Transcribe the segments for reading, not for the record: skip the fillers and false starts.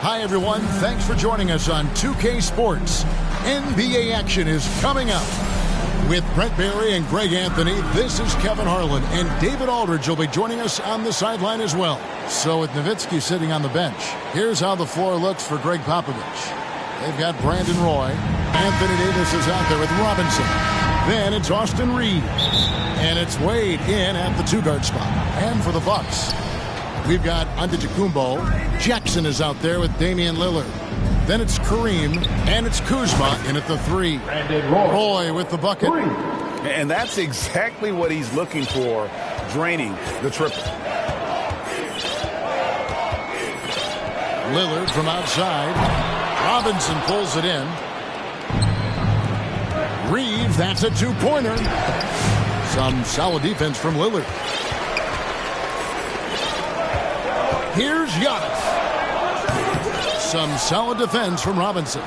Hi, everyone. Thanks for joining us on 2K Sports. NBA action is coming up. With Brent Barry and Greg Anthony, this is Kevin Harlan, and David Aldridge will be joining us on the sideline as well. So with Nowitzki sitting on the bench, here's how the floor looks for Greg Popovich. They've got Brandon Roy. Anthony Davis is out there with Robinson. Then it's Austin Reeves. And it's Wade in at the two-guard spot. And for the Bucks, we've got Antetokounmpo. Jackson is out there with Damian Lillard. Then it's Kareem, and it's Kuzma in at the three. Roy with the bucket. And that's exactly what he's looking for, draining the triple. Lillard from outside. Robinson pulls it in. Reeves, that's a two-pointer. Some solid defense from Lillard. Here's Giannis. Some solid defense from Robinson.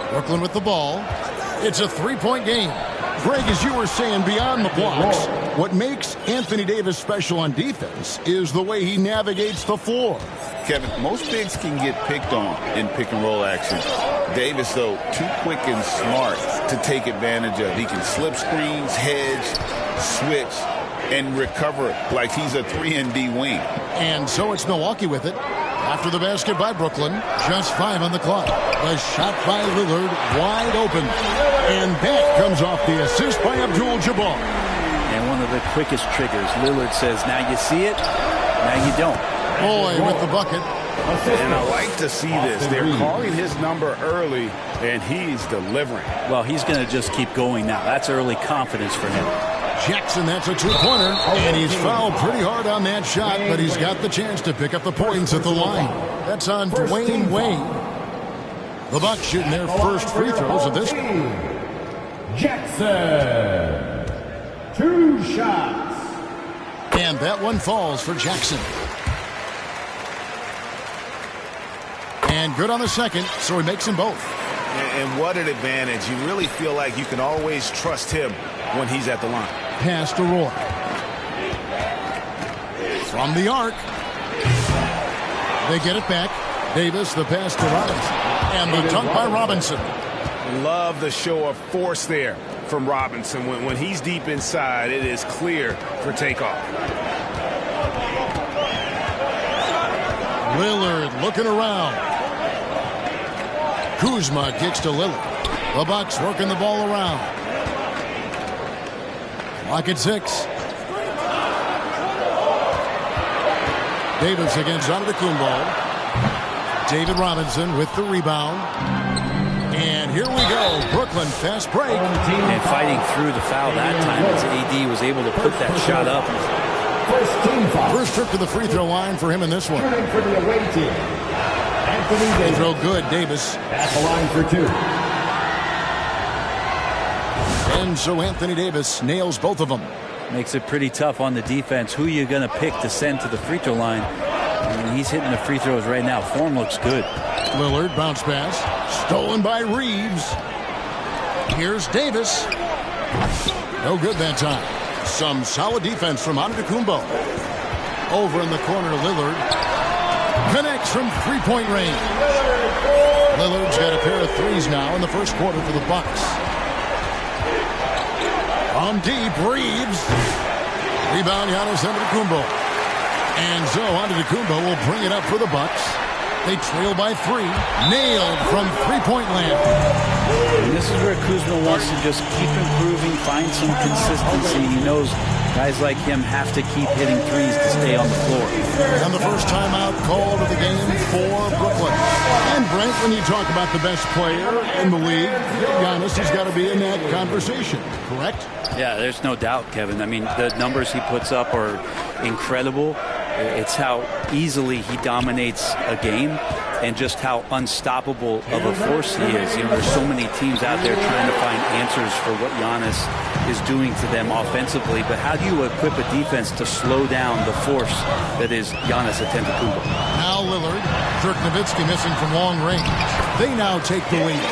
Brooklyn with the ball. It's a three-point game. Greg, as you were saying, beyond the blocks, what makes Anthony Davis special on defense is the way he navigates the floor. Kevin, most bigs can get picked on in pick-and-roll action. Davis, though, too quick and smart to take advantage of. He can slip screens, hedge, switch, and recover like he's a 3-and-D wing. And so it's Milwaukee with it. After the basket by Brooklyn, just 5 on the clock. The shot by Lillard, wide open. And that comes off the assist by Abdul-Jabbar. And one of the quickest triggers. Lillard says, now you see it, now you don't. Boy with the bucket. And I like to see this. They're calling his number early, and he's delivering. Well, he's going to just keep going now. That's early confidence for him. Jackson, that's a two-pointer, and he's fouled pretty hard on that shot, but he's got the chance to pick up the points at the line. That's on Dwayne Wade. The Bucks shooting their first free throws of this game. Jackson, 2 shots. And that one falls for Jackson. And good on the second, so he makes them both. And what an advantage. You really feel like you can always trust him when he's at the line. Pass to Roy. From the arc. They get it back. Davis, the pass to Robinson. And the dunk by Robinson. Love the show of force there from Robinson. When he's deep inside, it is clear for takeoff. Lillard looking around. Kuzma kicks to Lillard. The Bucks working the ball around. Clock at 6. Davis against Antetokounmpo. David Robinson with the rebound. And here we go. Brooklyn fast break. And fighting through the foul that time as AD was able to put that shot up. First trip to the free throw line for him in this one. For the away team, Anthony Davis. Throw good, Davis. At the line for 2. And so Anthony Davis nails both of them. Makes it pretty tough on the defense. Who are you going to pick to send to the free throw line? I mean, he's hitting the free throws right now. Form looks good. Lillard, bounce pass. Stolen by Reeves. Here's Davis. No good that time. Some solid defense from Antetokounmpo. Over in the corner to Lillard. Connects from three-point range. Lillard's got a pair of threes now in the first quarter for the Bucks. On deep, Reeves. Rebound, Giannis Antetokounmpo. And so Antetokounmpo will bring it up for the Bucks. They trail by 3. Nailed from three-point land. And this is where Kuzma wants to just keep improving, find some consistency. He knows guys like him have to keep hitting threes to stay on the floor. And the first timeout called of the game for Brooklyn. And Brent, when you talk about the best player in the league, Giannis has got to be in that conversation, correct? Yeah, there's no doubt, Kevin. I mean, the numbers he puts up are incredible. It's how easily he dominates a game and just how unstoppable of a force he is. You know, there's so many teams out there trying to find answers for what Giannis is doing to them offensively, but how do you equip a defense to slow down the force that is Giannis Antetokounmpo? Now Lillard, Dirk Nowitzki missing from long range. They now take the lead.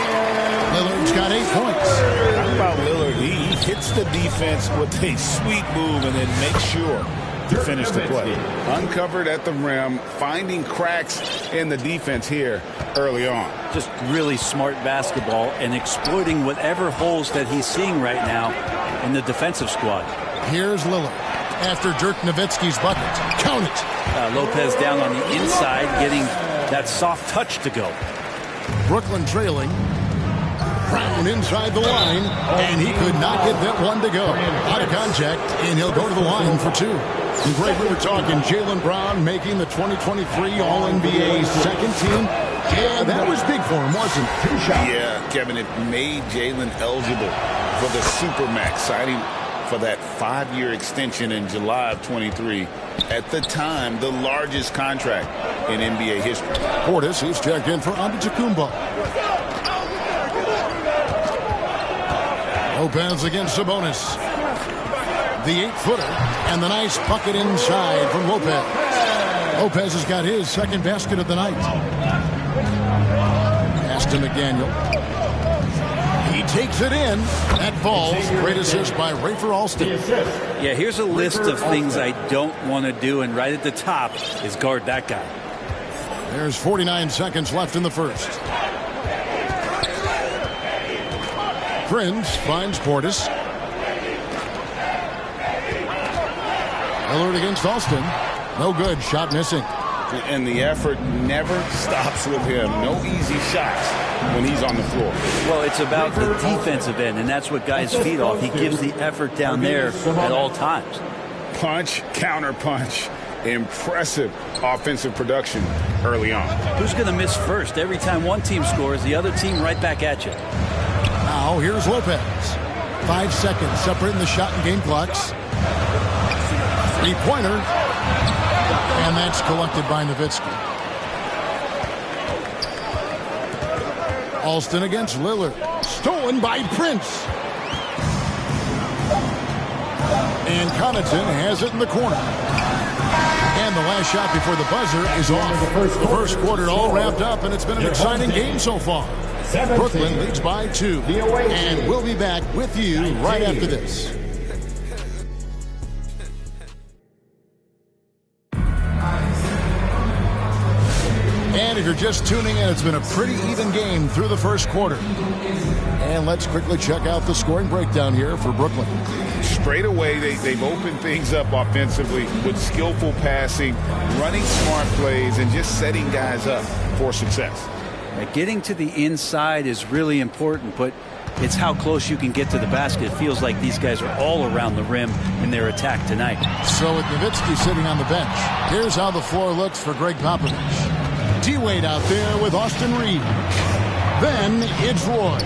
Lillard's got 8 points. How about Lillard? He hits the defense with a sweet move and then makes sure to finish the play. Uncovered at the rim, finding cracks in the defense here early on. Just really smart basketball and exploiting whatever holes that he's seeing right now in the defensive squad. Here's Lillard after Dirk Nowitzki's bucket. Count it. Lopez down on the inside, getting that soft touch to go. Brooklyn trailing. Brown inside the line, and he could not get that one to go. Out of contact, and he'll go to the line for two. And Greg, we were talking Jaylen Brown making the 2023 All-NBA second team. Yeah, that was big for him, wasn't it? Yeah, Kevin, it made Jaylen eligible for the Supermax, signing for that 5-year extension in July of 23. At the time, the largest contract in NBA history. Portis, who's checked in for Antetokounmpo. Lopez against Sabonis. The 8-footer, and the nice bucket inside from Lopez. Lopez has got his second basket of the night. Pass to McDaniel. He takes it in. That falls. Great assist by Rafer Alston. Yeah, here's a list of things I don't want to do, and right at the top is guard that guy. There's 49 seconds left in the first. Prince finds Portis. Lillard against Alston. No good. Shot missing. And the effort never stops with him. No easy shots when he's on the floor. Well, it's about the defensive end, and that's what guys feed off. He gives the effort down there at all times. Punch, counter punch. Impressive offensive production early on. Who's going to miss first? Every time one team scores, the other team right back at you. Now, here's Lopez. 5 seconds separating the shot and game clocks. Three-pointer. And that's collected by Nowitzki. Alston against Lillard. Stolen by Prince. And Connaughton has it in the corner. And the last shot before the buzzer is off. The first quarter all wrapped up, and it's been an exciting game so far. Brooklyn leads by 2. And we'll be back with you right after this. And if you're just tuning in, it's been a pretty even game through the first quarter. And let's quickly check out the scoring breakdown here for Brooklyn. Straight away, they've opened things up offensively with skillful passing, running smart plays, and just setting guys up for success. Getting to the inside is really important, but it's how close you can get to the basket. It feels like these guys are all around the rim in their attack tonight. So with Nowitzki sitting on the bench, here's how the floor looks for Greg Popovich. D-Wade out there with Austin Reed. Then it's Roy.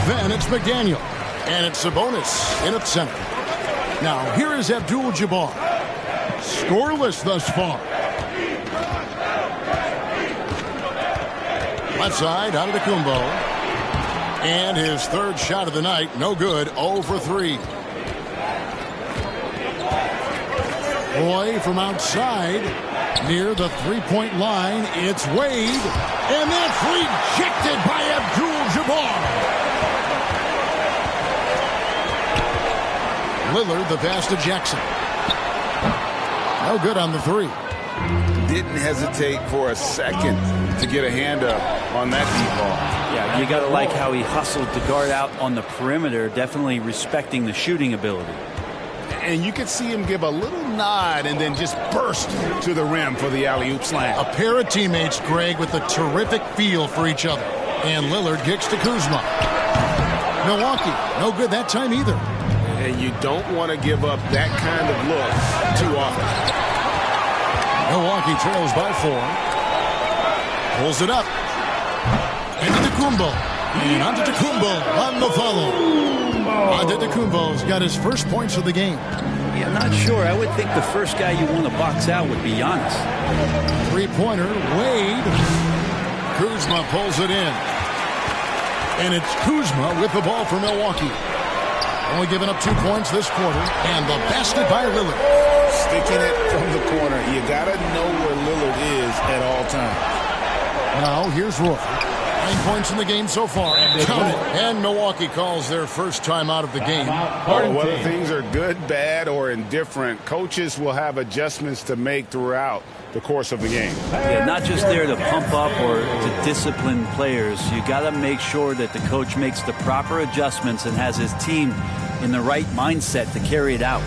Then it's McDaniel. And it's Sabonis in at center. Now here is Abdul-Jabbar. Scoreless thus far. Left side, Antetokounmpo. And his third shot of the night, no good, 0 for 3. Roy from outside, near the three-point line, it's Wade. And that's rejected by Abdul-Jabbar. Lillard, the pass to Jackson. No good on the 3. Didn't hesitate for a second to get a hand up on that deep ball. Yeah, you got to like how he hustled to guard out on the perimeter, definitely respecting the shooting ability. And you could see him give a little nod and then just burst to the rim for the alley-oop slam. A pair of teammates, Greg, with a terrific feel for each other. And Lillard kicks to Kuzma. Milwaukee, no good that time either. And you don't want to give up that kind of look too often. Milwaukee trails by 4. Pulls it up. Antetokounmpo. And Antetokounmpo on the follow. Antetokounmpo's got his first points of the game. Yeah, I'm not sure. I would think the first guy you want to box out would be Giannis. Three-pointer, Wade. Kuzma pulls it in. And it's Kuzma with the ball for Milwaukee. Only giving up 2 points this quarter. And the basket by Lillard. Sticking it from the corner. You got to know where Lillard is at all times. Now, here's Roy. 9 points in the game so far. And Milwaukee calls their first time out of the game. Whether things are good, bad, or indifferent, coaches will have adjustments to make throughout the course of the game. Yeah, not just there to pump up or to discipline players. You got to make sure that the coach makes the proper adjustments and has his team in the right mindset to carry it out.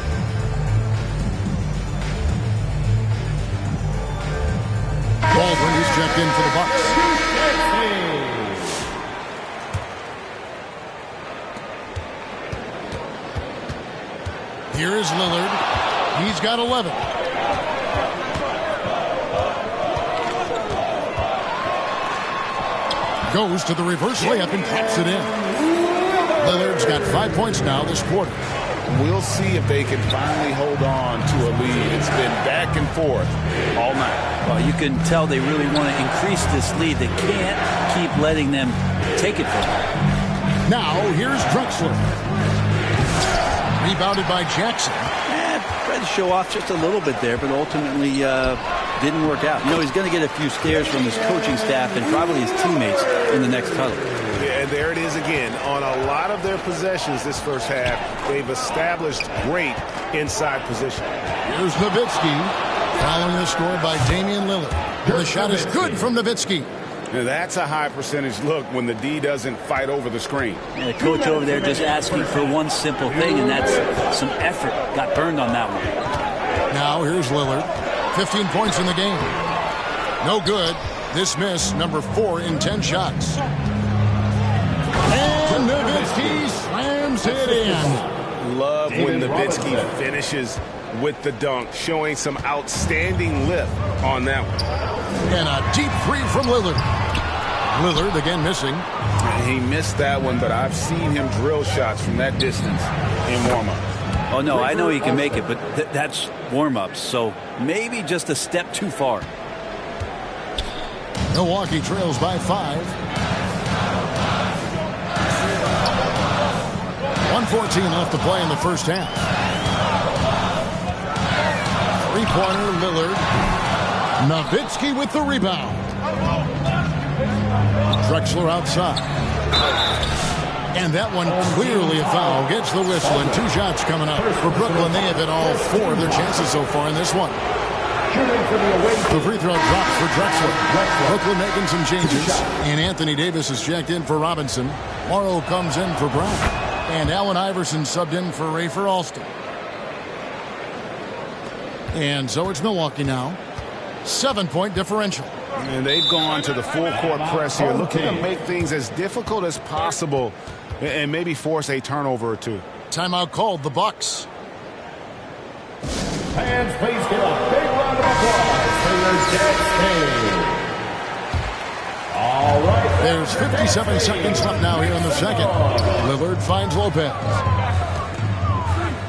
Baldwin is checked in for the Bucks. Here is Lillard. He's got 11. Goes to the reverse layup and taps it in. Lillard's got 5 points now this quarter. We'll see if they can finally hold on to a lead. It's been back and forth all night. Well, you can tell they really want to increase this lead. They can't keep letting them take it from them. Now, here's Drexler. Rebounded by Jackson. Tried to show off just a little bit there, but ultimately didn't work out. You know, he's going to get a few stares from his coaching staff and probably his teammates in the next huddle. Yeah, and there it is again. On a lot of their possessions this first half, they've established great inside position. Here's Nowitzki. Following the score by Damian Lillard. And the shot is good from Nowitzki. Now that's a high percentage look when the D doesn't fight over the screen. And the coach over there just asking for one simple thing, and that's some effort. Got burned on that one. Now here's Lillard. 15 points in the game. No good. This miss, number 4 in 10 shots. And Nowitzki slams it in. Love when Nowitzki finishes with the dunk, showing some outstanding lift on that one. And a deep three from Lillard. Lillard again missing. He missed that one, but I've seen him drill shots from that distance in warm-up. Oh, no, I know he can make it, but that's warm-ups, so maybe just a step too far. Milwaukee trails by 5. 1:14 left to play in the first half. Three-pointer, Lillard. Nowitzki with the rebound. Drexler outside. And that one clearly a foul. Gets the whistle, and 2 shots coming up. For Brooklyn, they have hit all 4 of their chances so far in this one. The free throw drops for Drexler. Brooklyn making some changes. And Anthony Davis is checked in for Robinson. Morrow comes in for Brown. And Allen Iverson subbed in for Rafer Alston. And so it's Milwaukee now. 7-point differential. And they've gone to the full court press here, looking to make things as difficult as possible and maybe force a turnover or 2. Timeout called, the Bucks. Fans, please give a big round of applause for your Jets. All right. There's 57 seconds left now here in the second. Lillard finds Lopez.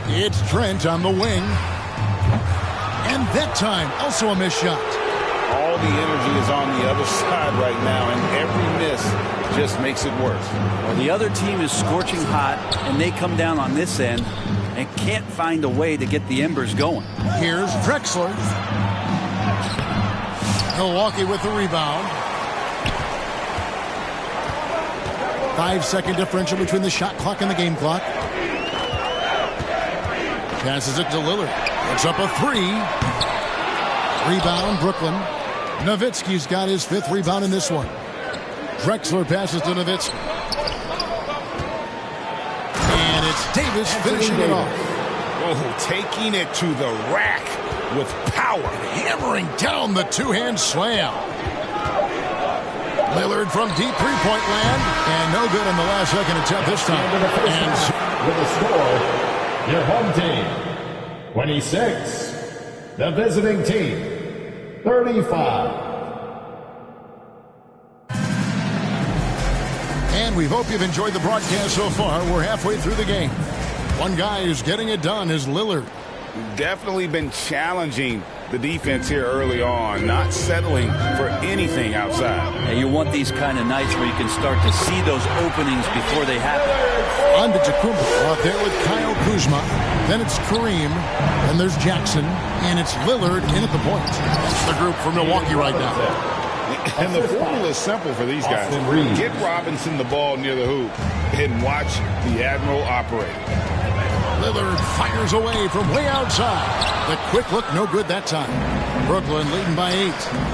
It's Trent on the wing. And that time, also a missed shot. All the energy is on the other side right now, and every miss just makes it worse. Well, the other team is scorching hot, and they come down on this end and can't find a way to get the embers going. Here's Drexler. Milwaukee with the rebound. 5-second differential between the shot clock and the game clock. Passes it to Lillard. It's up a 3. Rebound, Brooklyn. Nowitzki's got his 5th rebound in this one. Drexler passes to Nowitzki. And it's Davis finishing it off. Oh, taking it to the rack with power. Hammering down the 2-hand slam. Lillard from deep three-point land. And no good on the last second attempt this time. And with the score, your home team, 26. The visiting team, 35. And we hope you've enjoyed the broadcast so far. We're halfway through the game. One guy who's getting it done is Lillard. Definitely been challenging the defense here early on, not settling for anything outside. And you want these kind of nights where you can start to see those openings before they happen. On to Tacumbo out there with Kyle Kuzma. Then it's Kareem. And there's Jackson. And it's Lillard in at the point. That's the group for Milwaukee right now. And the formula is simple for these guys. Get Robinson the ball near the hoop and watch the Admiral operate. Lillard fires away from way outside. The quick look, no good that time. Brooklyn leading by 8.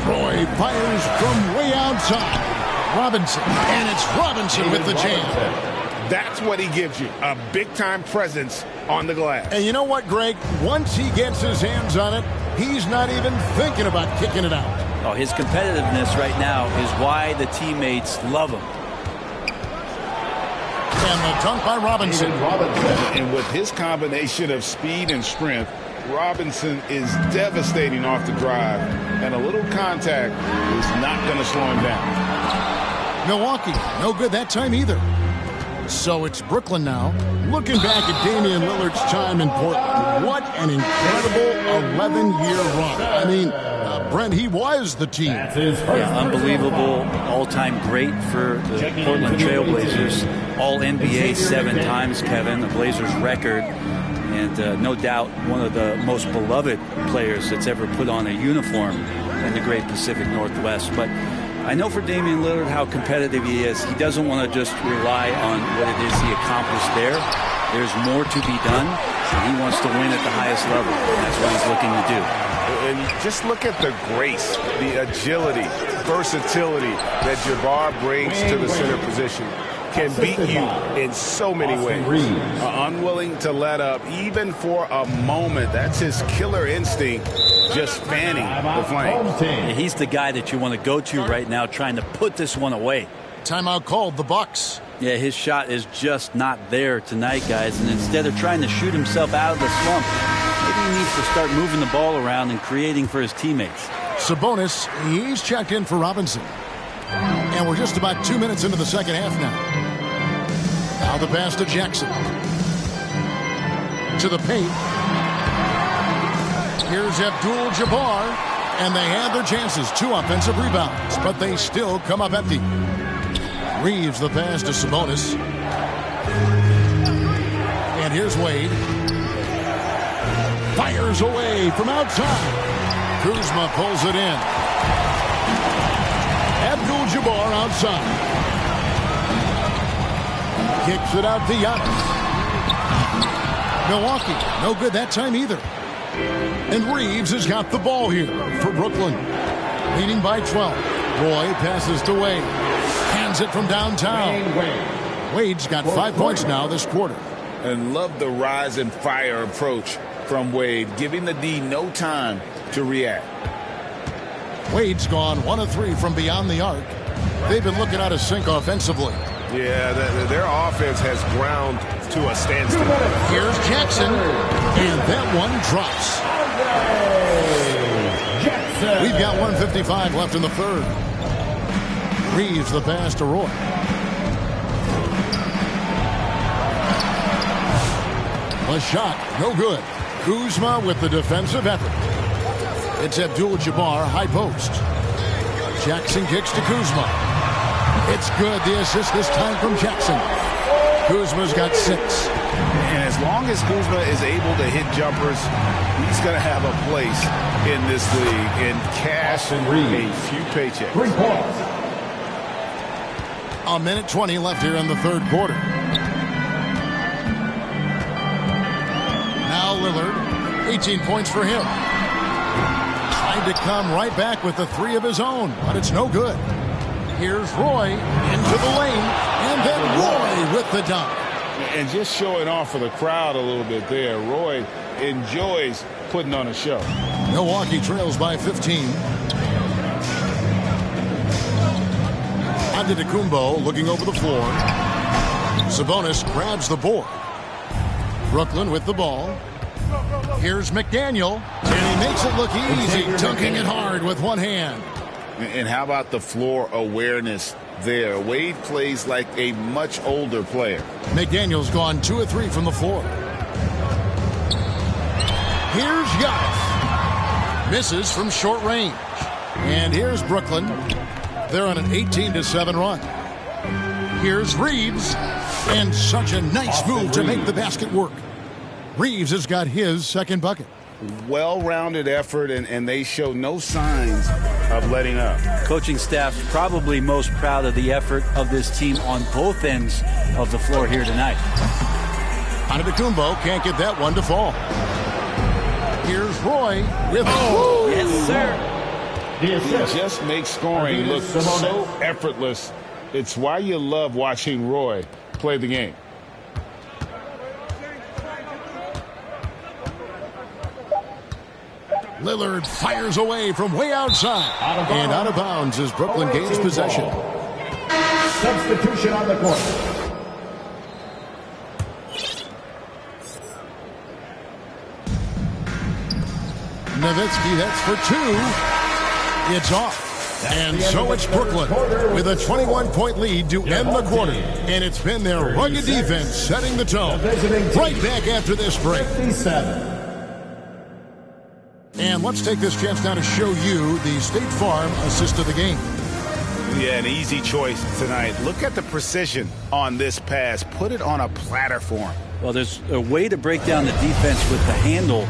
Roy fires from way outside. Robinson, and it's Robinson with the jam. That's what he gives you, a big-time presence on the glass. And you know what, Greg? Once he gets his hands on it, he's not even thinking about kicking it out. Oh, his competitiveness right now is why the teammates love him. And the dunk by Robinson. And with his combination of speed and strength, Robinson is devastating off the drive. And a little contact is not going to slow him down. Milwaukee, no good that time either. So it's Brooklyn now. Looking back at Damian Lillard's time in Portland, what an incredible 11-year run. I mean, Brent, he was the team. Yeah, unbelievable, all-time great for the Portland Trailblazers. All-NBA 7 times, Kevin, the Blazers record. And no doubt one of the most beloved players that's ever put on a uniform in the great Pacific Northwest. But I know for Damian Lillard how competitive he is. He doesn't want to just rely on what it is he accomplished there. There's more to be done, and he wants to win at the highest level. And that's what he's looking to do. And just look at the grace, the agility, versatility that Jabbar brings to the center position. Can beat you in so many ways. Unwilling to let up even for a moment. That's his killer instinct, just fanning the flames. Yeah, he's the guy that you want to go to right now, trying to put this one away. Timeout called, the Bucks. Yeah, his shot is just not there tonight, guys. And instead of trying to shoot himself out of the slump, maybe he needs to start moving the ball around and creating for his teammates. Sabonis, he's checked in for Robinson. And we're just about 2 minutes into the second half now. Now the pass to Jackson. To the paint. Here's Abdul-Jabbar. And they have their chances. 2 offensive rebounds. But they still come up empty. Reeves the pass to Sabonis. And here's Wade. Fires away from outside. Kuzma pulls it in. Abdul-Jabbar outside. Kicks it out to Giannis. Milwaukee, no good that time either. And Reeves has got the ball here for Brooklyn. Leading by 12. Roy passes to Wade. Hands it from downtown. Wade's got 5 points now this quarter. And love the rise and fire approach from Wade, giving the D no time to react. Wade's gone 1 of 3 from beyond the arc. They've been looking out of sync offensively. Yeah, their offense has ground to a standstill. Here's Jackson, and that one drops. We've got 1:55 left in the third. Reeves the pass to Roy. A shot, no good. Kuzma with the defensive effort. It's Abdul-Jabbar, high post. Jackson kicks to Kuzma. It's good, the assist this time from Jackson. Kuzma's got 6. And as long as Kuzma is able to hit jumpers, he's going to have a place in this league and cash and a few paychecks. 3 points. A minute 20 left here in the third quarter. Now Lillard, 18 points for him. Tried to come right back with the 3 of his own, but it's no good. Here's Roy into the lane, and then Roy with the dunk. And just showing off for the crowd a little bit there. Roy enjoys putting on a show. Milwaukee trails by 15. Antetokounmpo looking over the floor. Sabonis grabs the board. Brooklyn with the ball. Here's McDaniel, and he makes it look easy, dunking it hard with one hand. And how about the floor awareness there? Wade plays like a much older player. McDaniel's gone 2 of 3 from the floor. Here's Giannis. Misses from short range. And here's Brooklyn. They're on an 18-7 run. Here's Reeves. And such a nice move to make the basket work. Reeves has got his second bucket. well-rounded effort, and they show no signs of letting up. Coaching staff probably most proud of the effort of this team on both ends of the floor here tonight. Antetokounmpo can't get that one to fall. Here's Roy with Yes, sir. He just makes scoring look so effortless. It's why you love watching Roy play the game. Lillard fires away from way outside. And out of bounds as Brooklyn gains possession. Substitution on the court. Nowitzki, that's for two. It's off. And so it's Brooklyn with a 21-point lead to end the quarter. And it's been their rugged defense setting the tone. Right back after this break. And let's take this chance now to show you the State Farm assist of the game. Yeah, an easy choice tonight. Look at the precision on this pass. Put it on a platter for him. Well, there's a way to break down the defense with the handle,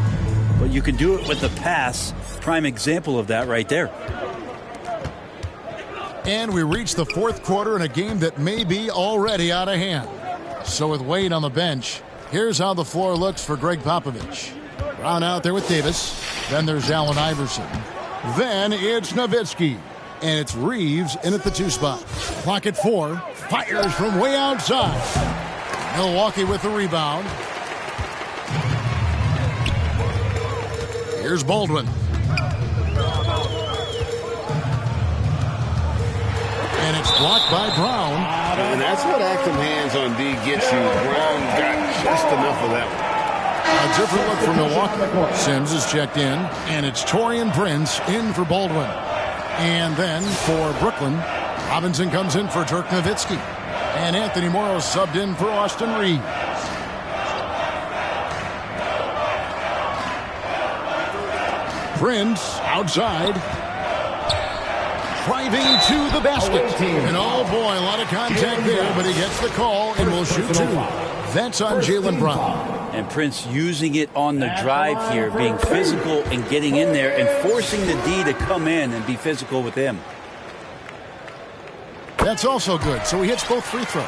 but you can do it with the pass. Prime example of that right there. And we reach the fourth quarter in a game that may be already out of hand. So with Wade on the bench, here's how the floor looks for Greg Popovich. Brown out there with Davis. Then there's Allen Iverson. Then it's Nowitzki. And it's Reeves in at the 2 spot. Clock at 4. Fires from way outside. Milwaukee with the rebound. Here's Baldwin. And it's blocked by Brown. And that's what active hands on D gets you. Brown got just enough of that one. A different look for Milwaukee. Sims is checked in, and it's Taurean Prince in for Baldwin. And then for Brooklyn, Robinson comes in for Dirk Nowitzki. And Anthony Morrow subbed in for Austin Reeves. Prince outside. Driving to the basket. And oh boy, a lot of contact there, but he gets the call and will shoot 2. That's on Jaylen Brown. And Prince using it on the drive here, being physical and getting in there and forcing the D to come in and be physical with him. That's also good, so he hits both free throws.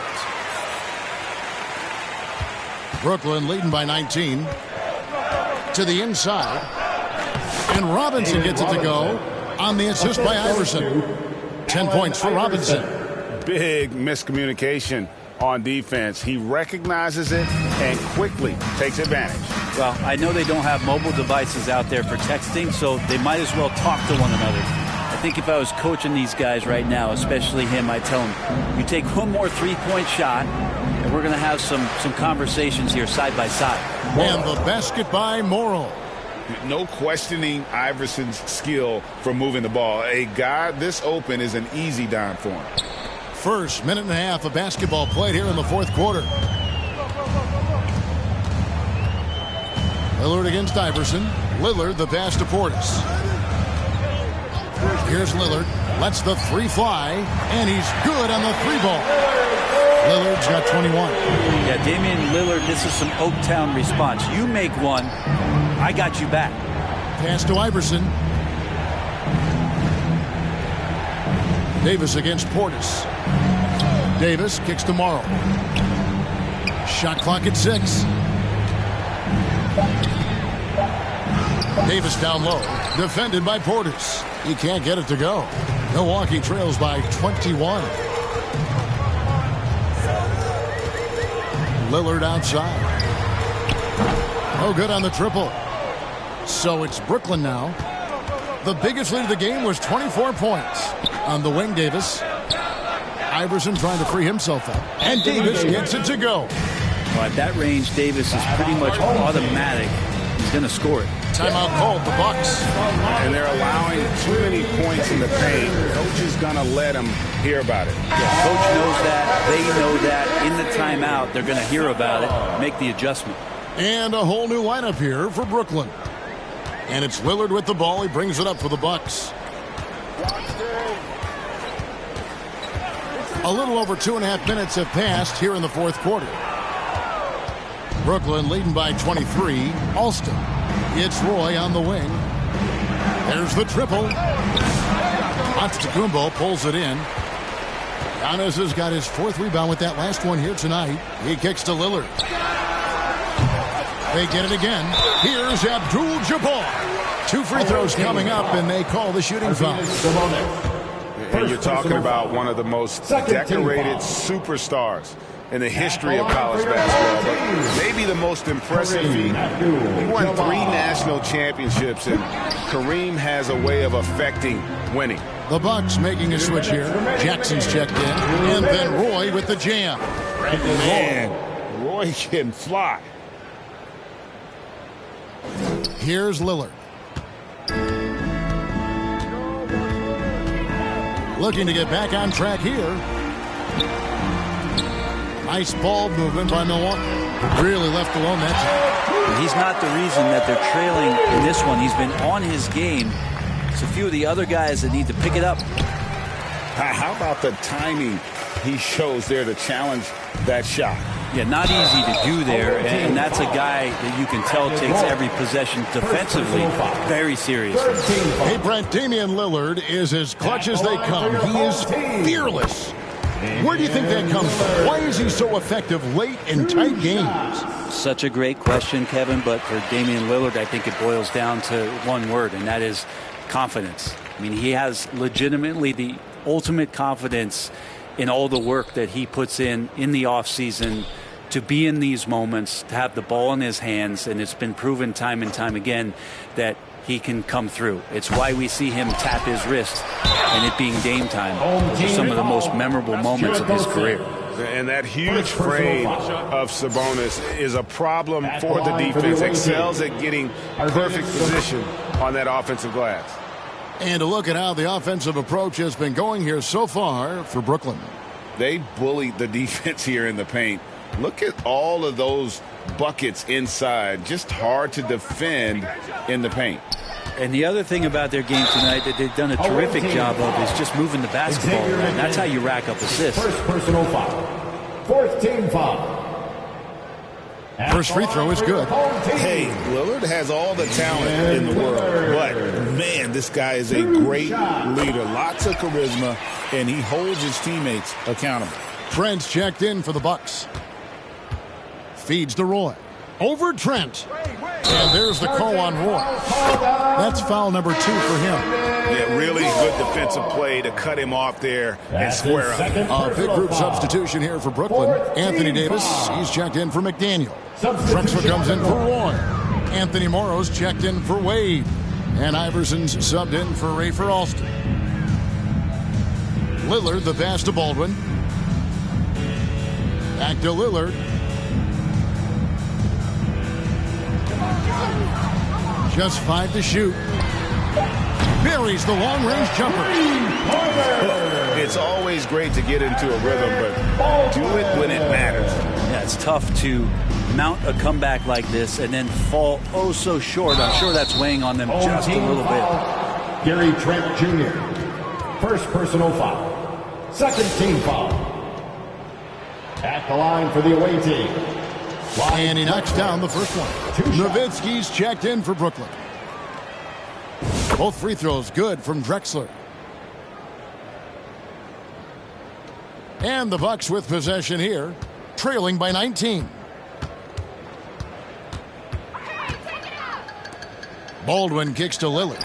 Brooklyn leading by 19. To the inside. And Robinson gets it to go on the assist by Iverson. 10 points for Robinson. Big miscommunication on defense. He recognizes it and quickly takes advantage. Well, I know they don't have mobile devices out there for texting, so they might as well talk to one another. I think if I was coaching these guys right now, especially him, I'd tell him, you take one more three-point shot, and we're going to have some conversations here side by side. And the basket by Morrow. No questioning Iverson's skill for moving the ball. A guy this open is an easy dime for him. First minute and a half of basketball played here in the fourth quarter. Lillard against Iverson. Lillard the pass to Portis. Here's Lillard. Lets the 3 fly. And he's good on the 3 ball. Lillard's got 21. Yeah, Damian Lillard, this is some Oaktown response. You make one, I got you back. Pass to Iverson. Davis against Portis. Davis kicks to Morrow. Shot clock at 6. Davis down low. Defended by Portis. He can't get it to go. Milwaukee trails by 21. Lillard outside. No good on the triple. So it's Brooklyn now. The biggest lead of the game was 24 points. On the wing, Davis. Iverson trying to free himself up. And Davis gets it to go. Well, at that range, Davis is pretty much automatic. He's going to score it. Timeout called, the Bucks. And they're allowing too many points in the paint. Coach is going to let them hear about it. Yeah, coach knows that. They know that. In the timeout, they're going to hear about it, make the adjustment. And a whole new lineup here for Brooklyn. And it's Lillard with the ball. He brings it up for the Bucks. A little over 2.5 minutes have passed here in the fourth quarter. Brooklyn leading by 23. Alston. It's Roy on the wing. There's the triple. Antetokounmpo pulls it in. Giannis has got his 4th rebound with that last one here tonight. He kicks to Lillard. They get it again. Here's Abdul-Jabbar. 2 free throws coming up, and they call the shooting foul. And you're talking about one of the most decorated superstars in the history of college basketball, but maybe the most impressive feat. He won 3 national championships, and Kareem has a way of affecting winning. The Bucks making a switch here. Jackson's checked in, and then Roy with the jam. Man, Roy can fly. Here's Lillard. Looking to get back on track here. Nice ball movement by Milwaukee. Really left alone that time. He's not the reason that they're trailing in this one. He's been on his game. It's a few of the other guys that need to pick it up. How about the timing he shows there to challenge that shot? Yeah, not easy to do there, and that's a guy that you can tell takes every possession defensively very seriously. Hey, Brent, Damian Lillard is as clutch as they come. He is fearless. Where do you think that comes from? Why is he so effective late in tight games? Such a great question, Kevin, but for Damian Lillard, I think it boils down to one word, and that is confidence. I mean, he has legitimately the ultimate confidence in all the work that he puts in the offseason to be in these moments, to have the ball in his hands, and it's been proven time and time again that he can come through. It's why we see him tap his wrist and it being game time. Those are some of the most memorable moments of his career. And that huge frame of Sabonis is a problem for the defense. Excels at getting perfect position on that offensive glass. And to look at how the offensive approach has been going here so far for Brooklyn. They bullied the defense here in the paint. Look at all of those buckets inside. Just hard to defend in the paint. And the other thing about their game tonight that they've done a terrific job of is just moving the basketball around. That's how you rack up assists. First personal foul. 4th team foul. First free throw is good. Hey, Lillard has all the talent in the world, but man, this guy is a great leader. Lots of charisma, and he holds his teammates accountable. Trent's checked in for the Bucks. Feeds to Roy. Over Trent. And there's the call on Roy. That's foul number 2 for him. Yeah, really good defensive play to cut him off there and square up. A big group substitution here for Brooklyn. Anthony Davis, he's checked in for McDaniel. Drexler comes in for Roy. Anthony Morrow's checked in for Wade. And Iverson's subbed in for Rafer Alston. Lillard, the pass to Baldwin. Back to Lillard. Just 5 to shoot. Buries the long-range jumper. It's always great to get into a rhythm, but do it when it matters. Yeah, it's tough to mount a comeback like this and then fall oh so short. I'm sure that's weighing on them just a little bit. Gary Trent Jr. First personal foul. 2nd team foul. At the line for the away team. And he knocks down the first one. Nowitzki's checked in for Brooklyn. Both free throws good from Drexler. And the Bucks with possession here, trailing by 19. Baldwin kicks to Lillard.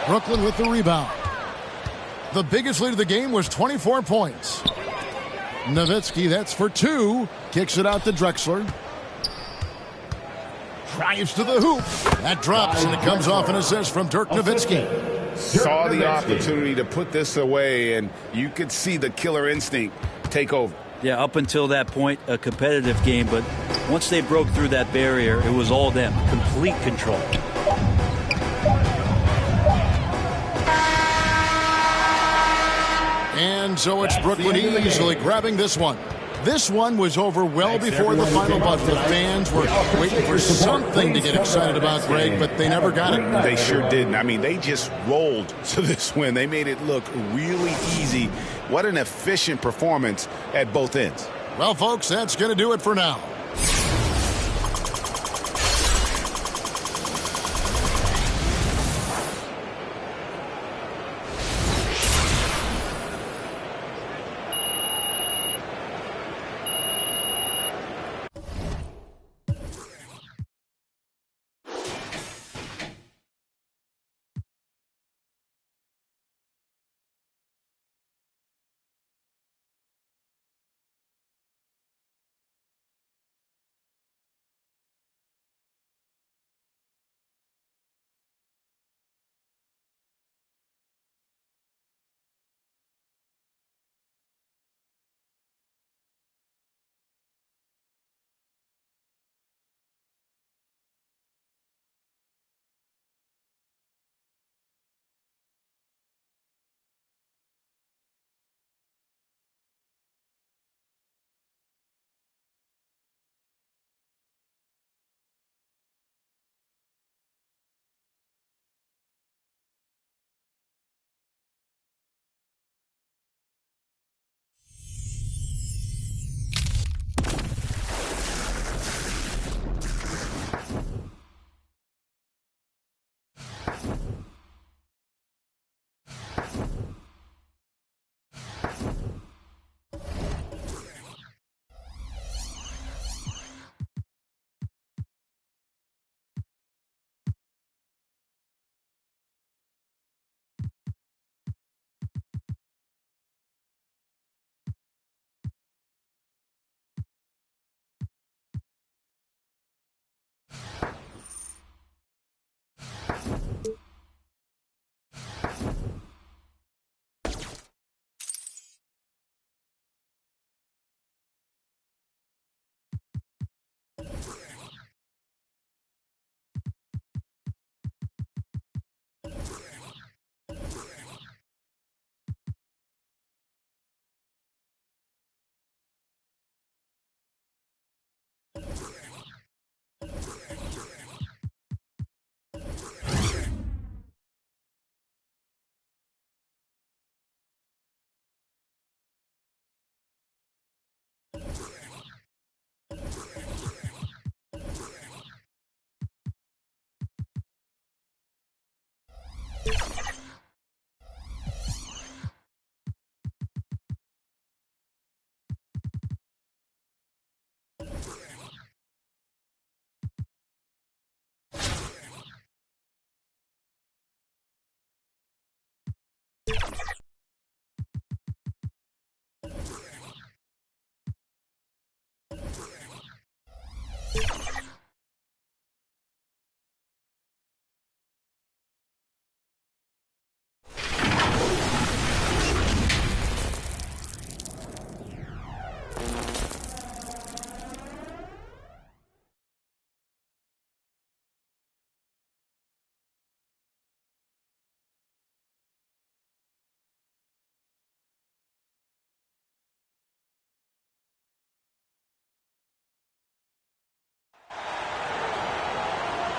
Brooklyn with the rebound. The biggest lead of the game was 24 points. Nowitzki, that's for 2. Kicks it out to Drexler. Drives to the hoop. That drops, and it comes off an assist from Dirk Nowitzki. Saw the opportunity to put this away, and you could see the killer instinct take over. Yeah, up until that point, a competitive game, but once they broke through that barrier, it was all them. Complete control. And so it's Brooklyn easily grabbing this one. This one was over well before the final buzzer. The fans were waiting for something to get excited about, Greg, but they never got it. They sure didn't. I mean, they just rolled to this win. They made it look really easy. What an efficient performance at both ends. Well, folks, that's going to do it for now.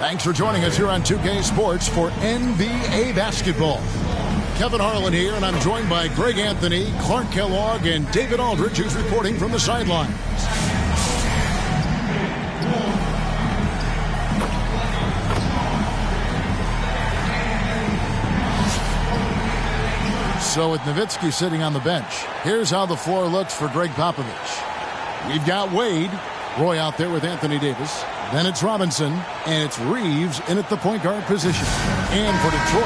Thanks for joining us here on 2K Sports for NBA basketball. Kevin Harlan here, and I'm joined by Greg Anthony, Clark Kellogg, and David Aldridge, who's reporting from the sidelines. So with Nowitzki sitting on the bench, here's how the floor looks for Greg Popovich. We've got Wade, Roy out there with Anthony Davis. Then it's Robinson, and it's Reeves in at the point guard position. And for Detroit,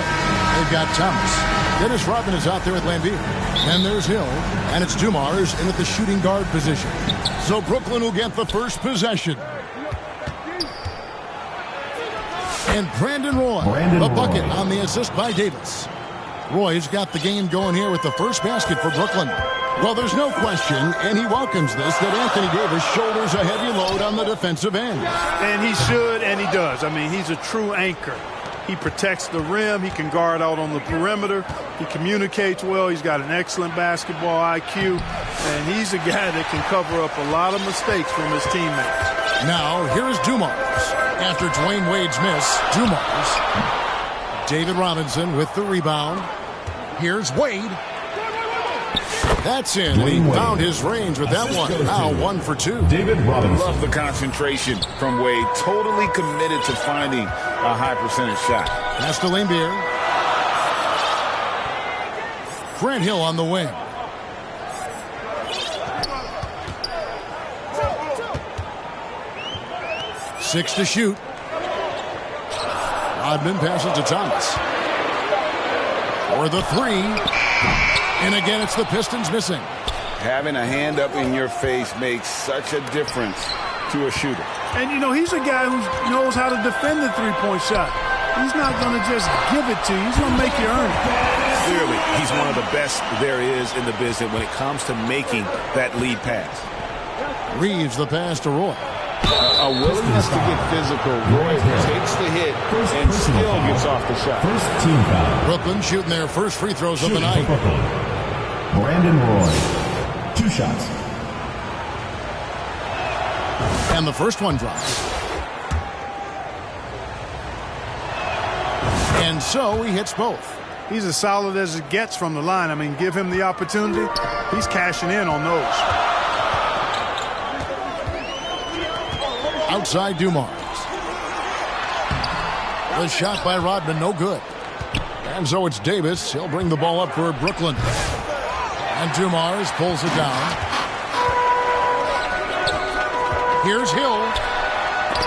they've got Thomas. Dennis Rodman is out there with Lambeer. Then there's Hill, and it's Dumars in at the shooting guard position. So Brooklyn will get the first possession. And Brandon Roy, a bucket on the assist by Davis. Roy's got the game going here with the first basket for Brooklyn. Well, there's no question, and he welcomes this, that Anthony Davis shoulders a heavy load on the defensive end. And he should, and he does. I mean, he's a true anchor. He protects the rim. He can guard out on the perimeter. He communicates well. He's got an excellent basketball IQ. And he's a guy that can cover up a lot of mistakes from his teammates. Now, here's Dumars. After Dwayne Wade's miss, Dumars. David Robinson with the rebound. Here's Wade. That's in. He found his range with that one. Now 1 for 2. David Robinson. Love the concentration from Wade. Totally committed to finding a high percentage shot. Pass to Lambeer. Grant Hill on the wing. Six to shoot. Rodman passes to Thomas. For the three. And again, it's the Pistons missing. Having a hand up in your face makes such a difference to a shooter. And, you know, he's a guy who knows how to defend the three-point shot. He's not going to just give it to you. He's going to make you earn it. Clearly, he's one of the best there is in the business when it comes to making that lead pass. Reeves the pass to Roy. A willingness to get physical. Roy takes the hit and still gets off the shot. First team foul. Brooklyn shooting their first free throws of the night. Brandon Roy. 2 shots. And the first one drops. And so he hits both. He's as solid as it gets from the line. I mean, give him the opportunity. He's cashing in on those. Outside Dumars. The shot by Rodman, no good. And so it's Davis. He'll bring the ball up for Brooklyn. And Dumars pulls it down. Here's Hill.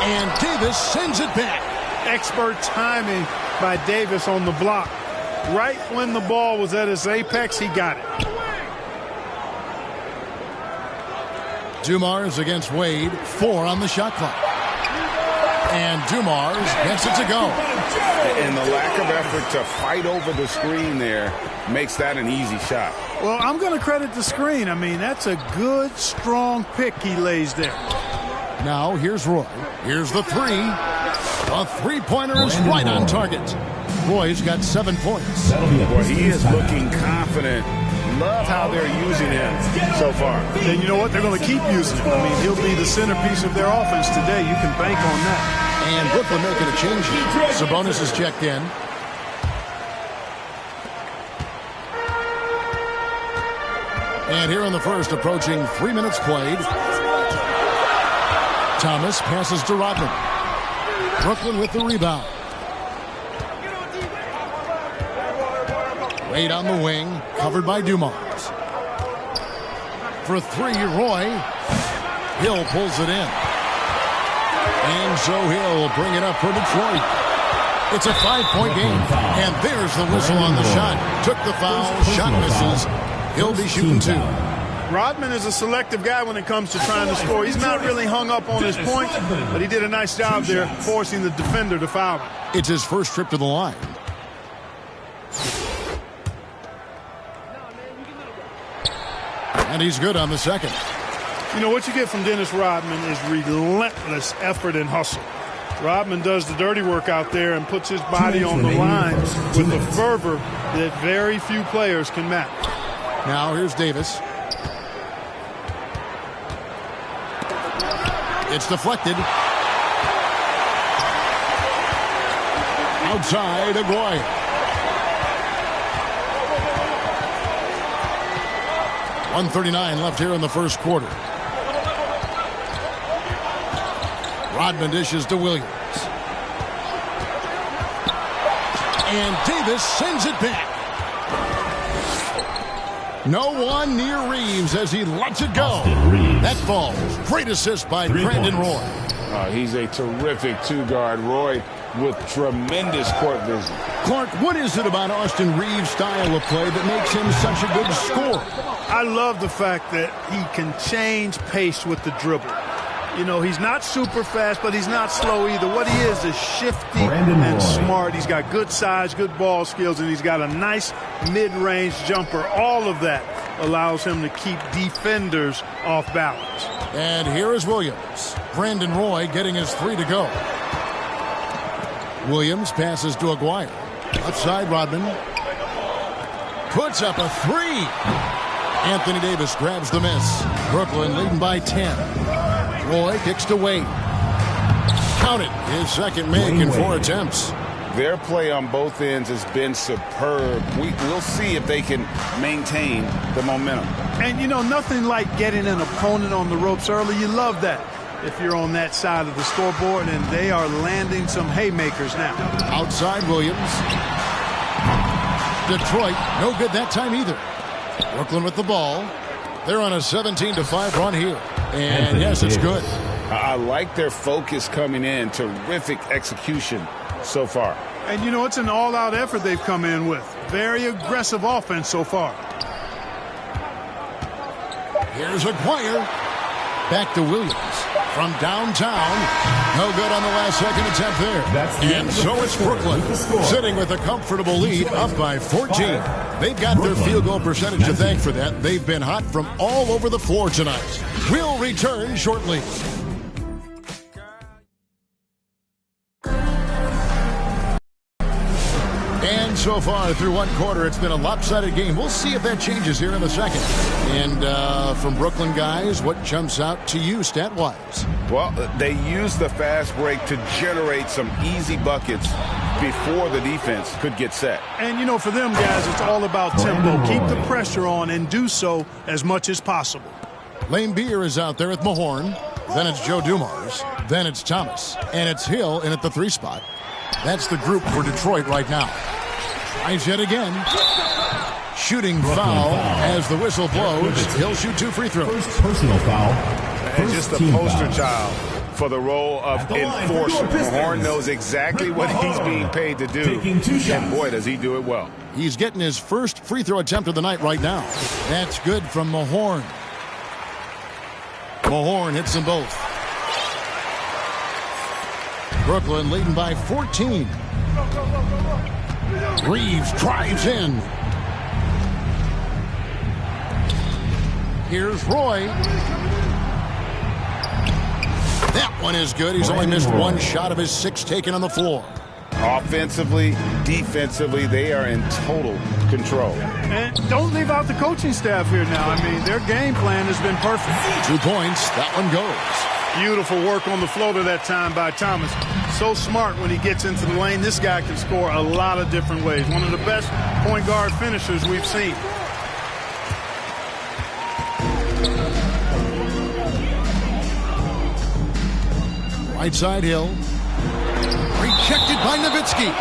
And Davis sends it back. Expert timing by Davis on the block. Right when the ball was at its apex, he got it. Dumars against Wade, 4 on the shot clock. And Dumars gets it to go. And the lack of effort to fight over the screen there makes that an easy shot. Well, I'm going to credit the screen. I mean, that's a good, strong pick he lays there. Now, here's Roy. Here's the three. A three-pointer is right on target. Roy's got 7 points. Boy, he is looking confident. Love how they're using him so far. And you know what? They're going to keep using him. I mean, he'll be the centerpiece of their offense today. You can bank on that. And Brooklyn making a change. Sabonis is checked in. And here in the first, approaching 3 minutes played. Thomas passes to Rodman. Brooklyn with the rebound. Wade on the wing, covered by Dumars. For three, Roy. Hill pulls it in. And so Hill bring it up for Detroit. It's a 5-point game. And there's the whistle on the shot. Took the foul, shot misses. He'll be shooting two. Rodman is a selective guy when it comes to trying to score. He's not really hung up on his points, but he did a nice job there forcing the defender to foul him. It's his first trip to the line. And he's good on the second. You know, what you get from Dennis Rodman is relentless effort and hustle. Rodman does the dirty work out there and puts his body on the line with a fervor that very few players can match. Now here's Davis. It's deflected. Outside, Aguirre. .139 left here in the first quarter. Rodman dishes to Williams. And Davis sends it back. No one near Reeves as he lets it go. That falls. Great assist by Brandon Roy. He's a terrific two-guard. Roy with tremendous court vision. Clark, what is it about Austin Reeves' style of play that makes him such a good scorer? I love the fact that he can change pace with the dribble. You know, he's not super fast, but he's not slow either. What he is shifty and smart. He's got good size, good ball skills, and he's got a nice mid-range jumper. All of that allows him to keep defenders off balance. And here is Williams. Brandon Roy getting his three to go. Williams passes to Aguirre. Left side, Rodman. Puts up a three. Anthony Davis grabs the miss. Brooklyn leading by 10. Roy kicks to Wade. Counted. His second make in 4 attempts. Their play on both ends has been superb. We'll see if they can maintain the momentum. And, you know, nothing like getting an opponent on the ropes early. You love that if you're on that side of the scoreboard, and they are landing some haymakers now. Outside, Williams. Detroit, no good that time either. Brooklyn with the ball. They're on a 17-5 run here. And yes, it's good. I like their focus coming in. Terrific execution so far. And, you know, it's an all-out effort they've come in with. Very aggressive offense so far. Here's Aguirre. Back to Williams. From downtown. No good on the last second attempt there. And so it's Brooklyn sitting with a comfortable lead up by 14. They've got their field goal percentage to thank for that. They've been hot from all over the floor tonight. We'll return shortly. And so far through one quarter, it's been a lopsided game. We'll see if that changes here in the second. And from Brooklyn guys, what jumps out to you stat-wise? Well, they use the fast break to generate some easy buckets before the defense could get set. And, you know, for them guys, it's all about tempo. Keep the pressure on and do so as much as possible. Lane Beer is out there at Mahorn. Then it's Joe Dumars. Then it's Thomas. And it's Hill in at the 3 spot. That's the group for Detroit right now. Tries yet again. Shooting foul as the whistle blows. He'll shoot 2 free throws. Personal foul. And just a poster child for the role of enforcer. Mahorn knows exactly what he's being paid to do. And boy, does he do it well. He's getting his first free throw attempt of the night right now. That's good from Mahorn. Mahorn hits them both. Brooklyn leading by 14. Reeves drives in. Here's Roy. That one is good. He's only missed 1 shot of his 6 taken on the floor. Offensively, defensively, they are in total control. And don't leave out the coaching staff here now. I mean, their game plan has been perfect. 2 points. That one goes. Beautiful work on the floater that time by Thomas. So smart when he gets into the lane. This guy can score a lot of different ways. One of the best point guard finishers we've seen. Right side Hill. Rejected by Nowitzki.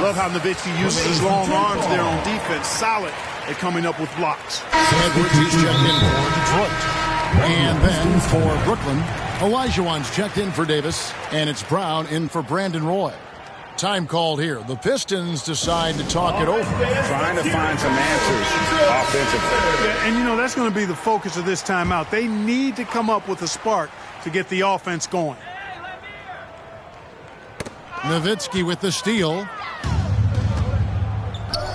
Love how Nowitzki uses his long arms there on defense. Solid at coming up with blocks. Edwards, he's checked in for Detroit. And then for Brooklyn, Olajuwon's checked in for Davis, and it's Brown in for Brandon Roy. Time called here. The Pistons decide to talk it over. Trying to find some answers offensively. Yeah, and, you know, that's going to be the focus of this timeout. They need to come up with a spark to get the offense going. Nowitzki with the steal.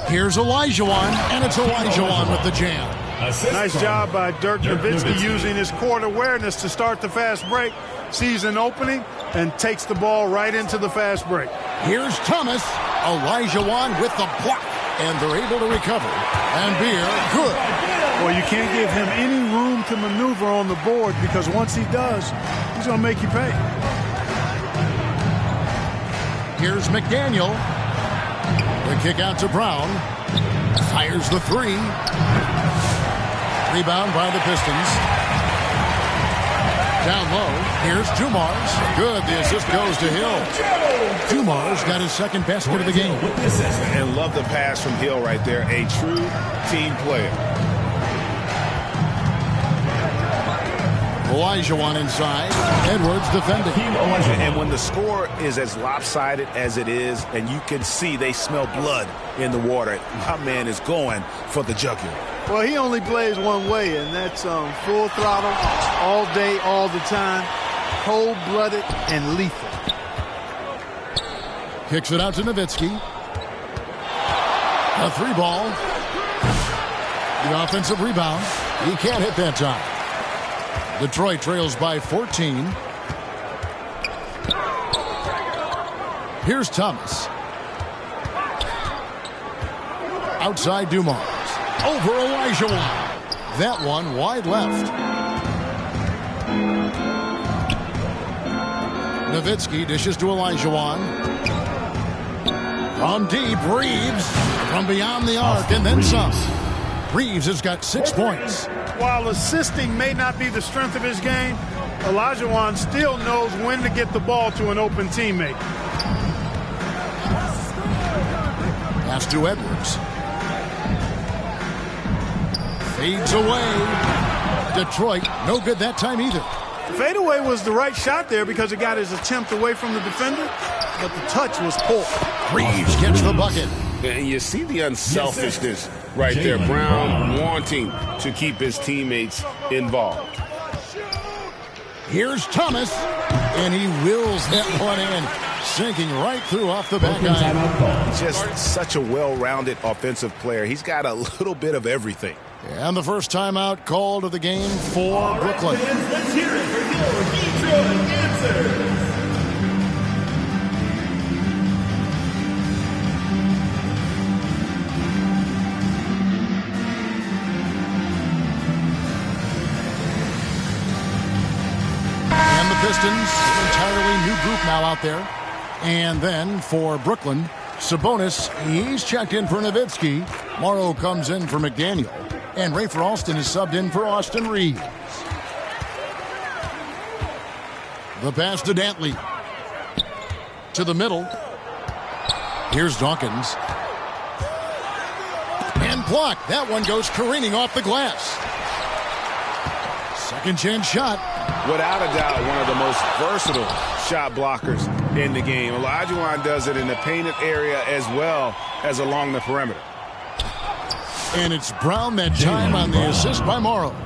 Here's Olajuwon, and it's Olajuwon with the jam. Nice job by Dirk Nowitzki using his court awareness to start the fast break. Sees an opening and takes the ball right into the fast break. Here's Thomas. Olajuwon with the block, and they're able to recover. And Beer, good. Well, you can't give him any room to maneuver on the board because once he does, he's going to make you pay. Here's McDaniel. The kick out to Brown. Fires the three. Rebound by the Pistons. Down low. Here's Dumars. Good. The assist goes to Hill. Dumars got his second basket of the game. And love the pass from Hill right there. A true team player. Olajuwon inside. Edwards defending. And when the score is as lopsided as it is, and you can see they smell blood in the water, my man is going for the jugular. Well, he only plays one way, and that's full throttle, all day, all the time, cold-blooded and lethal. Kicks it out to Nowitzki. A three ball. The offensive rebound. He can't hit that time. Detroit trails by 14. Here's Thomas. Outside Dumars. Over Olajuwon. That one wide left. Nowitzki dishes to Olajuwon. From deep, Reeves. From beyond the arc, and then some. Reeves has got 6 points. While assisting may not be the strength of his game, Olajuwon still knows when to get the ball to an open teammate. Pass to Edwards. Fades away. Detroit, no good that time either. The fadeaway was the right shot there because it got his attempt away from the defender, but the touch was poor. Reeves gets the bucket. And you see the unselfishness right there. Brown wanting to keep his teammates involved. Here's Thomas, and he wills that one in, sinking right through off the back iron. Just such a well-rounded offensive player. He's got a little bit of everything. And the first timeout called of the game for Brooklyn. Let's hear it for your Detroit answers. And the Pistons, an entirely new group now out there. And then for Brooklyn, Sabonis, he's checked in for Nowitzki. Morrow comes in for McDaniel. And Rafer Alston is subbed in for Austin Reeves. The pass to Dantley. To the middle. Here's Dawkins. And blocked. That one goes careening off the glass. Second chance shot. Without a doubt, one of the most versatile shot blockers in the game. Olajuwon does it in the painted area as well as along the perimeter. And it's Brown that time on the assist by Morrow.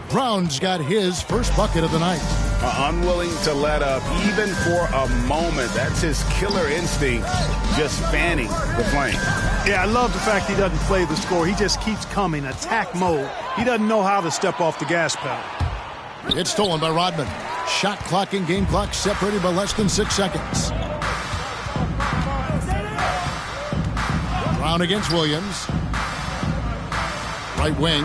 Brown's got his first bucket of the night. Unwilling to let up even for a moment. That's his killer instinct, just fanning the flame. Yeah, I love the fact he doesn't play the score. He just keeps coming, attack mode. He doesn't know how to step off the gas pedal. It's stolen by Rodman. Shot clock and game clock separated by less than 6 seconds. Brown against Williams. Right wing.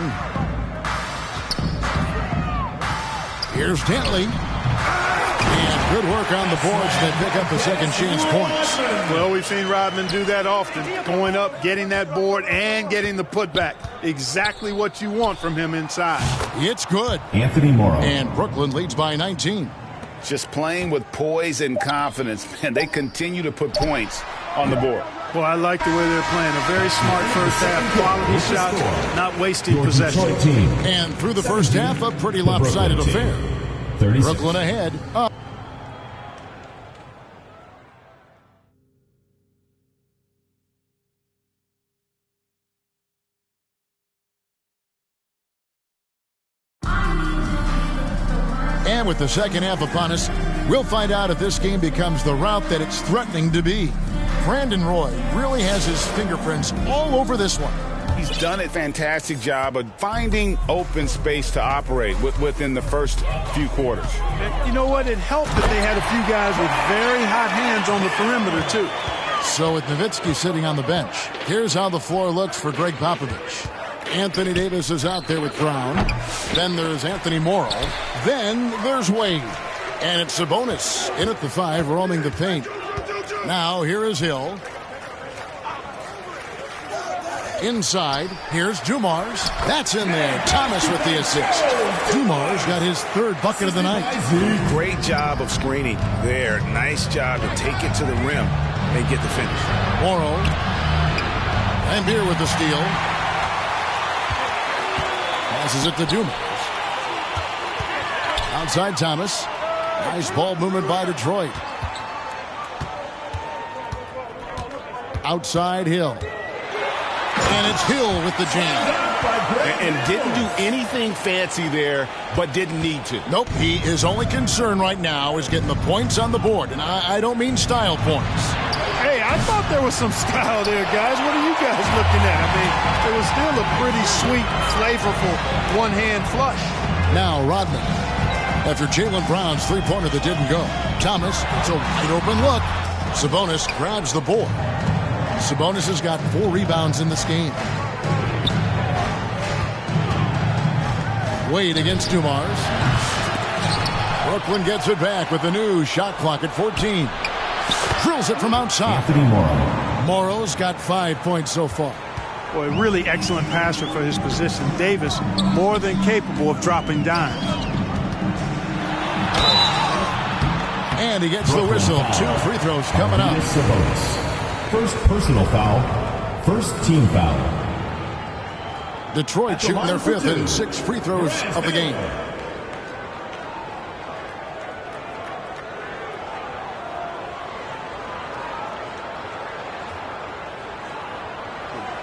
Here's Dantley. And good work on the boards that pick up the second chance points. Well, we've seen Rodman do that often. Going up, getting that board, and getting the putback. Exactly what you want from him inside. It's good. Anthony Morrow. And Brooklyn leads by 19. Just playing with poise and confidence. Man, they continue to put points on the board. Well, I like the way they're playing. A very smart first half. Quality shots, not wasting possession. And through the first half, a pretty lopsided affair. Brooklyn ahead. Up. And with the second half upon us, we'll find out if this game becomes the route that it's threatening to be. Brandon Roy really has his fingerprints all over this one. He's done a fantastic job of finding open space to operate within the first few quarters. And you know what? It helped that they had a few guys with very hot hands on the perimeter, too. So with Nowitzki sitting on the bench, here's how the floor looks for Greg Popovich. Anthony Davis is out there with Brown. Then there's Anthony Morrow. Then there's Wade. And it's Sabonis in at the 5, roaming the paint. Now here is Hill. Inside, here's Dumars. That's in there. Thomas with the assist. Dumars got his 3rd bucket of the night. Great job of screening there. Nice job to take it to the rim and get the finish. Morrow. And Beer with the steal. Passes it to Dumars. Outside Thomas. Nice ball movement by Detroit. Outside Hill. And it's Hill with the jam. And didn't do anything fancy there, but didn't need to. Nope, his only concern right now is getting the points on the board. And I don't mean style points. Hey, I thought there was some style there, guys. What are you guys looking at? I mean, it was still a pretty sweet, flavorful one-hand flush. Now Rodman. After Jaylen Brown's three-pointer that didn't go. Thomas, it's a wide open look. Sabonis grabs the board. Sabonis has got 4 rebounds in this game. Wade against Dumars. Brooklyn gets it back with the new shot clock at 14. Drills it from outside. Anthony Morrow. Morrow's got 5 points so far. Boy, really excellent passer for his position. Davis more than capable of dropping dimes. And he gets the whistle. 2 free throws coming up. First personal foul. First team foul. Detroit shooting their 5th and 6 free throws of the game.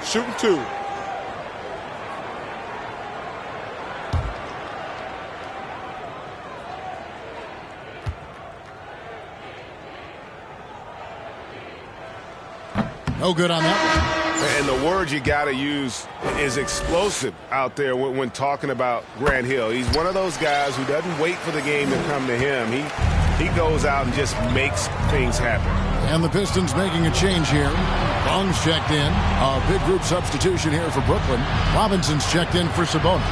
Shooting 2. No good on that one. And the word you got to use is explosive out there when talking about Grant Hill. He's one of those guys who doesn't wait for the game to come to him. He goes out and just makes things happen. And the Pistons making a change here. Long's checked in. A big group substitution here for Brooklyn. Robinson's checked in for Sabonis.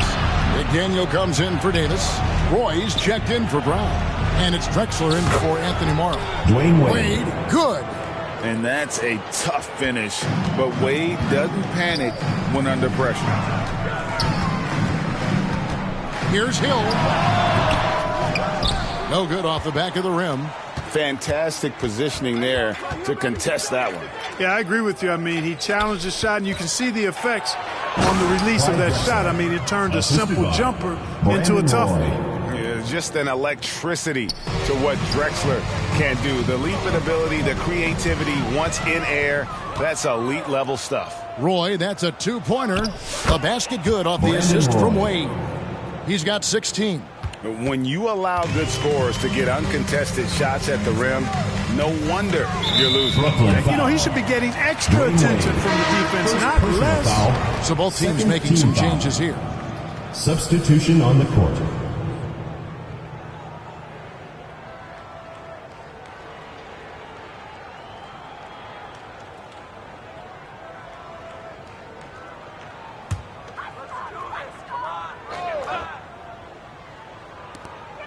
McDaniel comes in for Davis. Roy's checked in for Brown. And it's Drexler in for Anthony Morrow. Dwayne Wade, good. And that's a tough finish, but Wade doesn't panic when under pressure. Here's Hill. No good off the back of the rim. Fantastic positioning there to contest that one. Yeah, I agree with you. I mean, he challenged the shot, and you can see the effects on the release of that shot. I mean, it turned a simple jumper into a tough one. Just an electricity to what Drexler can do. The leaping ability, the creativity once in air, that's elite level stuff. Roy, that's a 2-pointer. A basket good off the assist from Wade. He's got 16. When you allow good scorers to get uncontested shots at the rim, no wonder you're losing. You know, he should be getting extra attention from the defense, not less. So both teams making some changes here. Substitution on the court.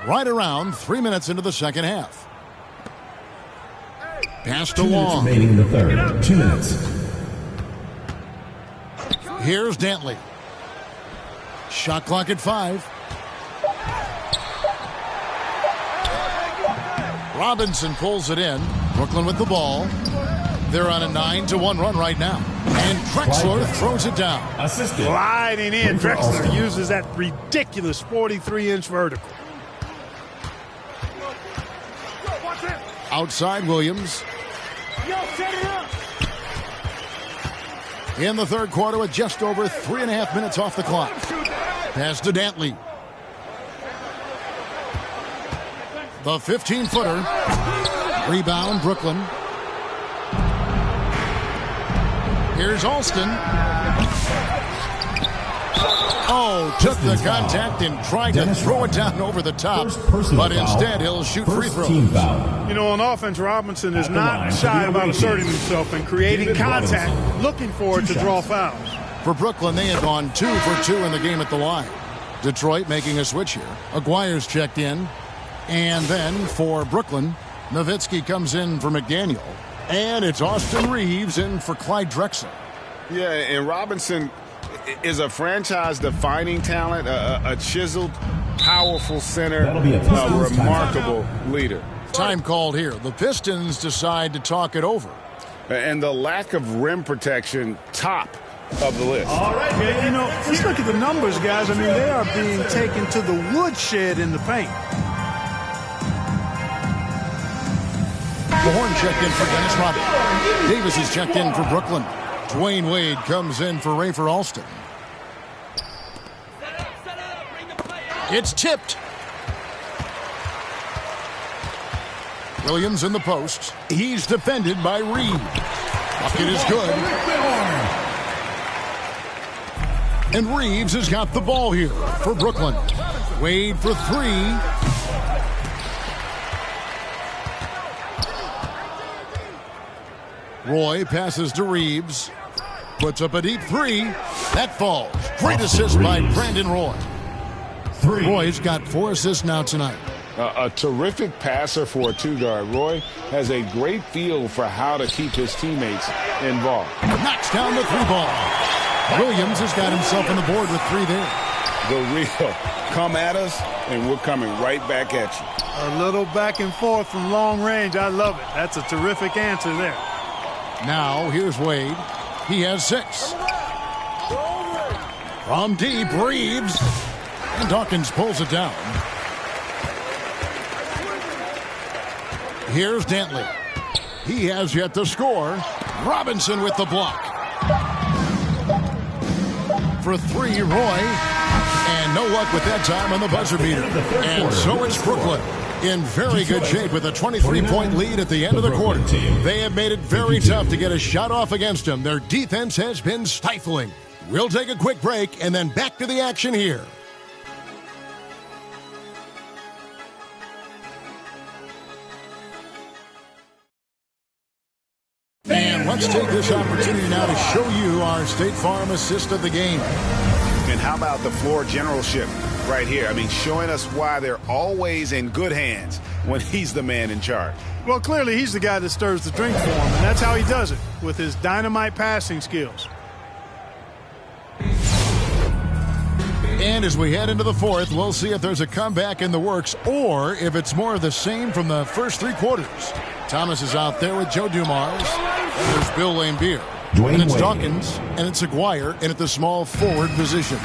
Right around 3 minutes into the second half. Passed along. Remaining in the third. 2 minutes. Here's Dantley. Shot clock at 5. Robinson pulls it in. Brooklyn with the ball. They're on a 9-1 run right now. And Drexler throws it down. Assistant. Gliding in. Drexler uses that ridiculous 43-inch vertical. Outside Williams. In the third quarter with just over 3.5 minutes off the clock. Pass to Dantley. The 15-footer. Rebound, Brooklyn. Here's Alston. Oh, took the contact and tried to throw it down over the top. But instead, he'll shoot free throws. You know, on offense, Robinson is not shy about asserting himself and creating contact, looking for it to draw fouls. For Brooklyn, they have gone 2 for 2 in the game at the line. Detroit making a switch here. Aguirre's checked in. And then for Brooklyn, Nowitzki comes in for McDaniel. And it's Austin Reeves in for Clyde Drexler. Yeah, and Robinson is a franchise-defining talent, a chiseled, powerful center, a remarkable leader. Time called here. The Pistons decide to talk it over. And the lack of rim protection, top of the list. All right, yeah, you know, let's look at the numbers, guys. I mean, they are being taken to the woodshed in the paint. Horn checked in for Dennis Rodman. Davis is checked in for Brooklyn. Dwayne Wade comes in for Rafer Alston. It's tipped. Williams in the post. He's defended by Reed. Bucket is good. And Reeves has got the ball here for Brooklyn. Wade for 3. Roy passes to Reeves. Puts up a deep 3. That falls. Great assist by Brandon Roy. Roy's got 4 assists now tonight. A terrific passer for a two-guard. Roy has a great feel for how to keep his teammates involved. Knocks down the 3 ball. Williams has got himself on the board with 3 there. The real come at us, and we're coming right back at you. A little back and forth from long range. I love it. That's a terrific answer there. Now, here's Wade. He has 6. From deep, Reeves. And Dawkins pulls it down. Here's Dantley. He has yet to score. Robinson with the block. For 3, Roy. And no luck with that time on the buzzer beater. And so it's Brooklyn in very good shape with a 23-point lead at the end of the quarter. They have made it very tough to get a shot off against them. Their defense has been stifling. We'll take a quick break and then back to the action here. And let's take this opportunity now to show you our State Farm assist of the game. And how about the floor generalship right here? I mean, showing us why they're always in good hands when he's the man in charge. Well, clearly he's the guy that stirs the drink for him, and that's how he does it, with his dynamite passing skills. And as we head into the fourth, we'll see if there's a comeback in the works or if it's more of the same from the first 3 quarters. Thomas is out there with Joe Dumars. There's Bill Laimbeer. And it's Dawkins, and it's Aguirre, and at the small forward position.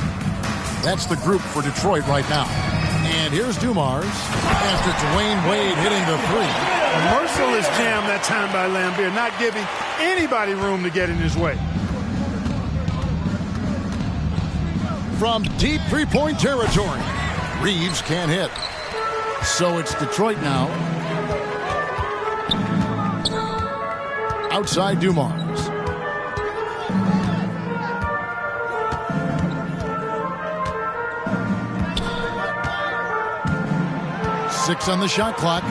That's the group for Detroit right now. And here's Dumars after Dwayne Wade hitting the 3. A merciless jam that time by Laimbeer, not giving anybody room to get in his way. From deep 3-point territory, Reeves can't hit. So it's Detroit now. Outside Dumars. Six on the shot clock.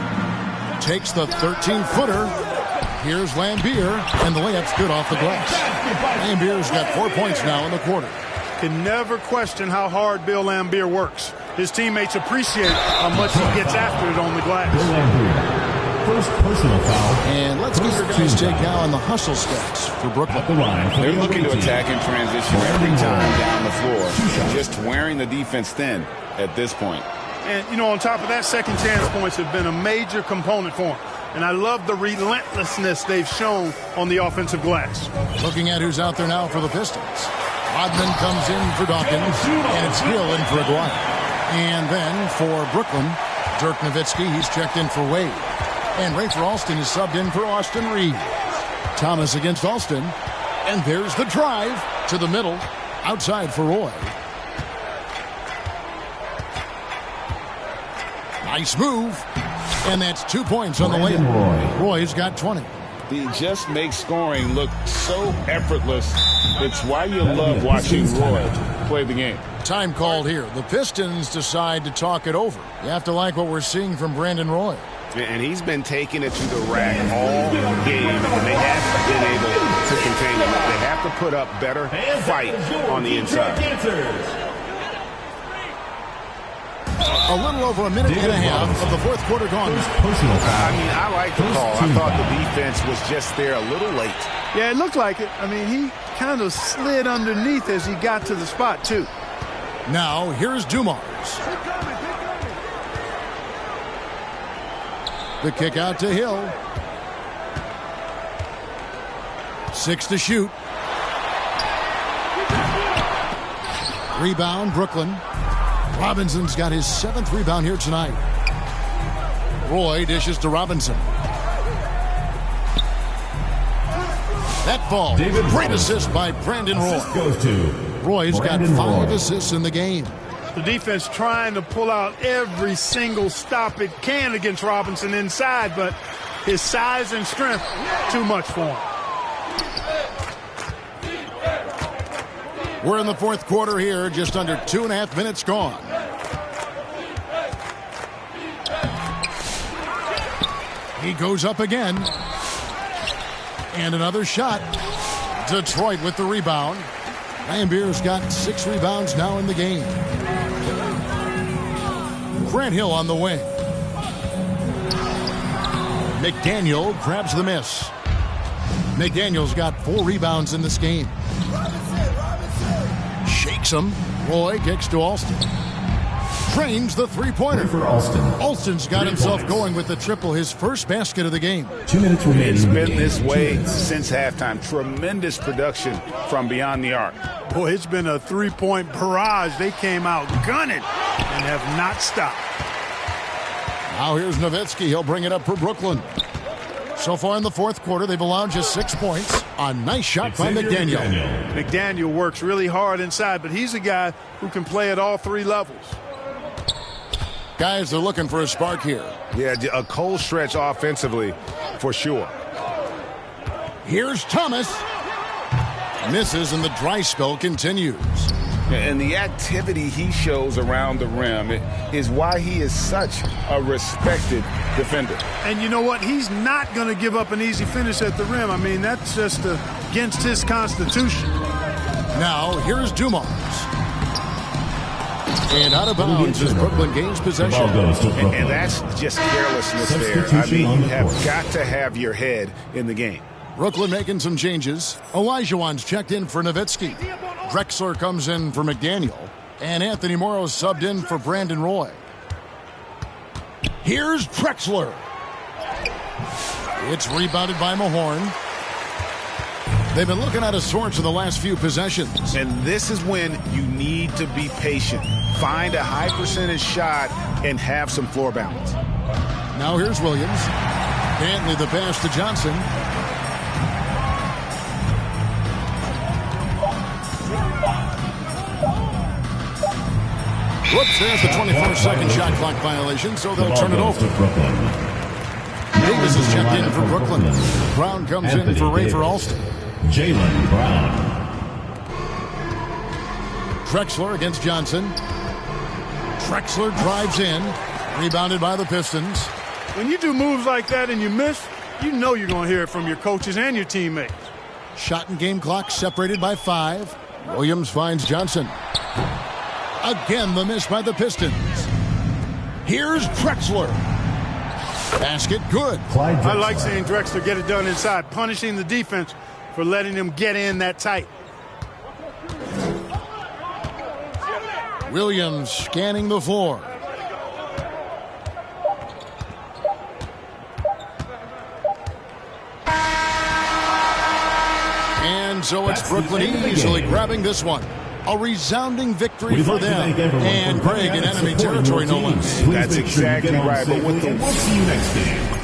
Takes the 13-footer. Here's Laimbeer, and the layup's good off the glass. Laimbeer's got 4 points now in the quarter. Can never question how hard Bill Laimbeer works. His teammates appreciate how much he gets after it on the glass. First personal foul. And let's get your guys' take now on the hustle stats for Brooklyn. They're looking to attack in transition every time down the floor, just wearing the defense thin at this point. And, you know, on top of that, second chance points have been a major component for him. And I love the relentlessness they've shown on the offensive glass. Looking at who's out there now for the Pistons. Rodman comes in for Dawkins, and it's Hill in for Aguirre. And then for Brooklyn, Dirk Nowitzki, he's checked in for Wade. And Rafer Alston is subbed in for Austin Reeves. Thomas against Alston. And there's the drive to the middle, outside for Roy. Nice move. And that's 2 points on the layup. Roy's got 20. He just makes scoring look so effortless. It's why you love watching Roy play the game. Time called here. The Pistons decide to talk it over. You have to like what we're seeing from Brandon Roy. And he's been taking it to the rack all game, and they haven't been able to contain him. They have to put up better fight on the inside. A little over a minute and a half of the fourth quarter gone. I mean, I like the call. I thought the defense was just there a little late. Yeah, it looked like it. I mean, he kind of slid underneath as he got to the spot, too. Now, here's Dumars. The kick out to Hill. 6 to shoot. Rebound, Brooklyn. Robinson's got his 7th rebound here tonight. Roy dishes to Robinson. That ball. Great assist by Brandon Roy. Roy's got 5 assists in the game. The defense trying to pull out every single stop it can against Robinson inside, but his size and strength, too much for him. We're in the fourth quarter here, just under 2.5 minutes gone. He goes up again. And another shot. Detroit with the rebound. Lambeer's got 6 rebounds now in the game. Grant Hill on the wing. McDaniel grabs the miss. McDaniel's got 4 rebounds in this game. Shakes him. Roy kicks to Alston. Trains the three-pointer. For Alston. Alston's got himself going with the triple, his first basket of the game. 2 minutes remaining. It's been this way since halftime. Tremendous production from beyond the arc. Boy, it's been a three-point barrage. They came out gunning and have not stopped. Now here's Nowitzki. He'll bring it up for Brooklyn. So far in the fourth quarter, they've allowed just 6 points. A nice shot by McDaniel. McDaniel works really hard inside, but he's a guy who can play at all 3 levels. Guys, they're looking for a spark here. Yeah, a cold stretch offensively for sure. Here's Thomas. Misses, and the dry spell continues. And the activity he shows around the rim is why he is such a respected defender. And you know what? He's not going to give up an easy finish at the rim. I mean, that's just against his constitution. Now, here's Dumars. And out of bounds as Brooklyn gains possession. And that's just carelessness there. I mean, you have got to have your head in the game. Brooklyn making some changes. Olajuwon's checked in for Nowitzki. Drexler comes in for McDaniel. And Anthony Morrow subbed in for Brandon Roy. Here's Drexler. It's rebounded by Mahorn. They've been looking out of sorts in the last few possessions. And this is when you need to be patient. Find a high percentage shot and have some floor balance. Now here's Williams. Dantley the pass to Johnson. Whoops, there's the 24-second shot clock violation, so they'll turn it over. Davis is checked in for Brooklyn. Brown comes in for Rafer Alston. Jaylen Brown. Drexler against Johnson. Drexler drives in. Rebounded by the Pistons. When you do moves like that and you miss, you know you're going to hear it from your coaches and your teammates. Shot and game clock separated by 5. Williams finds Johnson. Again, the miss by the Pistons. Here's Drexler. Basket good. I like seeing Drexler get it done inside, punishing the defense for letting him get in that tight. Williams scanning the floor. so it's Brooklyn easily grabbing this one. A resounding victory for them. And Greg in enemy territory, no less. That's exactly right. But with the... We'll see you next game.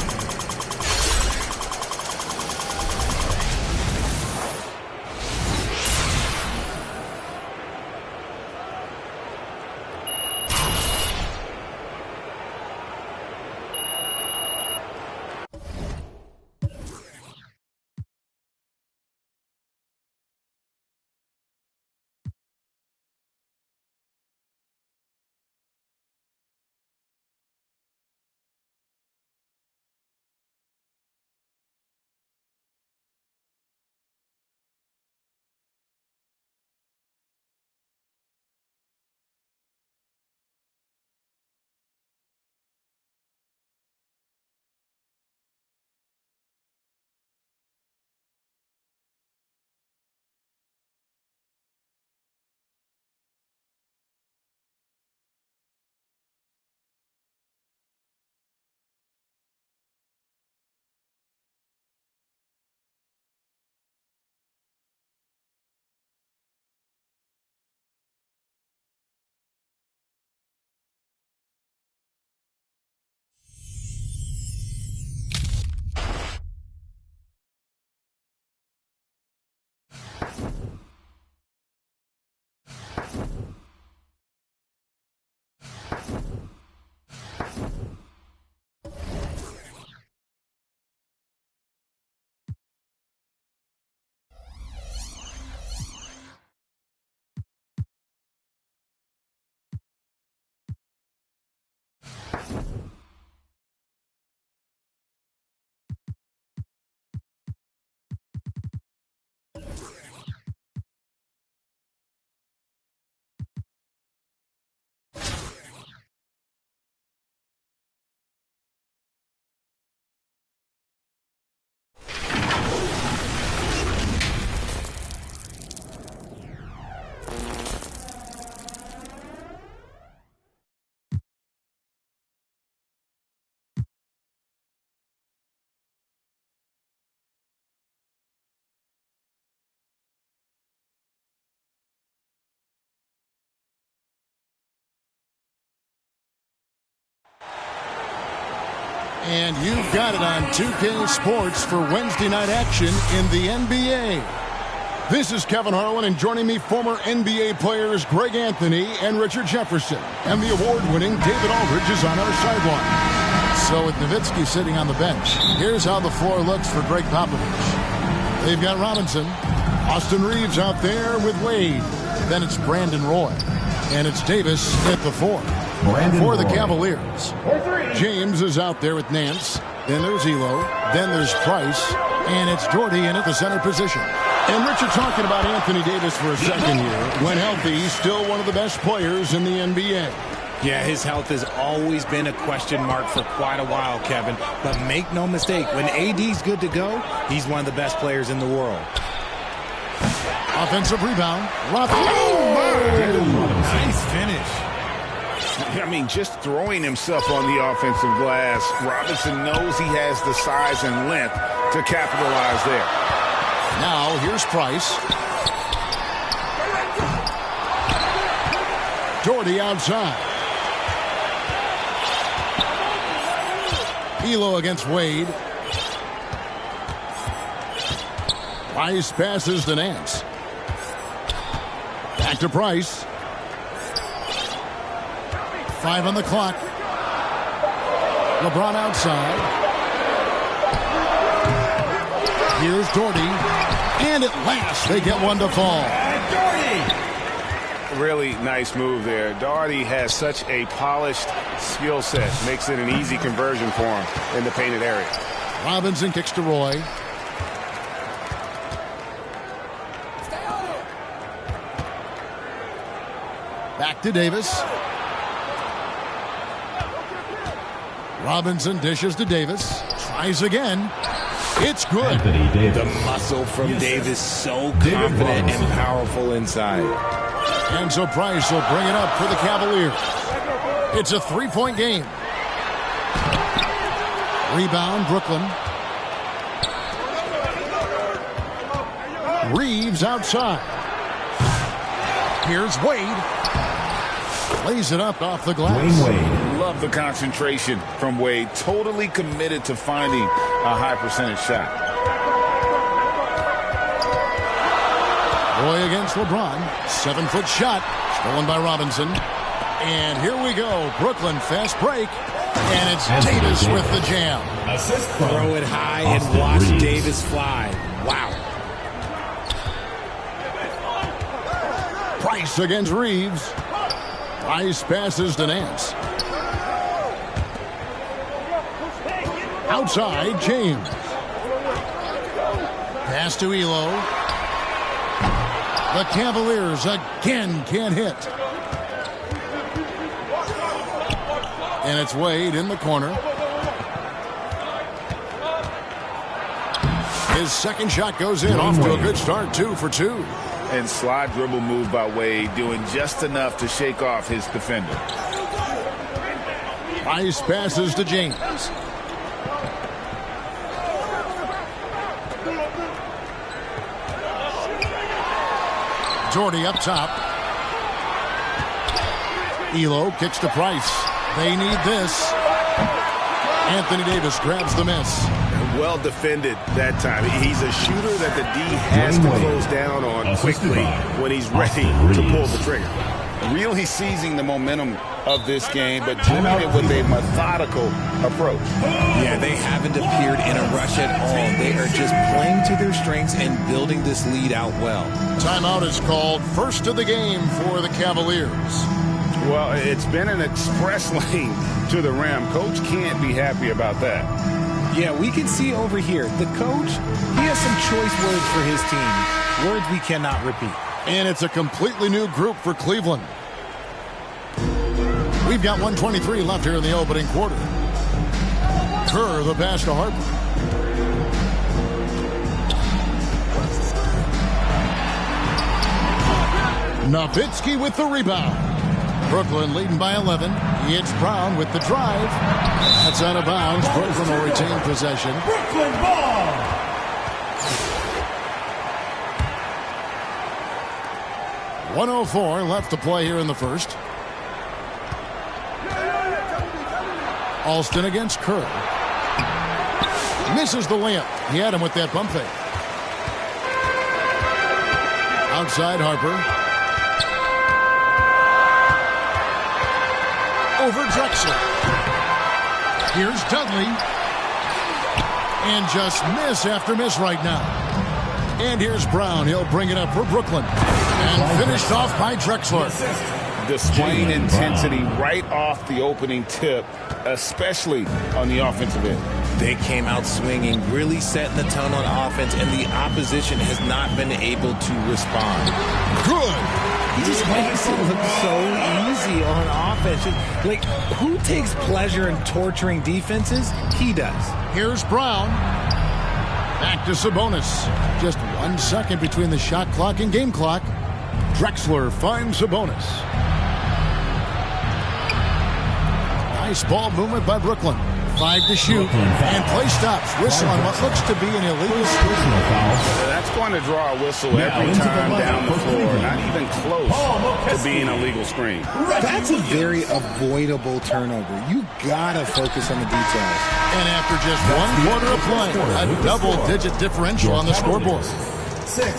And you've got it on 2K Sports for Wednesday night action in the NBA. This is Kevin Harlan, and joining me, former NBA players Greg Anthony and Richard Jefferson. And the award-winning David Aldridge is on our sideline. So with Nowitzki sitting on the bench, here's how the floor looks for Greg Popovich. They've got Robinson, Austin Reeves out there with Wade. Then it's Brandon Roy. And it's Davis at the 4. For the Cavaliers, James is out there with Nance. Then there's Elo. Then there's Price. And it's Doherty in at the center position. And Richard, talking about Anthony Davis for a second here. When healthy, he's still one of the best players in the NBA. Yeah, his health has always been a question mark for quite a while, Kevin. But make no mistake, when AD's good to go, he's one of the best players in the world. Offensive rebound. Nice finish. I mean, just throwing himself on the offensive glass, Robinson knows he has the size and length to capitalize there. Now, here's Price. Doherty outside. Elo against Wade. Price passes to Nance. Back to Price. 5 on the clock. LeBron outside. Here's Doherty. And at last, they get one to fall. Really nice move there. Doherty has such a polished skill set. Makes it an easy conversion for him in the painted area. Robinson kicks to Roy. Back to Davis. Robinson dishes to Davis. Tries again. It's good. The muscle from Davis, so confident and powerful inside. And so Price will bring it up for the Cavaliers. It's a 3-point game. Rebound, Brooklyn. Reeves outside. Here's Wade. Lays it up off the glass. Love the concentration from Wade. Totally committed to finding a high percentage shot. Roy against LeBron. 7-foot shot. Stolen by Robinson. And here we go. Brooklyn fast break. And it's Davis with the jam. Throw it high and watch Davis fly. Wow. Price against Reeves. Price passes to Nance. Outside, James. Pass to Elo. The Cavaliers again can't hit. And it's Wade in the corner. His second shot goes in. Off to a good start, 2 for 2. And slide dribble move by Wade, doing just enough to shake off his defender. Price passes to James. Jordy up top. Elo kicks to Price. They need this. Anthony Davis grabs the miss. Well defended that time. He's a shooter that the D has to close down on quickly when he's ready to pull the trigger. Really seizing the momentum of this game, but doing it with a methodical approach. Yeah, they haven't appeared in a rush at all. They are just playing to their strengths and building this lead out well. Timeout is called. First of the game for the Cavaliers. Well, it's been an express lane to the rim. Coach can't be happy about that. Yeah, we can see over here, the coach, he has some choice words for his team. Words we cannot repeat. And it's a completely new group for Cleveland. We've got 1:23 left here in the opening quarter. Kerr, the pass to Harper. Nowitzki with the rebound. Brooklyn leading by 11. It's Brown with the drive. That's out of bounds. Brooklyn will retain possession. Brooklyn ball. .104 left to play here in the first. Alston against Kerr. Misses the layup. He had him with that bump fake. Outside Harper. Over Drexler. Here's Dudley. And just miss after miss right now. And here's Brown. He'll bring it up for Brooklyn. And finished off by Drexler. Displaying intensity right off the opening tip, especially on the offensive end. They came out swinging, really setting the tone on offense, and the opposition has not been able to respond. Good. He just makes it look so easy on offense. Like, who takes pleasure in torturing defenses? He does. Here's Brown. Back to Sabonis. Just 1 second between the shot clock and game clock. Drexler finds Sabonis. Nice ball movement by Brooklyn. 5 to shoot. And play stops. Whistle on what looks to be an illegal personal foul. That's going to draw a whistle every time down the floor. Not even close to being a legal screen. That's a very avoidable turnover. You gotta focus on the details. And after just 1 quarter of play, a double-digit differential on the scoreboard.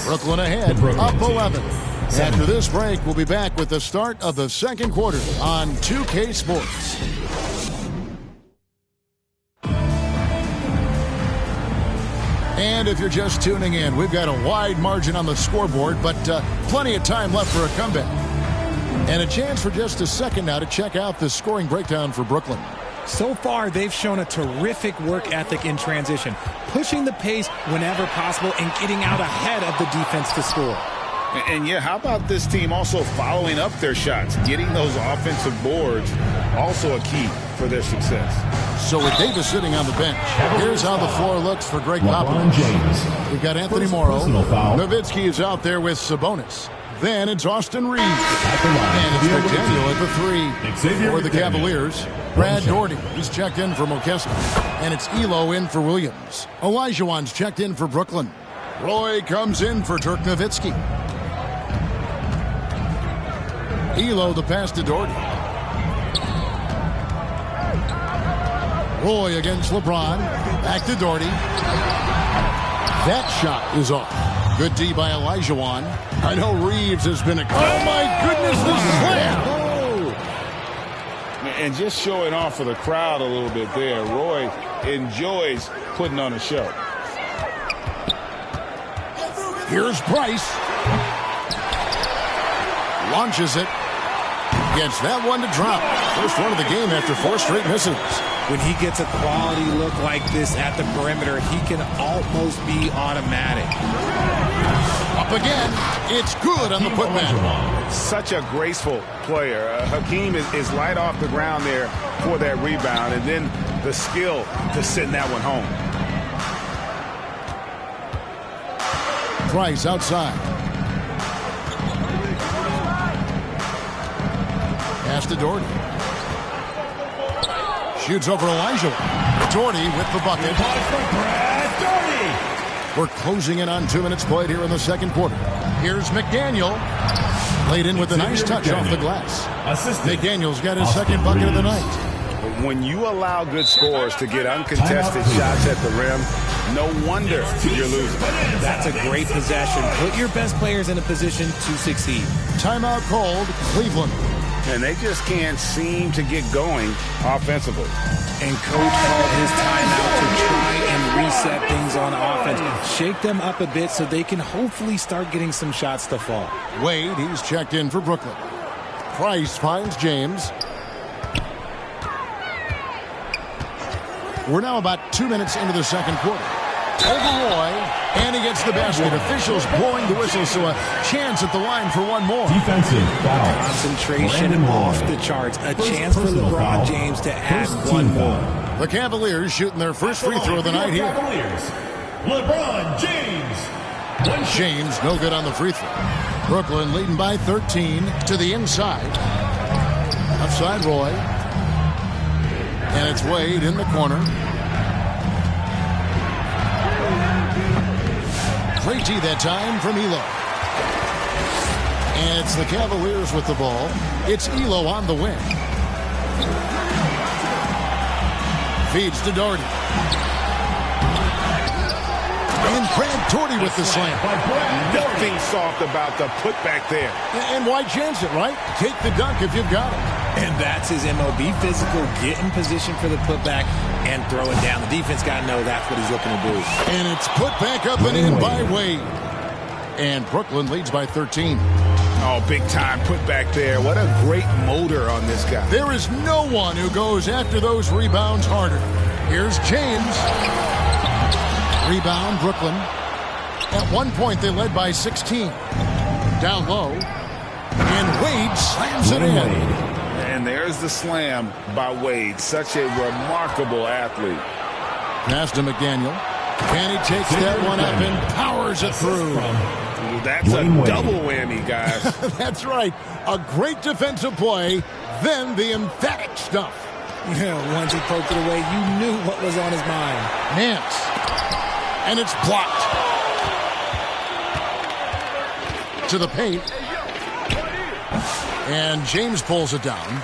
Brooklyn ahead, up 11. After this break, we'll be back with the start of the second quarter on 2K Sports. And if you're just tuning in, we've got a wide margin on the scoreboard, but plenty of time left for a comeback. And a chance for just a second now to check out the scoring breakdown for Brooklyn. So far, they've shown a terrific work ethic in transition, pushing the pace whenever possible and getting out ahead of the defense to score. And yeah, how about this team also following up their shots? Getting those offensive boards, also a key for their success. So with Davis sitting on the bench, here's how the floor looks for Greg Popovich. We've got Anthony Morrow. Nowitzki is out there with Sabonis. Then it's Austin Reeves. And it's McDaniel at the 3 for the Cavaliers. Brad Daugherty, he's checked in for McKesson. And it's Elo in for Williams. Olajuwon's checked in for Brooklyn. Roy comes in for Dirk Nowitzki. Elo the pass to Doherty. Roy against LeBron. Back to Doherty. That shot is off. Good D by Olajuwon. I know Reeves has been a... Oh, my goodness, the slam! And just showing off for the crowd a little bit there. Roy enjoys putting on a show. Here's Price. Launches it. Gets that one to drop. First one of the game after 4 straight misses. When he gets a quality look like this at the perimeter, he can almost be automatic. Up again. It's good on the putback. Such a graceful player. Hakeem is light off the ground there for that rebound, and then the skill to send that one home. Price outside. Pass to Doherty. Shoots over Elijah. Doherty with the bucket. We're closing in on 2 minutes played here in the second quarter. Here's McDaniel. Laid in with a nice touch off the glass. McDaniel's got his second bucket of the night. When you allow good scores to get uncontested shots at the rim, no wonder you're losing. That's a great possession. Put your best players in a position to succeed. Timeout called, Cleveland. And they just can't seem to get going offensively. And Coach called his timeout to try and reset things on offense. Shake them up a bit so they can hopefully start getting some shots to fall. Wade, he's checked in for Brooklyn. Price finds James. We're now about 2 minutes into the second quarter. Over Roy, and he gets the basket. Officials blowing the whistle, so a chance at the line for one more. Defensive foul. Concentration off the charts. A chance for LeBron James to add one more. The Cavaliers shooting their first free throw of the night here. LeBron James. James, no good on the free throw. Brooklyn leading by 13 to the inside. Outside Roy. And it's Wade in the corner. Great tee that time from Elo. And it's the Cavaliers with the ball. It's Elo on the wing. Feeds to Doherty. And Brad Doherty with the slam. Nothing soft about the putback there. And why chance it, right? Take the dunk if you've got it. And that's his MO. Be physical, get in position for the putback, and throw it down. The defense got to know that's what he's looking to do. And it's put back up and in by Wade. And Brooklyn leads by 13. Oh, big time put back there. What a great motor on this guy. There is no one who goes after those rebounds harder. Here's James. Rebound, Brooklyn. At one point, they led by 16. Down low. And Wade slams it in. And there's the slam by Wade. Such a remarkable athlete. Pass to McDaniel. And he takes that one up and powers it through. That's a double whammy, guys. That's right. A great defensive play, then the emphatic stuff. Once he poked it away, you knew what was on his mind. Nance. And it's blocked. To the paint. And James pulls it down.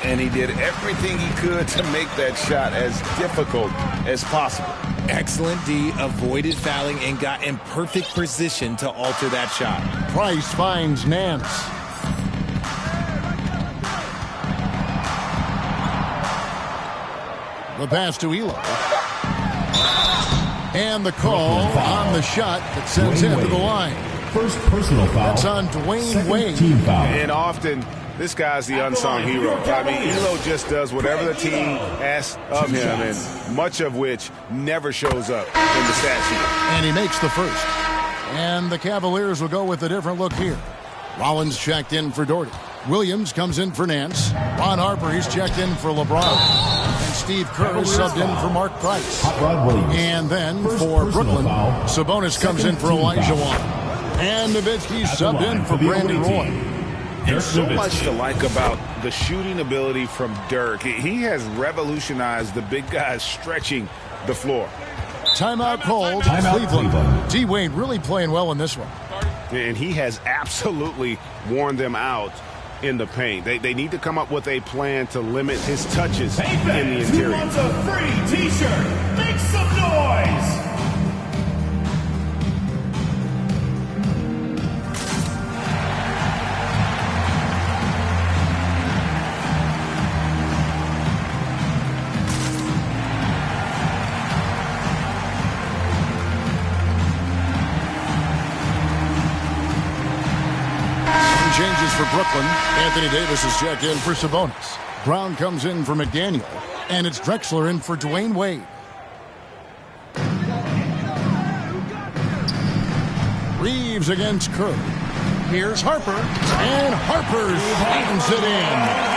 And he did everything he could to make that shot as difficult as possible. Excellent D, avoided fouling, and got in perfect position to alter that shot. Price finds Nance. The pass to Elo. And the call on the shot that sends him to the line. First personal foul. That's on Dwayne Wade. Team foul. And often, this guy's the unsung hero. I mean, Elo just does whatever the team asks of him, and much of which never shows up in the stat sheet. And he makes the first. And the Cavaliers will go with a different look here. Rollins checked in for Doherty. Williams comes in for Nance. Ron Harper, he's checked in for LeBron. And Steve Kerr subbed in for Mark Price. And then for Brooklyn, Sabonis comes in for Olajuwon. And Nowitzki subbed in for Brandon Roy. There's so much to like about the shooting ability from Dirk. He has revolutionized the big guys stretching the floor. Timeout called. Cleveland. D-Wade really playing well in this one. And he has absolutely worn them out in the paint. They need to come up with a plan to limit his touches in the interior. Who wants a free T-shirt? Make some noise! Changes for Brooklyn. Anthony Davis is checked in for Sabonis. Brown comes in for McDaniel. And it's Drexler in for Dwayne Wade. Reeves against Kerr. Here's Harper. And Harper slams it in.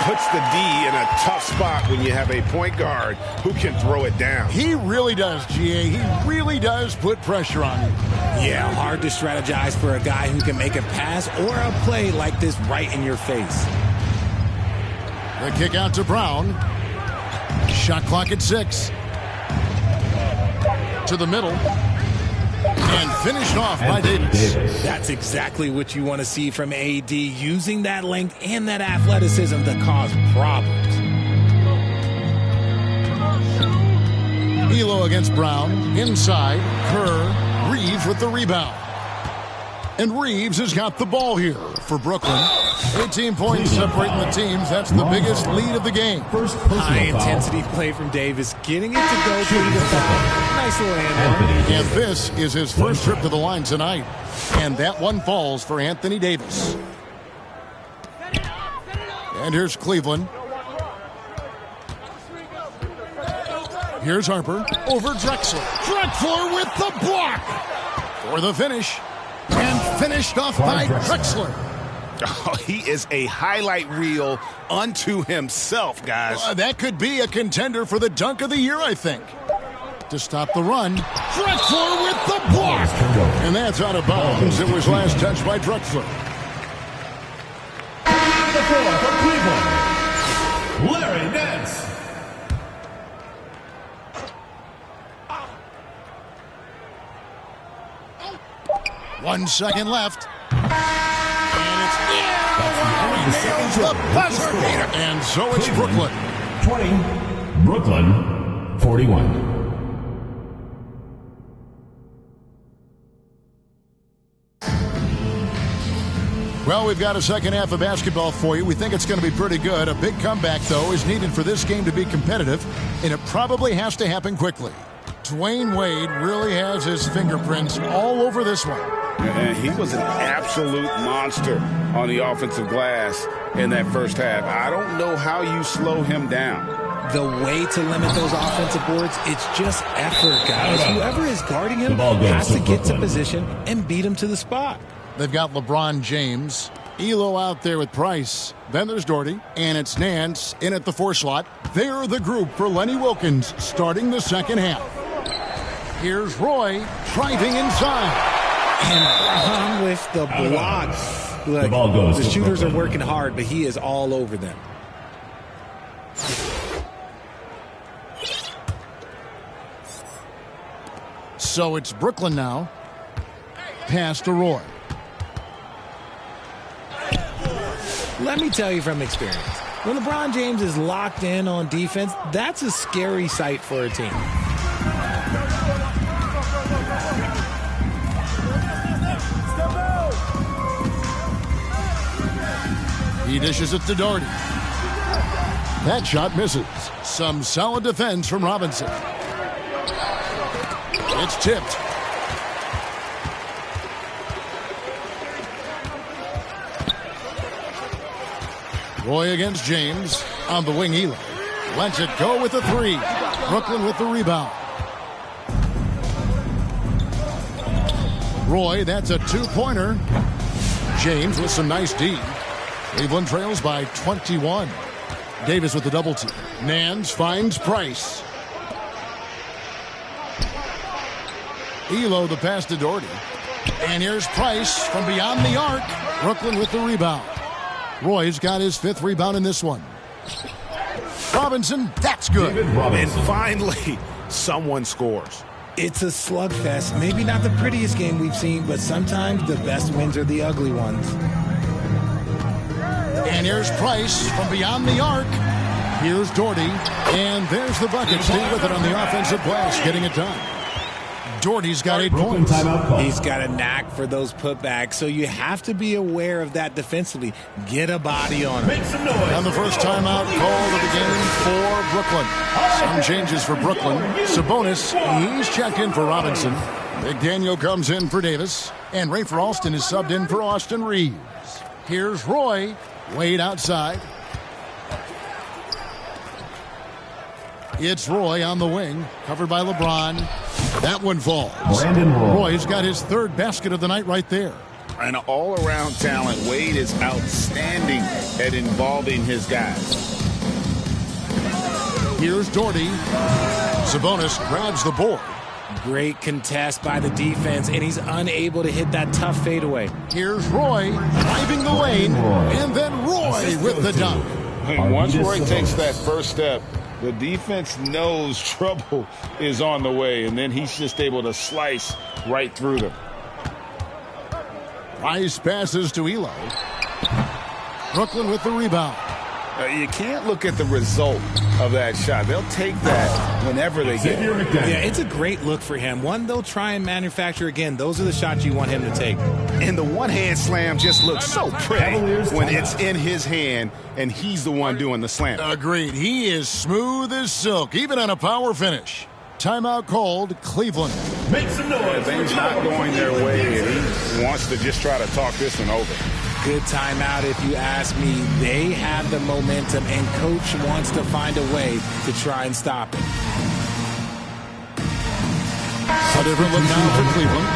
Puts the D in a tough spot when you have a point guard who can throw it down. He really does, GA. He really does put pressure on you. Yeah, hard to strategize for a guy who can make a pass or a play like this right in your face. The kick out to Brown. Shot clock at 6. To the middle. And finished off by Davis. That's exactly what you want to see from AD, using that length and that athleticism to cause problems. Elo against Brown. Inside. Kerr. Reeves with the rebound. And Reeves has got the ball here for Brooklyn. 18 points separating the teams. That's the biggest lead of the game. High-intensity play from Davis, getting it to go through the foul. Nice little handle. And this is his first trip to the line tonight. And that one falls for Anthony Davis. And here's Cleveland. Here's Harper over Drexler. Drexler with the block for the finish. And finished off by Drexler. Oh, he is a highlight reel unto himself, guys. That could be a contender for the dunk of the year, I think. To stop the run, Drexler with the block. And that's out of bounds. It was last touched by Drexler. The floor for Cleveland, Larry Nance. One second left. And it's the buzzer beater. And so it's Brooklyn. 20. Brooklyn 41. Well, we've got a second half of basketball for you. We think it's going to be pretty good. A big comeback, though, is needed for this game to be competitive, and it probably has to happen quickly. Dwayne Wade really has his fingerprints all over this one. And he was an absolute monster on the offensive glass in that first half. I don't know how you slow him down. The way to limit those offensive boards, it's just effort, guys. Whoever is guarding him has to get to position and beat him to the spot. They've got LeBron James, Elo out there with Price. Then there's Doherty, and it's Nance in at the 4 slot. They're the group for Lenny Wilkins starting the second half. Here's Roy driving inside. And Brown with the block. Look, the shooters are working hard, but he is all over them. So it's Brooklyn now. Pass to Roy. Let me tell you from experience, when LeBron James is locked in on defense, that's a scary sight for a team. He dishes it to Doherty. That shot misses. Some solid defense from Robinson. It's tipped. Roy against James. On the wing, Elo. Lets it go with a 3. Brooklyn with the rebound. Roy, that's a 2-pointer. James with some nice D. Cleveland trails by 21. Davis with the double team. Nance finds Price. Elo the pass to Doherty. And here's Price from beyond the arc. Brooklyn with the rebound. Roy's got his 5th rebound in this one. Robinson, that's good. And finally, someone scores. It's a slugfest. Maybe not the prettiest game we've seen, but sometimes the best wins are the ugly ones. And here's Price from beyond the arc. Here's Doherty. And there's the bucket. Stay with it on the offensive glass, getting it done. Doherty's got 8 points. He's got a knack for those putbacks, so you have to be aware of that defensively. Get a body on him. Make some noise. And the first timeout called of the game for Brooklyn. Some changes for Brooklyn. Sabonis, he's checked in for Robinson. McDaniel comes in for Davis. And Rafer Alston is subbed in for Austin Reeves. Here's Roy. Wade outside. It's Roy on the wing, covered by LeBron. That one falls. Roy's got his 3rd basket of the night right there. An all-around talent. Wade is outstanding at involving his guys. Here's Doherty. Sabonis grabs the board. Great contest by the defense, and he's unable to hit that tough fadeaway. Here's Roy driving the lane, and then Roy with the dunk. And once Roy takes that first step, the defense knows trouble is on the way, and then he's just able to slice right through them. Price passes to Elo. Brooklyn with the rebound. You can't look at the result of that shot. They'll take that whenever they get it. Yeah, it's a great look for him. One they'll try and manufacture again. Those are the shots you want him to take. And the one-hand slam just looks so pretty when it's in his hand and he's the one doing the slam. Agreed. He is smooth as silk, even on a power finish. Timeout called, Cleveland. Make some noise. Things not going their way, and he wants to just try to talk this one over. Good timeout if you ask me. They have the momentum, and Coach wants to find a way to try and stop it. A different look now for Cleveland.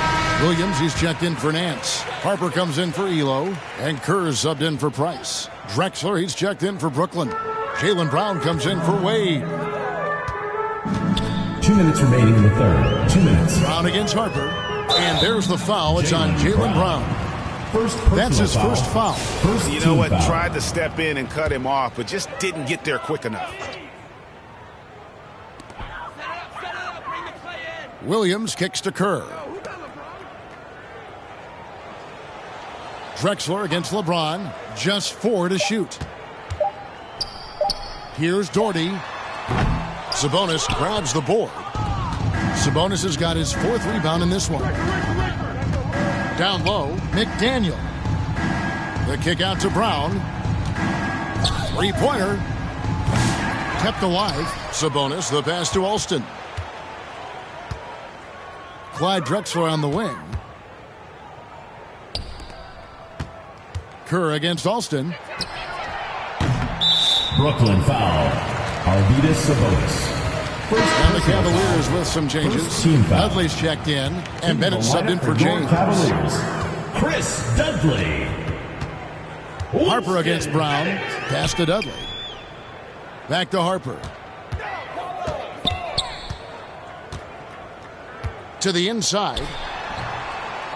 Williams, he's checked in for Nance. Harper comes in for Elo, and Kerr's subbed in for Price. Drexler, he's checked in for Brooklyn. Jaylen Brown comes in for Wade. 2 minutes remaining in the 3rd. 2 minutes. Brown against Harper. And there's the foul. It's on Jaylen Brown. That's his first foul. You know what? Tried to step in and cut him off, but just didn't get there quick enough. Williams kicks to Kerr. Drexler against LeBron. Just 4 to shoot. Here's Doherty. Sabonis grabs the board. Sabonis has got his 4th rebound in this one. Down low, McDaniel. The kick out to Brown. 3-pointer. Kept alive. Sabonis, the pass to Alston. Clyde Drexler on the wing. Kerr against Alston. Brooklyn foul. Arvydas Sabonis. And the Cavaliers with some changes. Dudley's checked in, and Bennett subbed in for James. Chris Dudley. Harper against Brown. Pass to Dudley. Back to Harper. To the inside.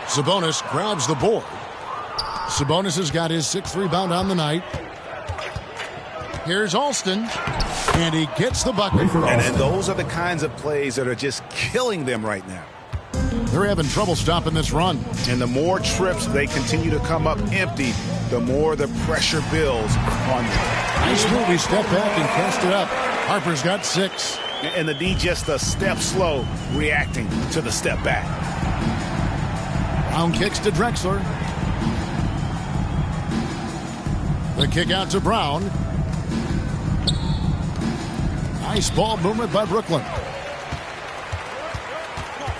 Sabonis grabs the board. Sabonis has got his 6th rebound on the night. Here's Alston. And he gets the bucket. And those are the kinds of plays that are just killing them right now. They're having trouble stopping this run. And the more trips they continue to come up empty, the more the pressure builds on them. Nice move. He stepped back and cast it up. Harper's got 6. And the D just a step slow, reacting to the step back. Brown kicks to Drexler. The kick out to Brown. Nice ball movement by Brooklyn.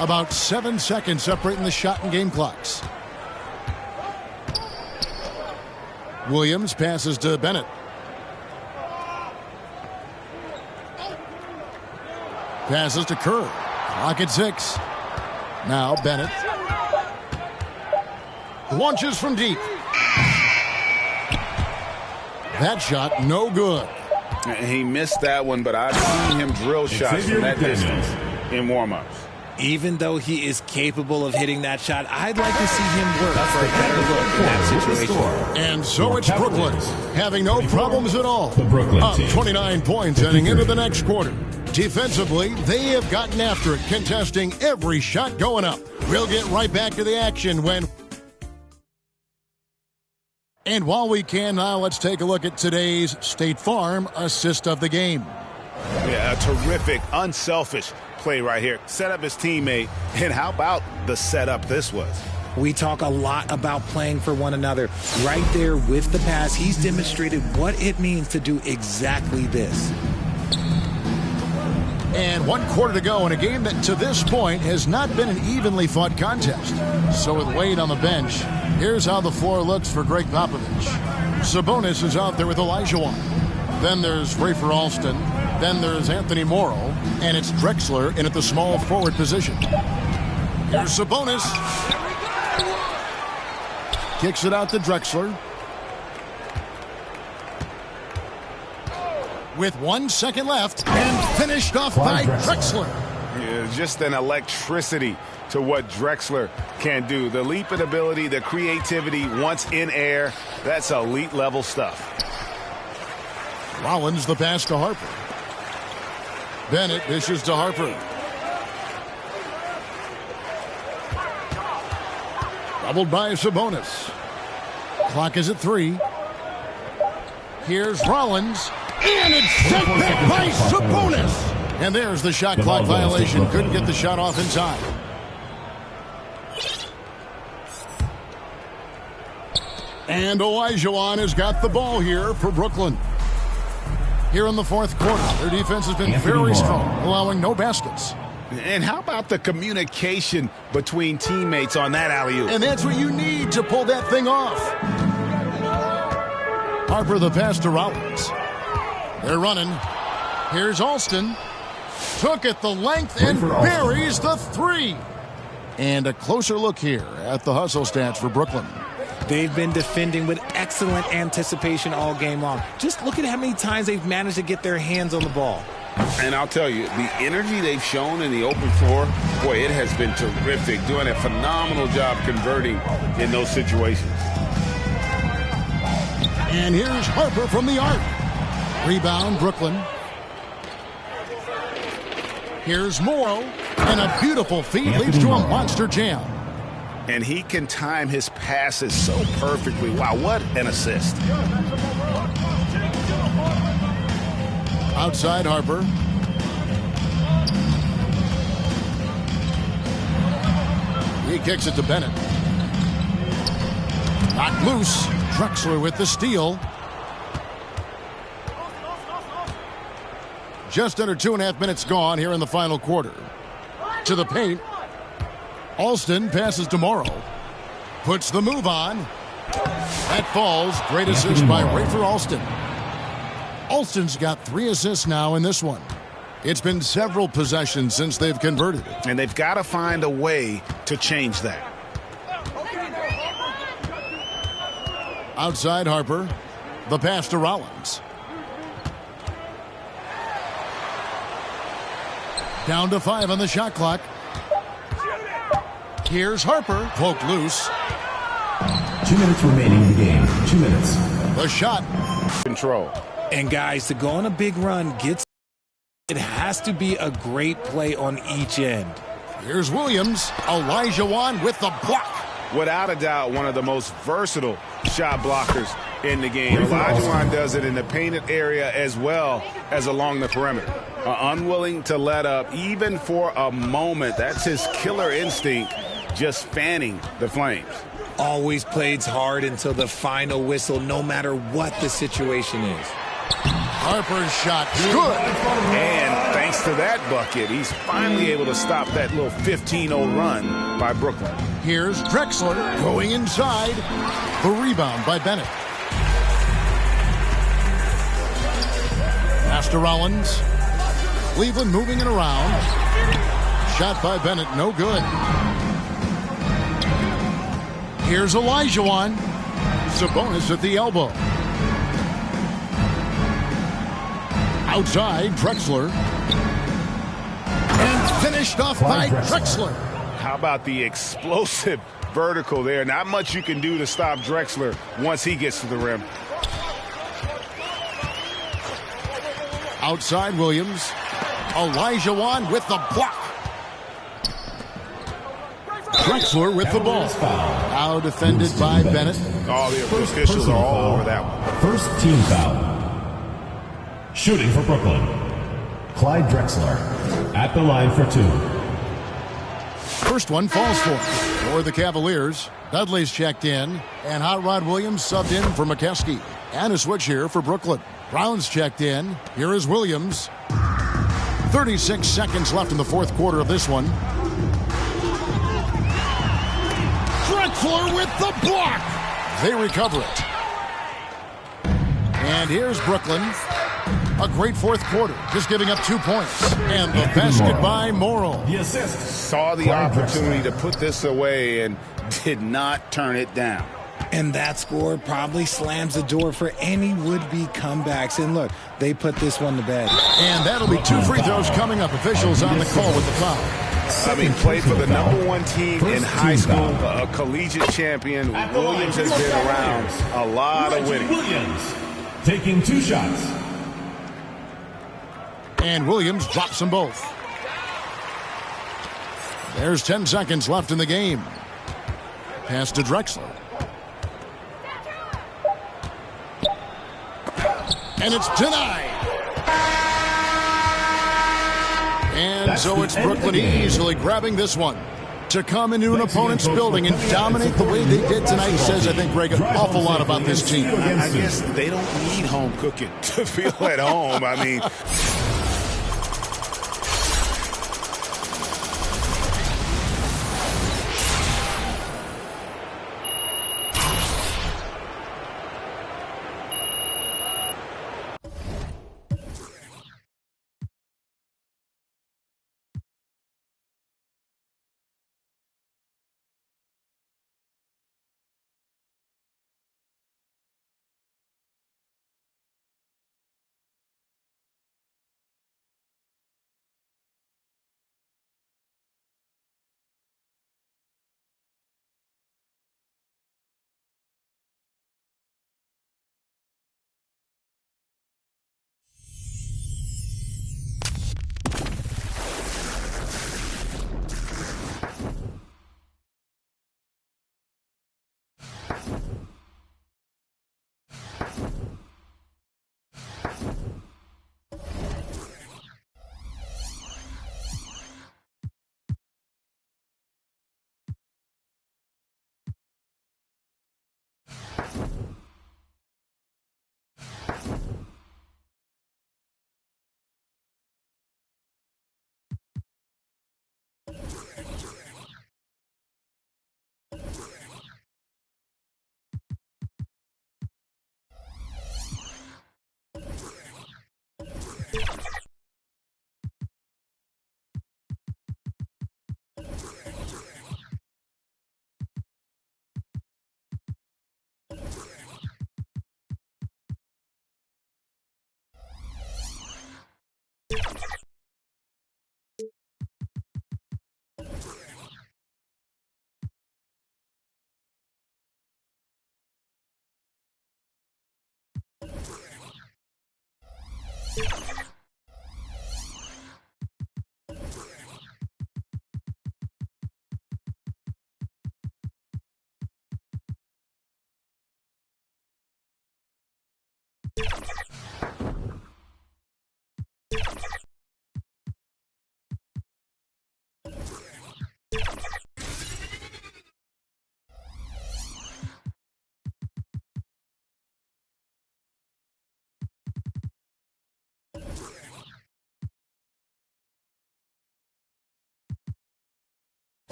About 7 seconds separating the shot and game clocks. Williams passes to Bennett. Passes to Kerr. Clock at 6. Now Bennett. Launches from deep. That shot no good. He missed that one, but I've seen him drill shots from that distance in warm-ups. Even though he is capable of hitting that shot, I'd like to see him work for a better look in that situation. And so it's Brooklyn, having no problems at all. Up 29 points heading into the next quarter. Defensively, they have gotten after it, contesting every shot going up. We'll get right back to the action when... And while we can now, let's take a look at today's State Farm assist of the game. Yeah, a terrific, unselfish play right here. Set up his teammate, and how about the setup this was? We talk a lot about playing for one another. Right there with the pass, he's demonstrated what it means to do exactly this. And 1 quarter to go in a game that to this point has not been an evenly fought contest. So with Wade on the bench, here's how the floor looks for Greg Popovich. Sabonis is out there with Olajuwon. Then there's Rafer Alston. Then there's Anthony Morrow. And it's Drexler in at the small forward position. Here's Sabonis. Kicks it out to Drexler. With 1 second left and finished off by Drexler. Yeah, just an electricity to what Drexler can do. The leap in ability, the creativity once in air, that's elite level stuff. Rollins the pass to Harper. Bennett dishes to Harper. Doubled by Sabonis. Clock is at 3. Here's Rollins. And it's sent back by Sabonis. And there's the shot clock violation. Couldn't get the shot off in time. And Olajuwon has got the ball here for Brooklyn. Here in the 4th quarter, their defense has been very strong, allowing no baskets. And how about the communication between teammates on that alley-oop? And that's what you need to pull that thing off. Harper the pass to Rollins. They're running. Here's Alston. Took it the length and buries the 3. And a closer look here at the hustle stats for Brooklyn. They've been defending with excellent anticipation all game long. Just look at how many times they've managed to get their hands on the ball. And I'll tell you, the energy they've shown in the open floor, boy, it has been terrific. Doing a phenomenal job converting in those situations. And here's Harper from the arc. Rebound, Brooklyn. Here's Morrow. And a beautiful feed leads to a monster jam. And he can time his passes so perfectly. Wow, what an assist. Outside Harper. He kicks it to Bennett. Knocked loose. Drexler with the steal. Just under 2.5 minutes gone here in the final quarter. To the paint. Alston passes to Morrow. Puts the move on. That falls. Great assist by Rafer Alston. Alston's got 3 assists now in this one. It's been several possessions since they've converted it. And they've got to find a way to change that. Outside Harper. The pass to Rollins. Down to 5 on the shot clock. Here's Harper. Poked loose. 2 minutes remaining in the game. 2 minutes. The shot. Control. And guys, to go on a big run, it has to be a great play on each end. Here's Williams. Olajuwon with the block. Without a doubt, one of the most versatile shot blockers in the game. Olajuwon does it in the painted area as well as along the perimeter. Unwilling to let up even for a moment. That's his killer instinct, just fanning the flames. Always plays hard until the final whistle, no matter what the situation is. Harper's shot. Good. And thanks to that bucket, he's finally able to stop that little 15-0 run by Brooklyn. Here's Drexler going inside. The rebound by Bennett. Pass to Rollins. Cleveland moving it around. Shot by Bennett, no good. Here's Olajuwon. Sabonis at the elbow. Outside, Drexler. And finished off by Drexler. How about the explosive vertical there? Not much you can do to stop Drexler once he gets to the rim. Outside, Williams. Elijah Wan with the block. Drexler with the ball. Now defended by Bennett. Oh, the officials are all over that one. First team foul. Shooting for Brooklyn, Clyde Drexler at the line for 2. First one falls for the Cavaliers. Dudley's checked in, and Hot Rod Williams subbed in for McKeskey. And a switch here for Brooklyn. Brown's checked in. Here is Williams. 36 seconds left in the fourth quarter of this one. Drexler with the block. They recover it. And here's Brooklyn. A great fourth quarter, just giving up 2 points. And the basket by Morrill. The assist. Saw the opportunity to put this away and did not turn it down. And that score probably slams the door for any would-be comebacks. And look, they put this one to bed. And that'll be 2 free throws coming up. Officials on the call with the foul. I mean, played for the #1 team in high school, a collegiate champion. Williams has been around a lot of winning. Williams taking 2 shots. And Williams drops them both. There's 10 seconds left in the game. Pass to Drexler. And it's denied. And so it's Brooklyn easily grabbing this one. To come into an opponent's building and dominate the way they did tonight says, I think, Greg, an awful lot about this team. I guess they don't need home cooking to feel at home. I mean,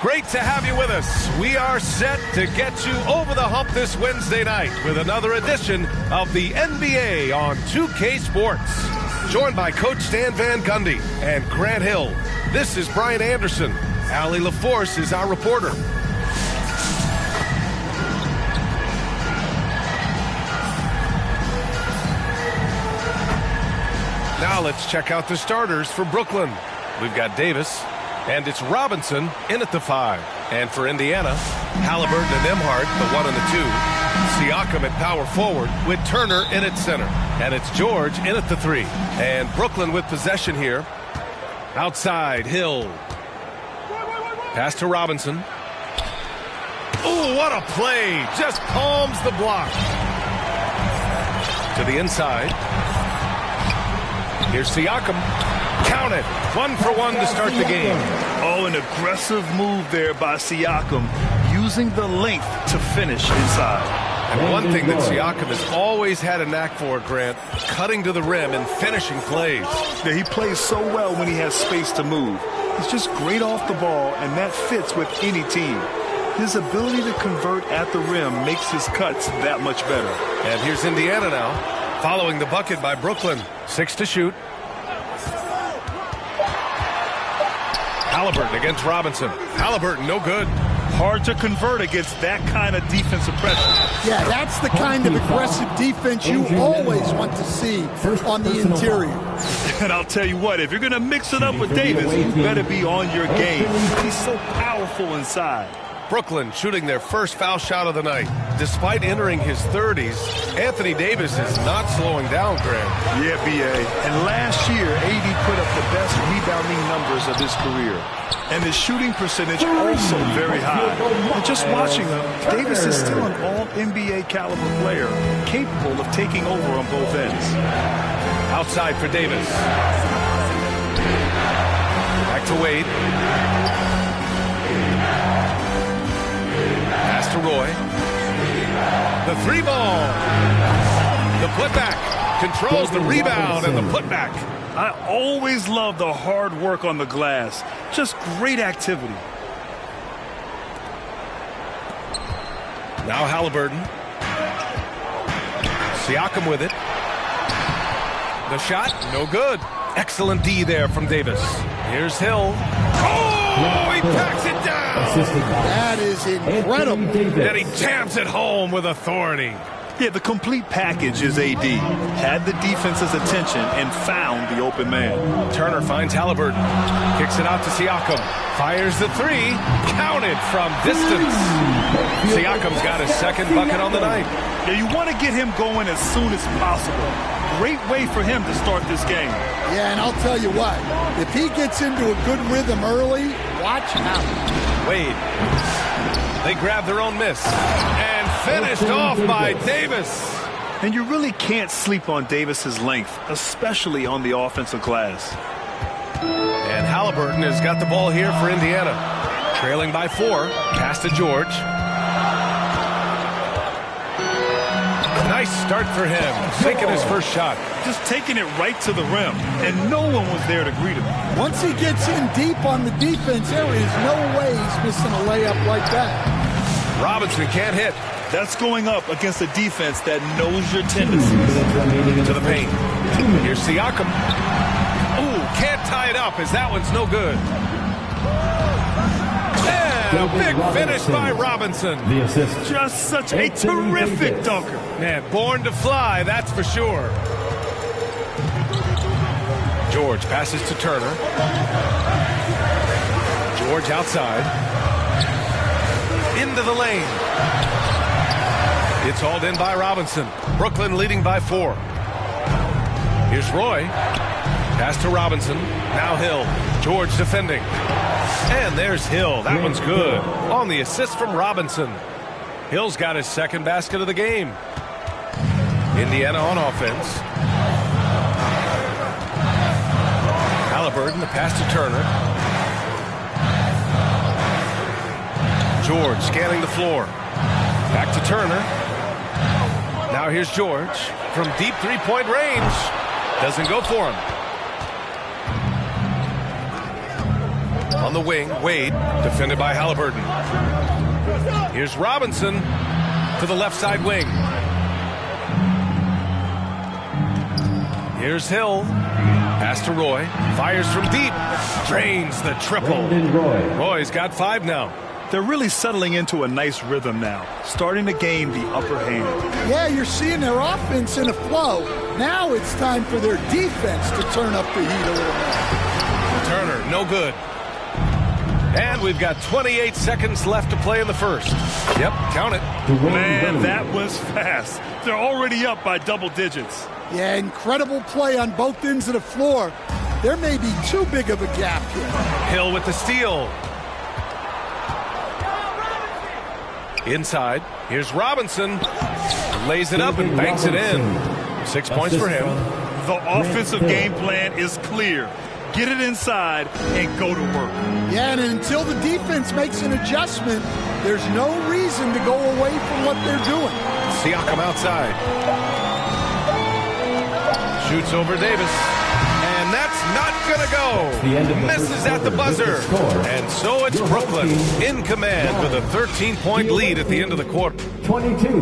Great to have you with us. We are set to get you over the hump this Wednesday night with another edition of the NBA on 2K Sports. Joined by Coach Stan Van Gundy and Grant Hill. This is Brian Anderson. Allie LaForce is our reporter. Now let's check out the starters for Brooklyn. We've got Davis, and it's Robinson in at the 5. And for Indiana, Halliburton and Nembhard, the 1 and the 2. Siakam at power forward with Turner in at center. And it's George in at the 3. And Brooklyn with possession here. Outside, Hill. Pass to Robinson. Oh, what a play. Just palms the block. To the inside. Here's Siakam. Count it. 1 for 1 to start the game. Oh, an aggressive move there by Siakam, using the length to finish inside. And one thing that Siakam has always had a knack for, Grant, cutting to the rim and finishing plays. Yeah, he plays so well when he has space to move. He's just great off the ball, and that fits with any team. His ability to convert at the rim makes his cuts that much better. And here's Indiana now, following the bucket by Brooklyn. 6 to shoot. Halliburton against Robinson. Halliburton, no good. Hard to convert against that kind of defensive pressure. Yeah, that's the kind of aggressive defense you always want to see on the interior. And I'll tell you what, if you're going to mix it up with Davis, you better be on your game. He's so powerful inside. Brooklyn shooting their first foul shot of the night. Despite entering his 30s, Anthony Davis is not slowing down, Grant. Yeah, B.A. And last year, AD put up the best rebounding numbers of his career. And his shooting percentage also very high. And just watching him, Davis is still an all-NBA caliber player, capable of taking over on both ends. Outside for Davis. Back to Wade. Pass to Roy. The 3 ball. The putback. Controls the rebound and the putback. I always love the hard work on the glass. Just great activity. Now Halliburton. Siakam with it. The shot, no good. Excellent D there from Davis. Here's Hill. Oh, he packs it down. That is incredible. And he jams it home with authority. Yeah, the complete package is AD. Had the defense's attention and found the open man. Turner finds Halliburton. Kicks it out to Siakam. Fires the 3. Counted from distance. Siakam's got his second bucket on the night. Yeah, you want to get him going as soon as possible. Great way for him to start this game. Yeah, and I'll tell you what. If he gets into a good rhythm early, watch out. Wade. They grab their own miss. And finished off by Davis. And you really can't sleep on Davis's length, especially on the offensive glass. And Halliburton has got the ball here for Indiana. Trailing by 4. Pass to George. Nice start for him. Sinking his first shot. Just taking it right to the rim. And no one was there to greet him. Once he gets in deep on the defense, there is no way he's missing a layup like that. Robinson can't hit. That's going up against a defense that knows your tendencies. To the paint. Here's Siakam. Ooh, can't tie it up as that one's no good. And a big finish by Robinson. The assist. Just such a terrific dunker. Man, born to fly, that's for sure. George passes to Turner. George outside. Into the lane. It's hauled in by Robinson. Brooklyn leading by 4. Here's Roy. Pass to Robinson. Now Hill. George defending. And there's Hill. That one's good. On the assist from Robinson. Hill's got his second basket of the game. Indiana on offense. Halliburton, the pass to Turner. George scanning the floor. Back to Turner. Now here's George from deep three-point range. Doesn't go for him. On the wing, Wade, defended by Halliburton. Here's Robinson to the left side wing. Here's Hill. Pass to Roy. Fires from deep. Drains the triple. Roy's got 5 now. They're really settling into a nice rhythm now, starting to gain the upper hand. Yeah, you're seeing their offense in a flow. Now it's time for their defense to turn up the heat a little more. Turner, no good. And we've got 28 seconds left to play in the first. Yep, count it. Man, that was fast. They're already up by double digits. Yeah, incredible play on both ends of the floor. There may be too big of a gap here. Hill with the steal. Inside, here's Robinson. Lays it up and banks it in. 6 points for him. The offensive game plan is clear. Get it inside and go to work. Yeah, and until the defense makes an adjustment, there's no reason to go away from what they're doing. Siakam outside. Shoots over Davis. And that's not going to go. Misses at the buzzer. And so it's Brooklyn in command with a 13-point lead at the end of the quarter. 22.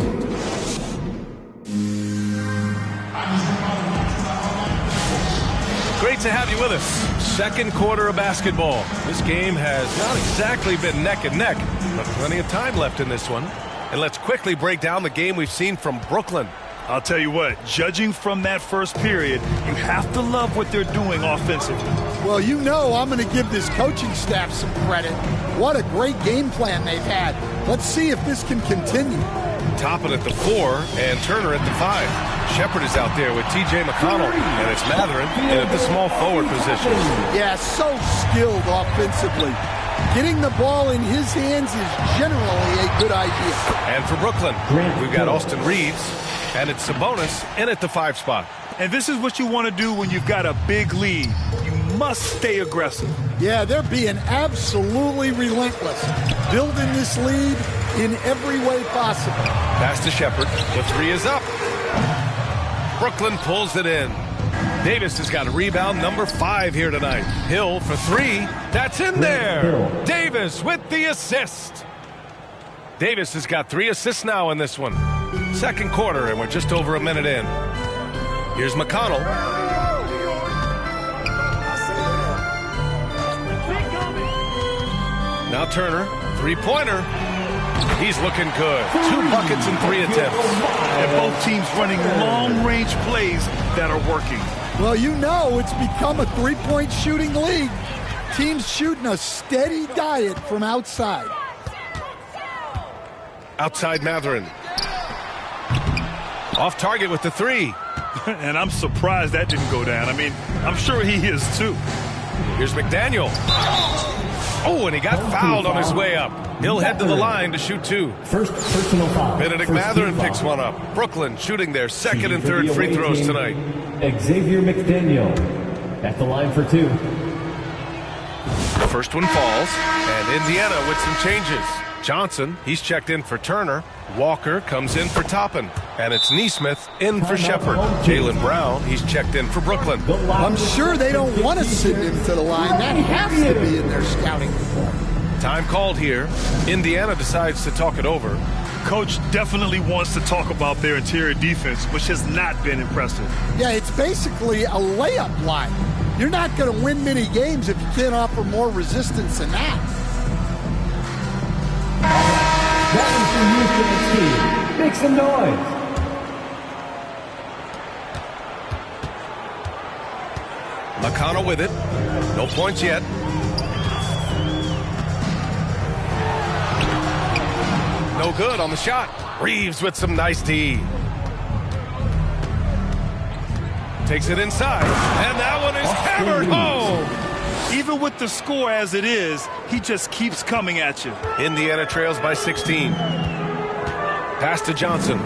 Great to have you with us. Second quarter of basketball. This game has not exactly been neck and neck, but plenty of time left in this one. And let's quickly break down the game we've seen from Brooklyn. I'll tell you what, judging from that first period, you have to love what they're doing offensively. Well, you know I'm going to give this coaching staff some credit. What a great game plan they've had. Let's see if this can continue. Toppin at the 4 and Turner at the 5. Shepard is out there with T.J. McConnell, and it's Mathurin in at the small forward position. Yeah, so skilled offensively. Getting the ball in his hands is generally a good idea. And for Brooklyn, we've got Austin Reeves, and it's Sabonis in at the 5 spot. And this is what you want to do when you've got a big lead. You must stay aggressive. Yeah, they're being absolutely relentless, building this lead in every way possible. Pass to Shepard. The 3 is up. Brooklyn pulls it in. Davis has got a rebound number 5 here tonight. Hill for 3. That's in there. Davis with the assist. Davis has got 3 assists now in this one. Second quarter, and we're just over a minute in. Here's McConnell. Now Turner, 3-pointer. He's looking good. 2 buckets and 3 attempts. And both teams running long-range plays that are working. Well, you know it's become a 3-point shooting league. Teams shooting a steady diet from outside. Outside Mathurin. Off target with the 3. And I'm surprised that didn't go down. I mean, I'm sure he is too. Here's McDaniel. Oh, and he got fouled on his way up. He'll head to the line to shoot 2. First personal foul. Benedict Mathurin picks one up. Brooklyn shooting their second and third free throws tonight. Xavier McDaniel at the line for 2. The first one falls, and Indiana with some changes. Johnson, he's checked in for Turner. Walker comes in for Toppin. And it's Nesmith in for Shepard. Jaylen Brown, he's checked in for Brooklyn. I'm sure they don't want to send him to the line. That has to be in their scouting report. Time called here. Indiana decides to talk it over. Coach definitely wants to talk about their interior defense, which has not been impressive. Yeah, it's basically a layup line. You're not going to win many games if you can't offer more resistance than that. That is from Houston. Make some noise. McConnell with it. No points yet. No good on the shot. Reeves with some nice D. Takes it inside. And that one is hammered home. Even with the score as it is, he just keeps coming at you. Indiana trails by 16. Pass to Johnson.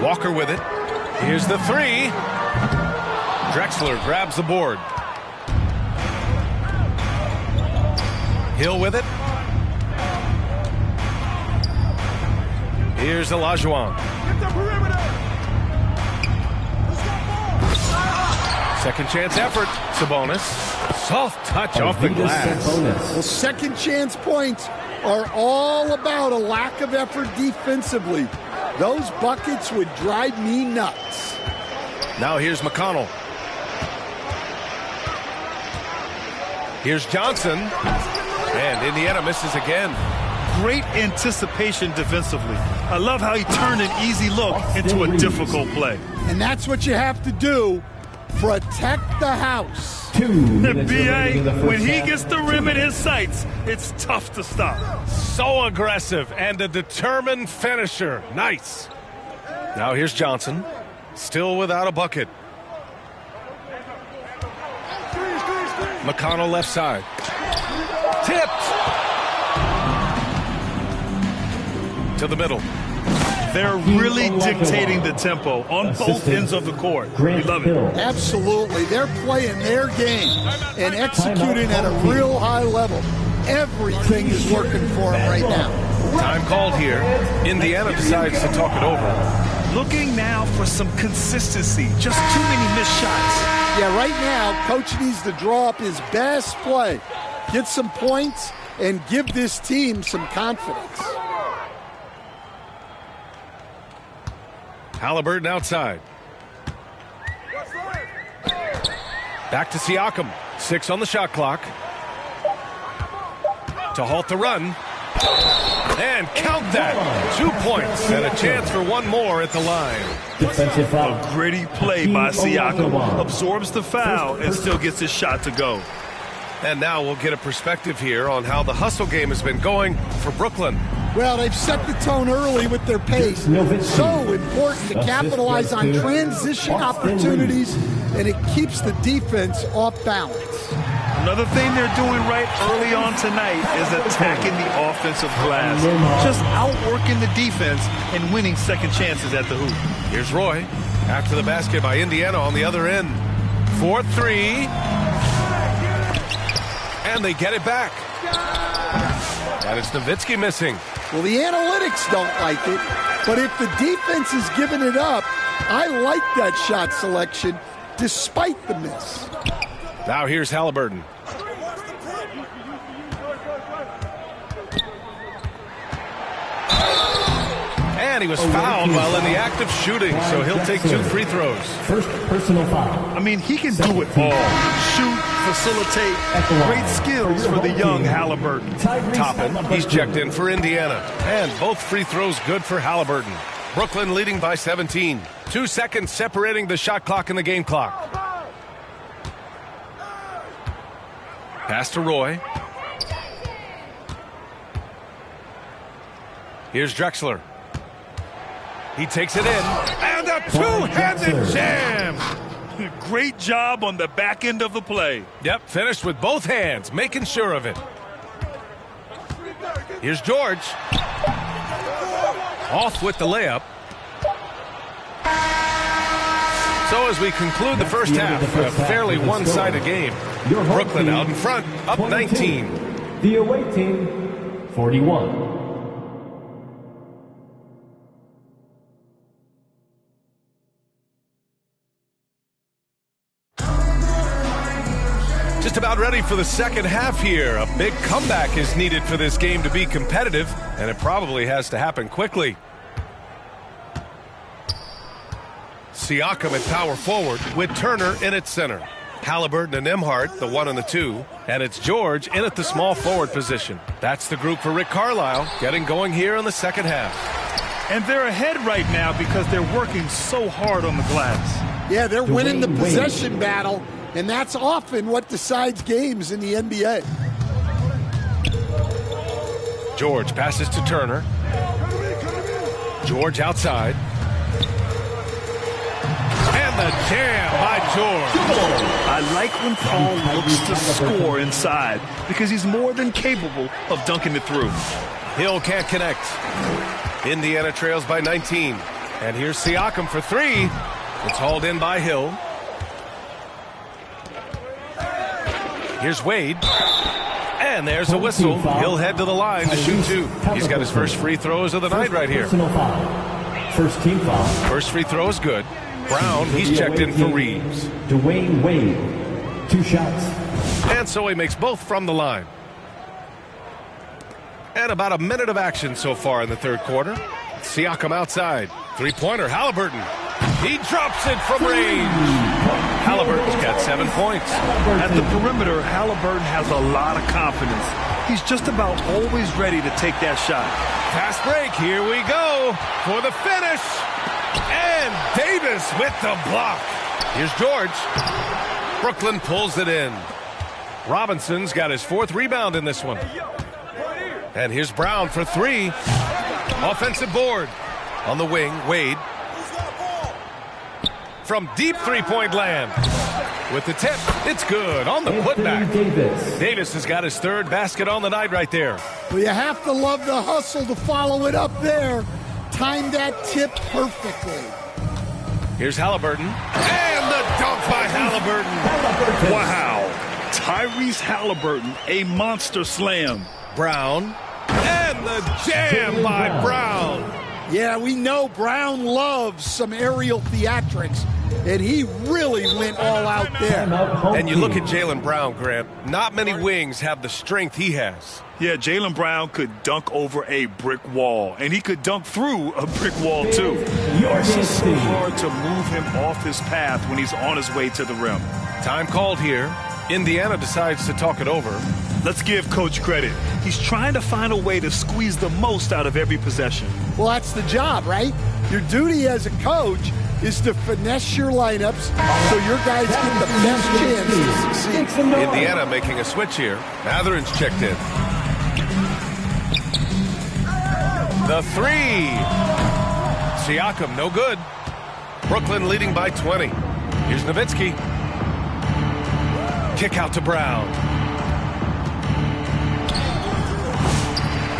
Walker with it. Here's the 3. Drexler grabs the board. Hill with it. Here's Olajuwon. Second chance effort. Sabonis Soft touch off the glass. Well, second chance points are all about a lack of effort defensively. Those buckets would drive me nuts. Now here's McConnell. Here's Johnson. And Indiana misses again. Great anticipation defensively. I love how he turned an easy look into a difficult play. And that's what you have to do. Protect the house. B.A., when he gets the rim in his sights, it's tough to stop. So aggressive and a determined finisher. Nice. Now here's Johnson. Still without a bucket. McConnell left side. Tipped. To the middle. They're really dictating the tempo on both ends of the court. We love it. Absolutely. They're playing their game and executing at a real high level. Everything is working for them right now. Time called here. Indiana decides to talk it over. Looking now for some consistency. Just too many missed shots. Yeah, right now, Coach needs to draw up his best play, get some points, and give this team some confidence. Haliburton outside. Back to Siakam. 6 on the shot clock. To halt the run. And count that. 2 points and a chance for one more at the line. Defensive foul. A gritty play by Siakam. Absorbs the foul and still gets his shot to go. And now we'll get a perspective here on how the hustle game has been going for Brooklyn. Well, they've set the tone early with their pace. So important to capitalize on transition opportunities, and it keeps the defense off balance. Another thing they're doing right early on tonight is attacking the offensive glass. Just outworking the defense and winning second chances at the hoop. Here's Roy. After the basket by Indiana on the other end. 4-3. And they get it back. And it's Nowitzki missing. Well, the analytics don't like it, but if the defense is giving it up, I like that shot selection despite the miss. Now here's Haliburton. And he was fouled while in the act of shooting, so he'll take 2 free throws. First personal foul. I mean, he can do it all. Shoot, facilitate, great skills for the young Haliburton. Toppin, he's checked in for Indiana. And both free throws good for Haliburton. Brooklyn leading by 17. 2 seconds separating the shot clock and the game clock. Pass to Roy. Here's Drexler. He takes it in. And a two-handed jam. Great job on the back end of the play. Yep, finished with both hands, making sure of it. Here's George. Off with the layup. So as we conclude the first half, a fairly one-sided game. Brooklyn out in front, up 19. The away team, 41. Just about ready for the second half here. A big comeback is needed for this game to be competitive, and it probably has to happen quickly. Siakam at power forward with Turner in at center. Haliburton and Nembhard, the 1 and the 2. And it's George in at the small forward position. That's the group for Rick Carlisle getting going here in the second half. And they're ahead right now because they're working so hard on the glass. Yeah, they're winning the possession battle, and that's often what decides games in the NBA. George passes to Turner. George outside. And the jam by George. I like when Paul looks to score inside because he's more than capable of dunking it through. Hill can't connect. Indiana trails by 19. And here's Siakam for 3. It's hauled in by Hill. Here's Wade. And there's a whistle. He'll head to the line to shoot 2. He's got his first free throws of the night right here. First team foul. First free throw is good. Brown, he's checked in for Reeves. Dwayne Wade, 2 shots. And so he makes both from the line. And about a minute of action so far in the third quarter. Siakam outside. Three-pointer, Halliburton. He drops it from range. Halliburton's got 7 points. At the perimeter, Halliburton has a lot of confidence. He's just about always ready to take that shot. Fast break, here we go for the finish. And Davis with the block. Here's George. Brooklyn pulls it in. Robinson's got his 4th rebound in this one. And here's Brown for 3. Offensive board. On the wing, Wade. From deep three-point land. With the tip, it's good on the putback. Davis has got his 3rd basket on the night right there. Well, you have to love the hustle to follow it up there. Timed that tip perfectly. Here's Halliburton. And the dunk by Halliburton. Wow. Tyrese Halliburton, a monster slam. Brown. And the jam by Brown. Yeah, we know Brown loves some aerial theatrics, and he really went all out there. And you look at Jaylen Brown, Grant. Not many wings have the strength he has. Yeah, Jaylen Brown could dunk over a brick wall, and he could dunk through a brick wall, too. It's so hard to move him off his path when he's on his way to the rim. Time called here. Indiana decides to talk it over. Let's give Coach credit. He's trying to find a way to squeeze the most out of every possession. Well, that's the job, right? Your duty as a coach is to finesse your lineups so your guys get the best chance to succeed. Indiana making a switch here. Matherin's checked in. The 3. Siakam, no good. Brooklyn leading by 20. Here's Nowitzki. Kick out to Brown.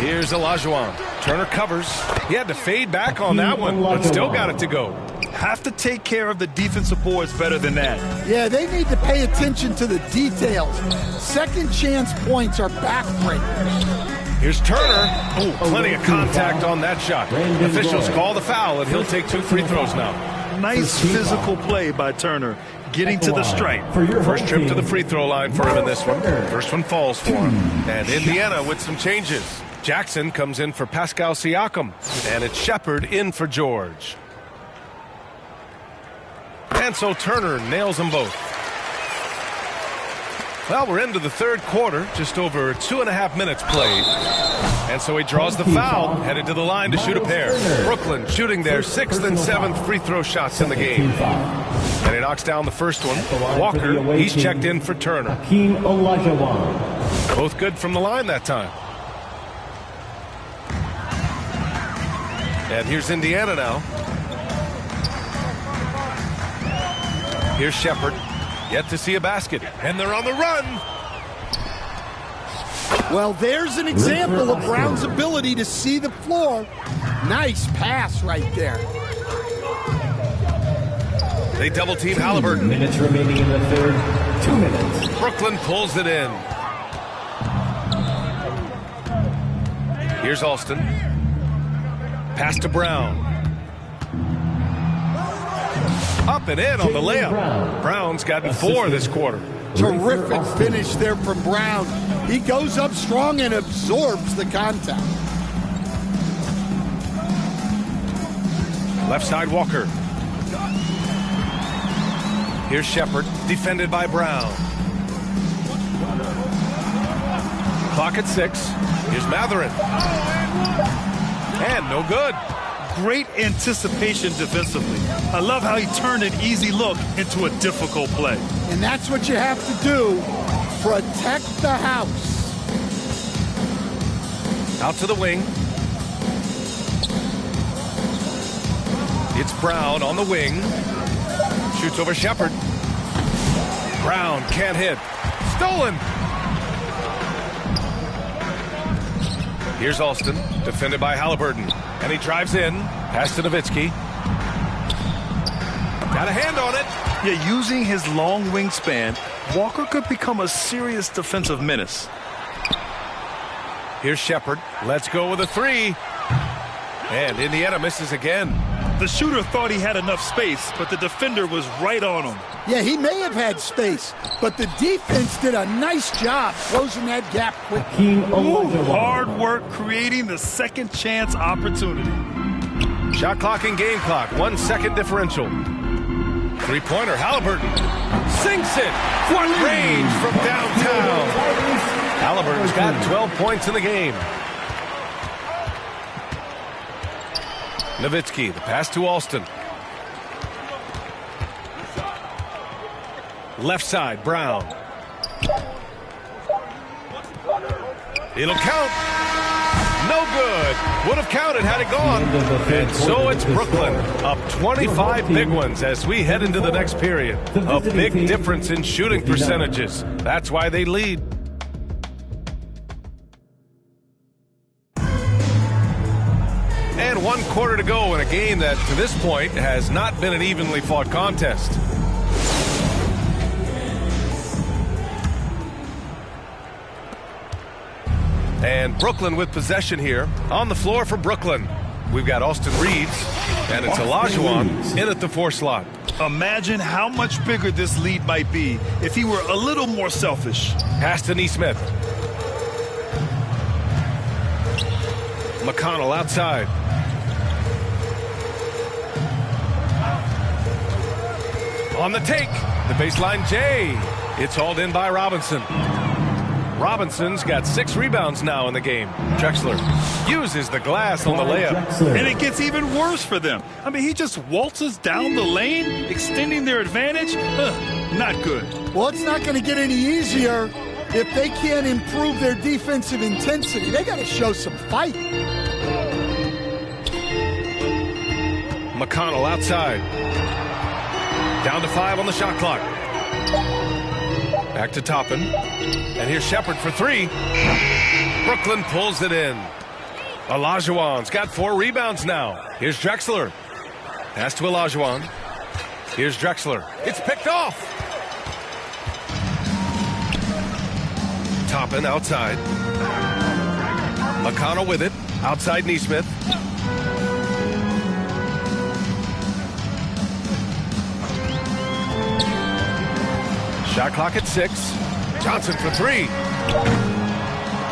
Here's Olajuwon. Turner covers. He had to fade back on that one, but still got it to go. Have to take care of the defensive boards better than that. Yeah, they need to pay attention to the details. Second chance points are backbreakers. Here's Turner. Ooh, plenty of contact on that shot. Officials call the foul, and he'll take 2 free throws now. Nice physical play by Turner, getting to the stripe. First trip to the free throw line for him in this one. First one falls for him. And Indiana with some changes. Jackson comes in for Pascal Siakam. And it's Shepherd in for George. And so Turner nails them both. Well, we're into the third quarter, just over 2.5 minutes played. And so he draws the foul, headed to the line to shoot a pair. Brooklyn shooting their 6th and 7th free throw shots in the game. And he knocks down the first one. Walker, he's checked in for Turner. Both good from the line that time. And here's Indiana now. Here's Shepherd. Yet to see a basket. And they're on the run. Well, there's an example of Brown's ability to see the floor. Nice pass right there. They double team Halliburton. 2 minutes remaining in the third. 2 minutes. Brooklyn pulls it in. Here's Alston. Pass to Brown. Up and in on the layup. Brown's gotten 4 this quarter. Terrific finish there from Brown. He goes up strong and absorbs the contact. Left side Walker. Here's Shepherd, defended by Brown. Clock at 6. Here's Matherin. And no good. Great anticipation defensively. I love how he turned an easy look into a difficult play. And that's what you have to do. Protect the house. Out to the wing. It's Brown on the wing. Shoots over Shepherd. Brown can't hit. Stolen. Here's Alston, defended by Halliburton. And he drives in. Pass to Nowitzki. Got a hand on it. Yeah, using his long wingspan, Walker could become a serious defensive menace. Here's Shepherd. Let's go with a 3. And Indiana misses again. The shooter thought he had enough space, but the defender was right on him. Yeah, he may have had space, but the defense did a nice job closing that gap quickly. Hard work creating the second chance opportunity. Shot clock and game clock, 1 second differential. Three-pointer, Halliburton sinks it. What range from downtown. Halliburton's got 12 points in the game. Nowitzki, the pass to Alston. Left side, Brown. It'll count. No good. Would have counted had it gone. And so it's Brooklyn up 25 big ones as we head into the next period. A big difference in shooting percentages. That's why they lead. And 1 quarter to go in a game that, to this point, has not been an evenly fought contest. And Brooklyn with possession here. On the floor for Brooklyn, we've got Austin Reeves, and it's Olajuwon in at the 4 slot. Imagine how much bigger this lead might be if he were a little more selfish. Pass to Nesmith. McConnell outside. On the take, the baseline J. It's hauled in by Robinson. Robinson's got 6 rebounds now in the game. Drexler uses the glass on the layup. And it gets even worse for them. I mean, he just waltzes down the lane, extending their advantage. Not good. Well, it's not going to get any easier if they can't improve their defensive intensity. They got to show some fight. McConnell outside. Down to 5 on the shot clock. Back to Toppin. And here's Shepard for 3. Brooklyn pulls it in. Olajuwon's got 4 rebounds now. Here's Drexler. Pass to Olajuwon. Here's Drexler. It's picked off. Toppin outside. McConnell with it. Outside Nesmith. Shot clock at 6. Johnson for 3.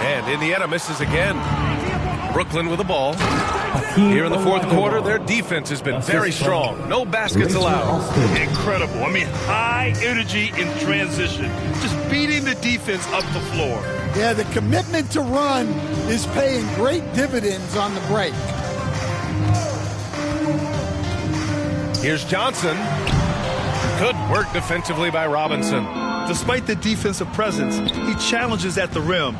And Indiana misses again. Brooklyn with the ball. Here in the 4th quarter, their defense has been very strong. No baskets allowed. Incredible. I mean, high energy in transition. Just beating the defense up the floor. Yeah, the commitment to run is paying great dividends on the break. Here's Johnson. Good work defensively by Robinson. Despite the defensive presence, he challenges at the rim.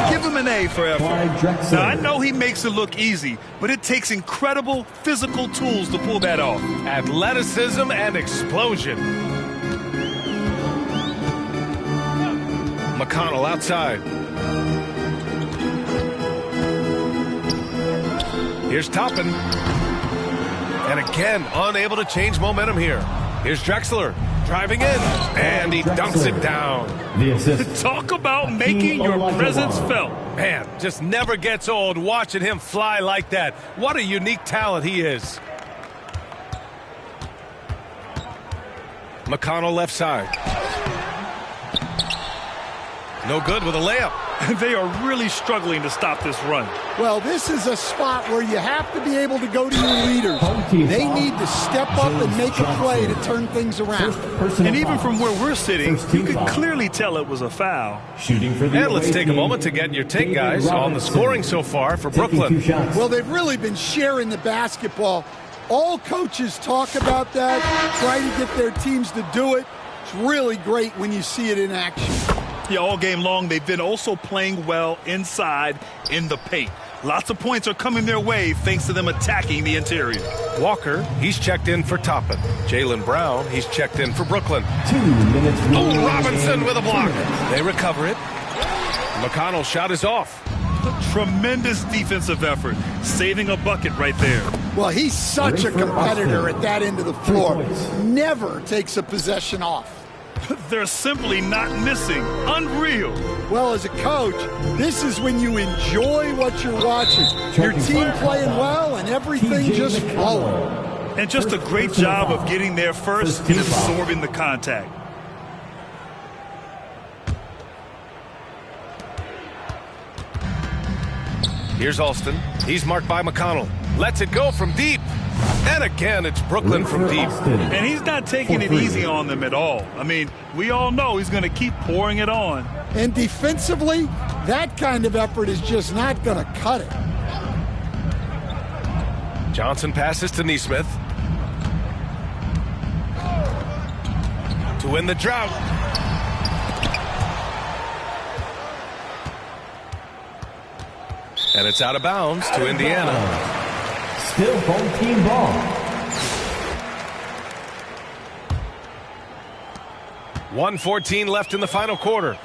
Give him an A for effort. Now, I know he makes it look easy, but it takes incredible physical tools to pull that off. Athleticism and explosion. McConnell outside. Here's Toppin. And again, unable to change momentum here. Here's Drexler. Driving in, and he dunks it down. Talk about making your presence felt. Man, just never gets old watching him fly like that. What a unique talent he is. McConnell left side. No good with a layup. They are really struggling to stop this run. Well, this is a spot where you have to be able to go to your leaders. They need to step up and make a play to turn things around. And even from where we're sitting, you could clearly tell it was a foul. And let's take a moment to get your take, guys, on the scoring so far for Brooklyn. Well, they've really been sharing the basketball. All coaches talk about that, try to get their teams to do it. It's really great when you see it in action. Yeah, all game long, they've been also playing well inside in the paint. Lots of points are coming their way thanks to them attacking the interior. Walker, he's checked in for Toppin. Jaylen Brown, he's checked in for Brooklyn. 2 minutes. Oh, Robinson with a block. They recover it. McConnell's shot is off. Tremendous defensive effort, saving a bucket right there. Well, he's such a competitor at that end of the floor. Never takes a possession off. They're simply not missing. Unreal. Well, as a coach, this is when you enjoy what you're watching. Your team playing well and everything just flowing. And just a great job of getting there first and absorbing the contact. Here's Alston. He's marked by McConnell. Lets it go from deep. And again, it's Brooklyn from deep. And he's not taking it easy on them at all. I mean, we all know he's going to keep pouring it on. And defensively, that kind of effort is just not going to cut it. Johnson passes to Nesmith. To win the drought. And it's out of bounds to Indiana. Still home team ball. 1:14 left in the final quarter.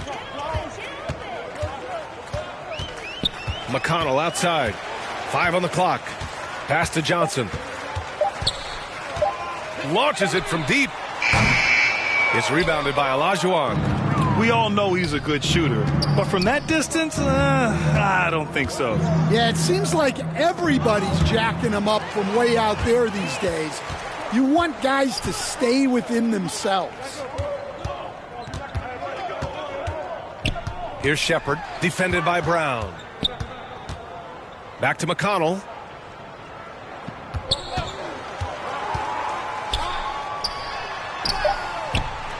McConnell outside. 5 on the clock. Pass to Johnson. Launches it from deep. It's rebounded by Olajuwon. We all know he's a good shooter, but from that distance, I don't think so. Yeah, it seems like everybody's jacking him up from way out there these days. You want guys to stay within themselves. Here's Shepard, defended by Brown. Back to McConnell.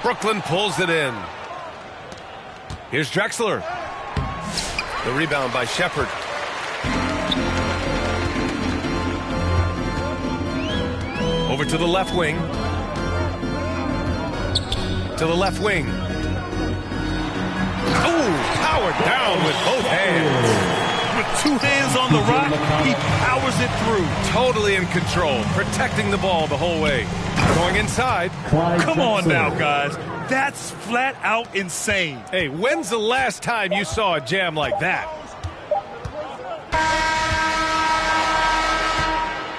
Brooklyn pulls it in. Here's Drexler. The rebound by Shepard. Over to the left wing. To the left wing. Oh, powered down with both hands. With 2 hands on the rock, he powers it through. Totally in control, protecting the ball the whole way. Going inside. Come on now, guys. That's flat out insane. Hey, when's the last time you saw a jam like that?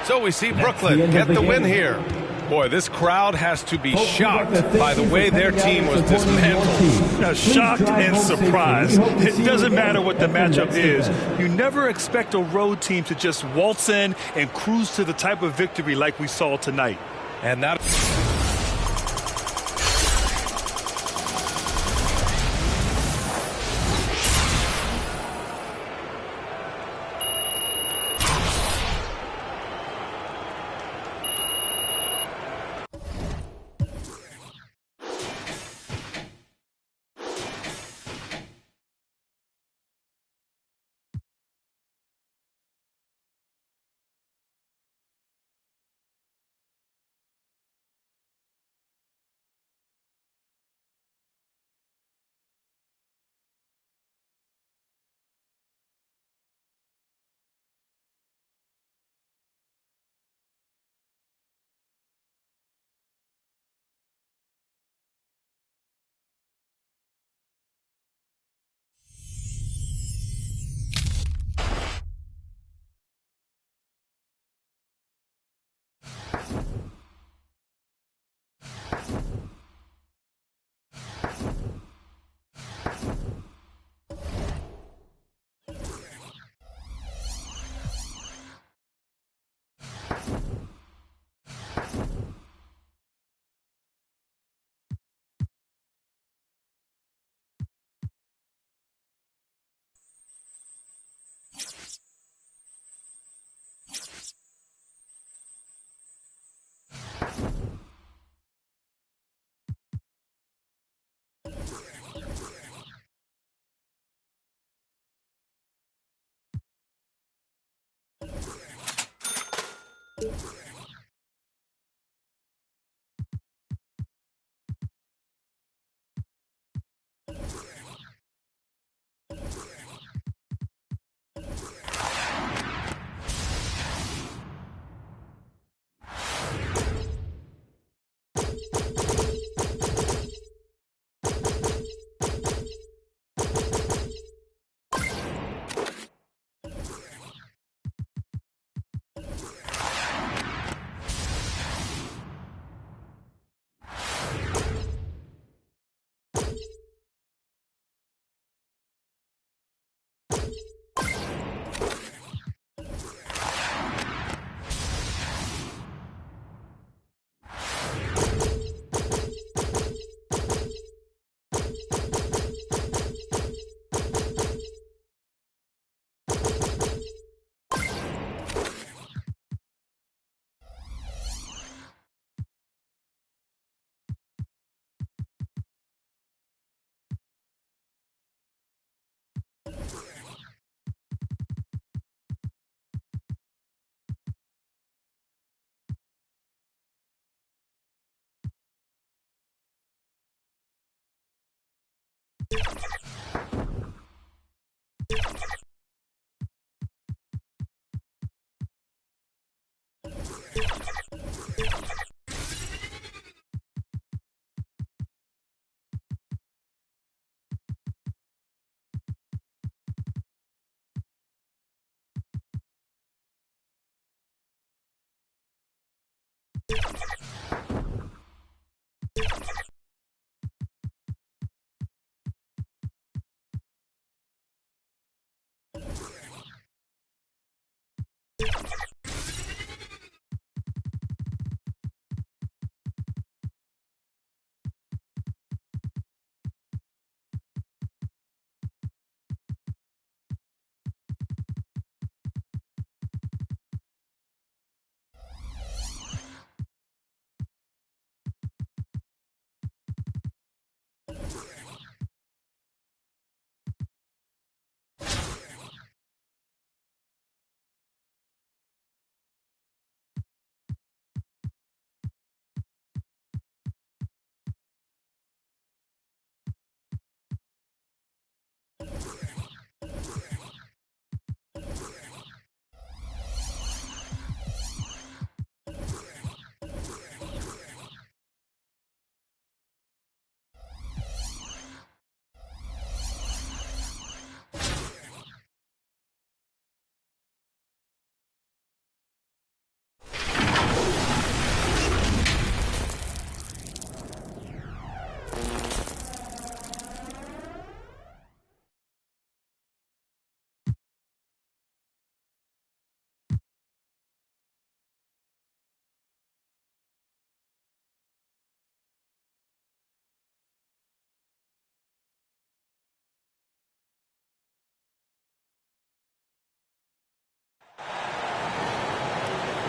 So we see Brooklyn get the win here. Boy, this crowd has to be shocked by the way their team was dismantled. Shocked and surprised. It doesn't matter what the matchup is. You never expect a road team to just waltz in and cruise to the type of victory like we saw tonight. And that...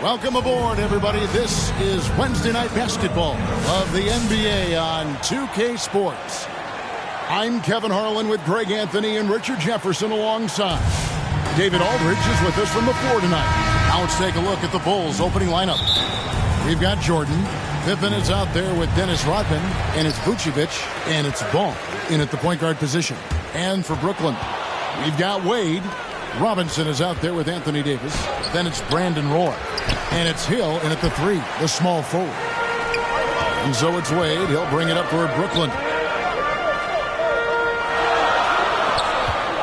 Welcome aboard, everybody. This is Wednesday Night Basketball of the NBA on 2K Sports. I'm Kevin Harlan with Greg Anthony and Richard Jefferson alongside. David Aldridge is with us from the floor tonight. Now let's take a look at the Bulls' opening lineup. We've got Jordan. Pippen is out there with Dennis Rodman, and it's Vucevic, and it's Ball in at the point guard position. And for Brooklyn, we've got Wade. Robinson is out there with Anthony Davis. Then it's Brandon Roy. And it's Hill in at the 3, the small forward. And so it's Wade. He'll bring it up for Brooklyn.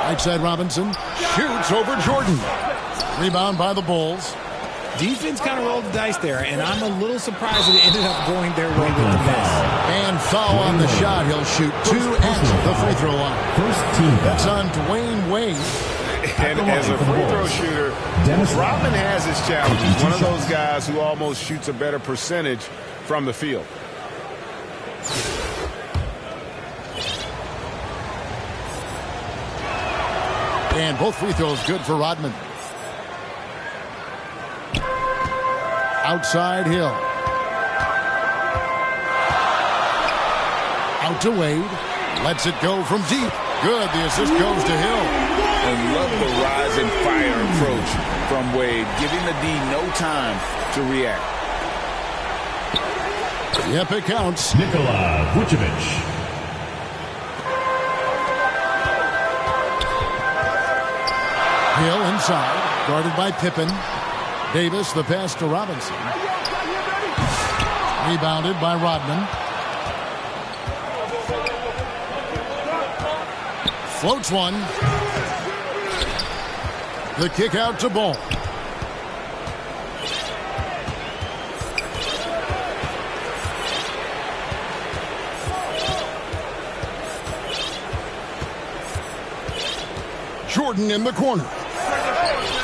Right side Robinson shoots over Jordan. Rebound by the Bulls. Defense kind of rolled the dice there, and I'm a little surprised that it ended up going their way with the miss. And foul on the shot. He'll shoot 2 at the free throw line. That's on Dwayne Wade. And as a free throw shooter, Rodman has his challenges. One of those guys who almost shoots a better percentage from the field. And both free throws good for Rodman. Outside Hill. Out to Wade. Lets it go from deep. Good. The assist goes to Hill. And love the rise and fire approach from Wade, giving the D no time to react. Yep, it counts. Nikola Vucevic. Hill inside, guarded by Pippen. Davis, the pass to Robinson. Rebounded by Rodman. Floats one. The kick out to Ball. Jordan in the corner.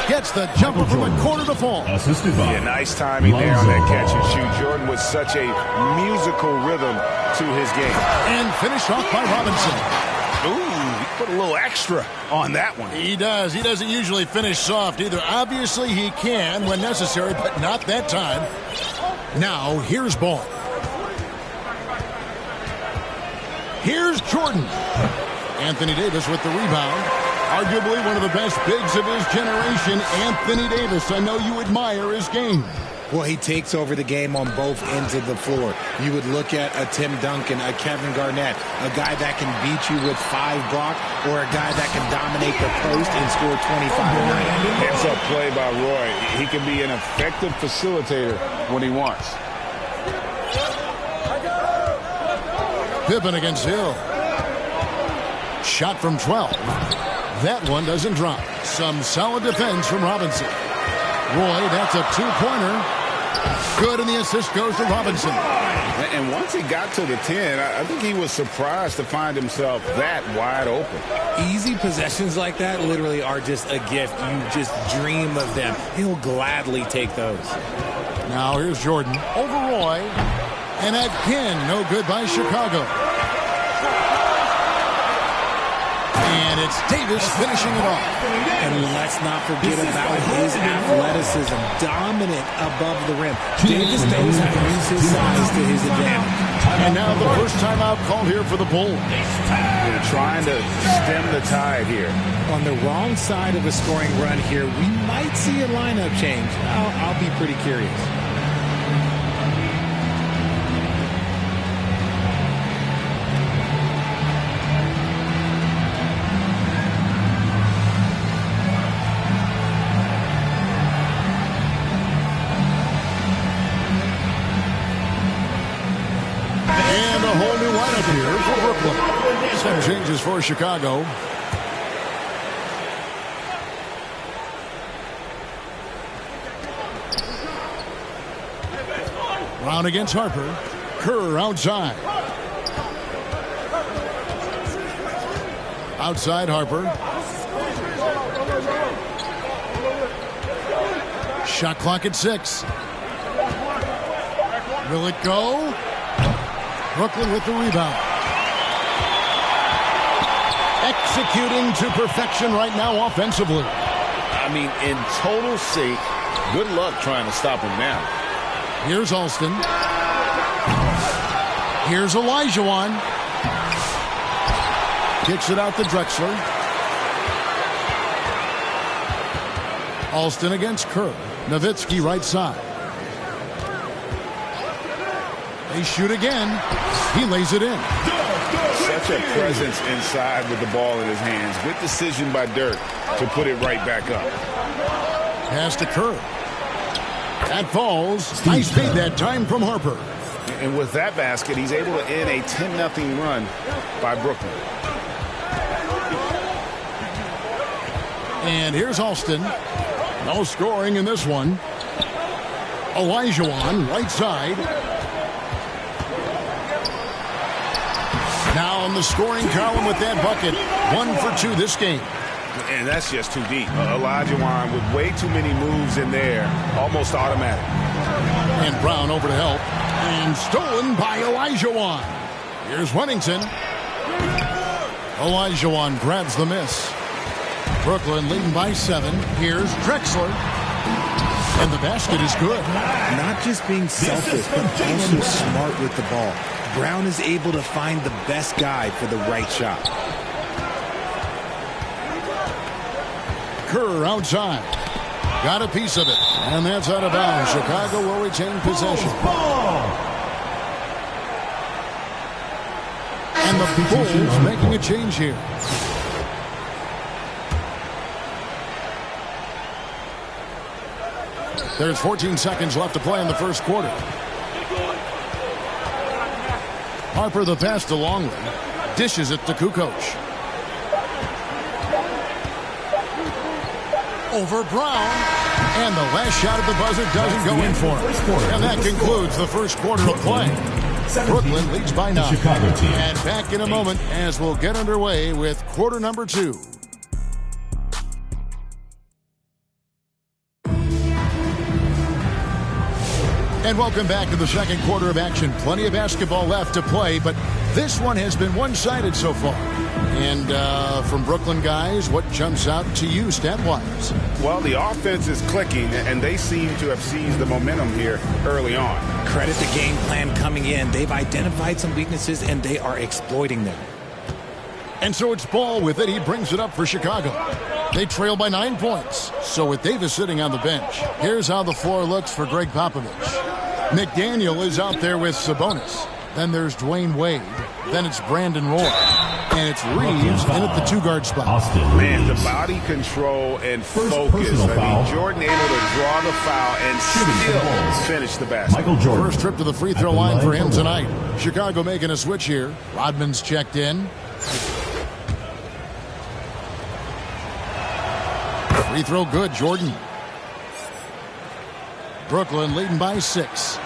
Gets the jumper from the corner to fall. Yeah, nice timing there on that catch and shoot. Jordan with such a musical rhythm to his game. And finished off by Robinson. Ooh, he put a little extra on that one. He does. He doesn't usually finish soft either. Obviously, he can when necessary, but not that time. Now, here's Ball. Here's Jordan. Anthony Davis with the rebound. Arguably one of the best bigs of his generation, Anthony Davis. I know you admire his game. Well, he takes over the game on both ends of the floor. You would look at a Tim Duncan, a Kevin Garnett, a guy that can beat you with 5 blocks, or a guy that can dominate the post and score 25 a night. It's a play by Roy. He can be an effective facilitator when he wants. Pippen against Hill. Shot from 12. That one doesn't drop. Some solid defense from Robinson. Roy, that's a 2-pointer. Good, and the assist goes to Robinson. And once he got to the 10, I think he was surprised to find himself that wide open. Easy possessions like that literally are just a gift. You just dream of them. He'll gladly take those. Now here's Jordan over Roy. And again, no good by Chicago. And it's Davis finishing it off. And let's not forget about his athleticism. Dominant above the rim. Davis knows how to use his size to his advantage. And now the first timeout called here for the Bulls. They're trying to stem the tide here. On the wrong side of a scoring run here, we might see a lineup change. I'll be pretty curious. Here for Brooklyn. Some changes for Chicago. Brown against Harper. Kerr outside. Outside Harper. Shot clock at 6. Will it go? Brooklyn with the rebound. Executing to perfection right now offensively. I mean, in total sync. Good luck trying to stop him now. Here's Alston. Here's Olajuwon. Kicks it out to Drexler. Alston against Kerr. Nowitzki right side. They shoot again. He lays it in. Such a presence inside with the ball in his hands. Good decision by Dirk to put it right back up. Pass to Kerr. That falls. Nice feed that time from Harper. And with that basket, he's able to end a 10-0 run by Brooklyn. And here's Alston. No scoring in this one. Olajuwon, right side. Now on the scoring column with that bucket. 1 for 2 this game. And that's just too deep. Olajuwon with way too many moves in there. Almost automatic. And Brown over to help. And stolen by Olajuwon. Here's Wennington. Olajuwon grabs the miss. Brooklyn leading by 7. Here's Drexler. And the basket is good. Not just being selfish, but also smart with the ball. Brown is able to find the best guy for the right shot. Kerr outside. Got a piece of it. And that's out of bounds. Chicago will retain possession. And the Bulls making a change here. There's 14 seconds left to play in the first quarter. Harper the pass to Longley. Dishes it to Kukoc. Over Brown. And the last shot at the buzzer doesn't go in for him. And that concludes the first quarter of play. Brooklyn leads by 9. And back in a moment as we'll get underway with quarter number 2. And welcome back to the second quarter of action. Plenty of basketball left to play, but this one has been one-sided so far. And from Brooklyn guys, what jumps out to you stat-wise? Well, the offense is clicking, and they seem to have seized the momentum here early on. Credit the game plan coming in. They've identified some weaknesses, and they are exploiting them. And so it's Ball with it. He brings it up for Chicago. They trail by 9 points. So with Davis sitting on the bench, here's how the floor looks for Greg Popovich. McDaniel is out there with Sabonis. Then there's Dwayne Wade. Then it's Brandon Roy. And it's Reeves in at the 2-guard spot. Man, the body control and focus. I mean, Jordan able to draw the foul and still finish the basket. First trip to the free throw line for him tonight. Chicago making a switch here. Rodman's checked in. Free throw good, Jordan. Brooklyn leading by 6.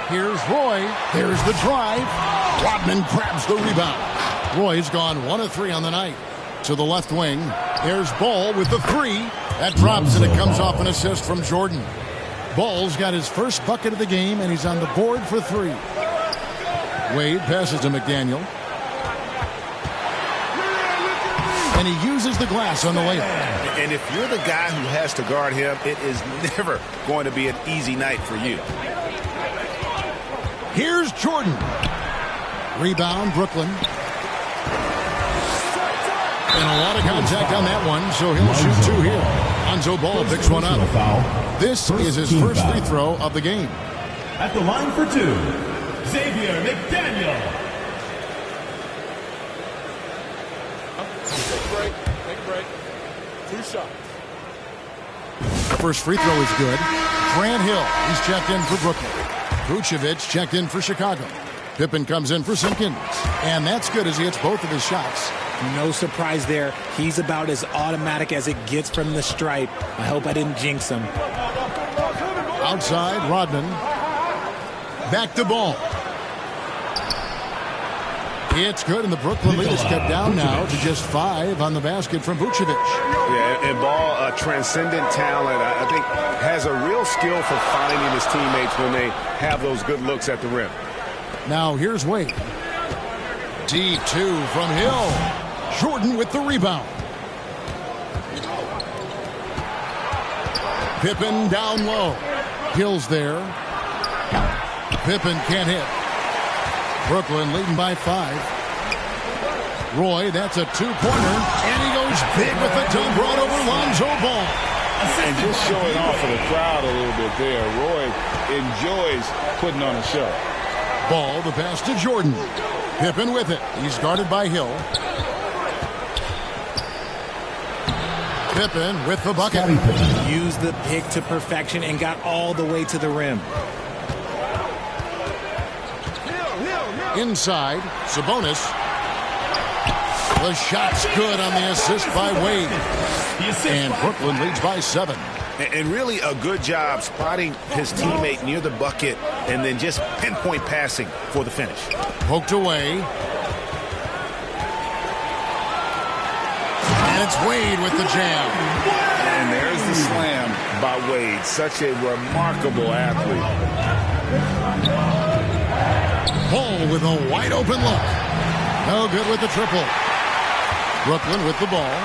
Here's Roy. There's the drive. Rodman grabs the rebound. Roy's gone 1 of 3 on the night. To the left wing. There's Ball with the 3. That drops and it comes off an assist from Jordan. Ball's got his first bucket of the game and he's on the board for 3. Wade passes to McDaniel. And he uses the glass on the layup. And if you're the guy who has to guard him, it is never going to be an easy night for you. Here's Jordan. Rebound, Brooklyn. And a lot of contact on that one, so he'll shoot 2 here. Lonzo Ball picks one up. This is his first free throw of the game. At the line for 2, Xavier McDaniel. Take a break. 2 shots. First free throw is good. Grant Hill, he's checked in for Brooklyn. Vucevic checked in for Chicago. Pippen comes in for Simpkins. And that's good as he hits both of his shots. No surprise there. He's about as automatic as it gets from the stripe. I hope I didn't jinx him. Outside, Rodman. Back to Ball. It's good, and the Brooklyn lead is cut down now to just 5 on the basket from Vucevic. Yeah, and Ball, a transcendent talent, I think has a real skill for finding his teammates when they have those good looks at the rim. Now here's Wade. D2 from Hill. Jordan with the rebound. Pippen down low. Hill's there. Pippen can't hit. Brooklyn leading by 5. Roy, that's a 2-pointer. And he goes big with the dunk right over Lonzo Ball. And just showing off for the crowd a little bit there. Roy enjoys putting on a show. Ball, the pass to Jordan. Pippen with it. He's guarded by Hill. Pippen with the bucket. Used the pick to perfection and got all the way to the rim. Inside, Sabonis. The shot's good on the assist by Wade. And Brooklyn leads by 7. And really a good job spotting his teammate near the bucket and then just pinpoint passing for the finish. Poked away. And it's Wade with the jam. And there's the slam by Wade. Such a remarkable athlete. Ball with a wide open look. No good with the triple. Brooklyn with the ball.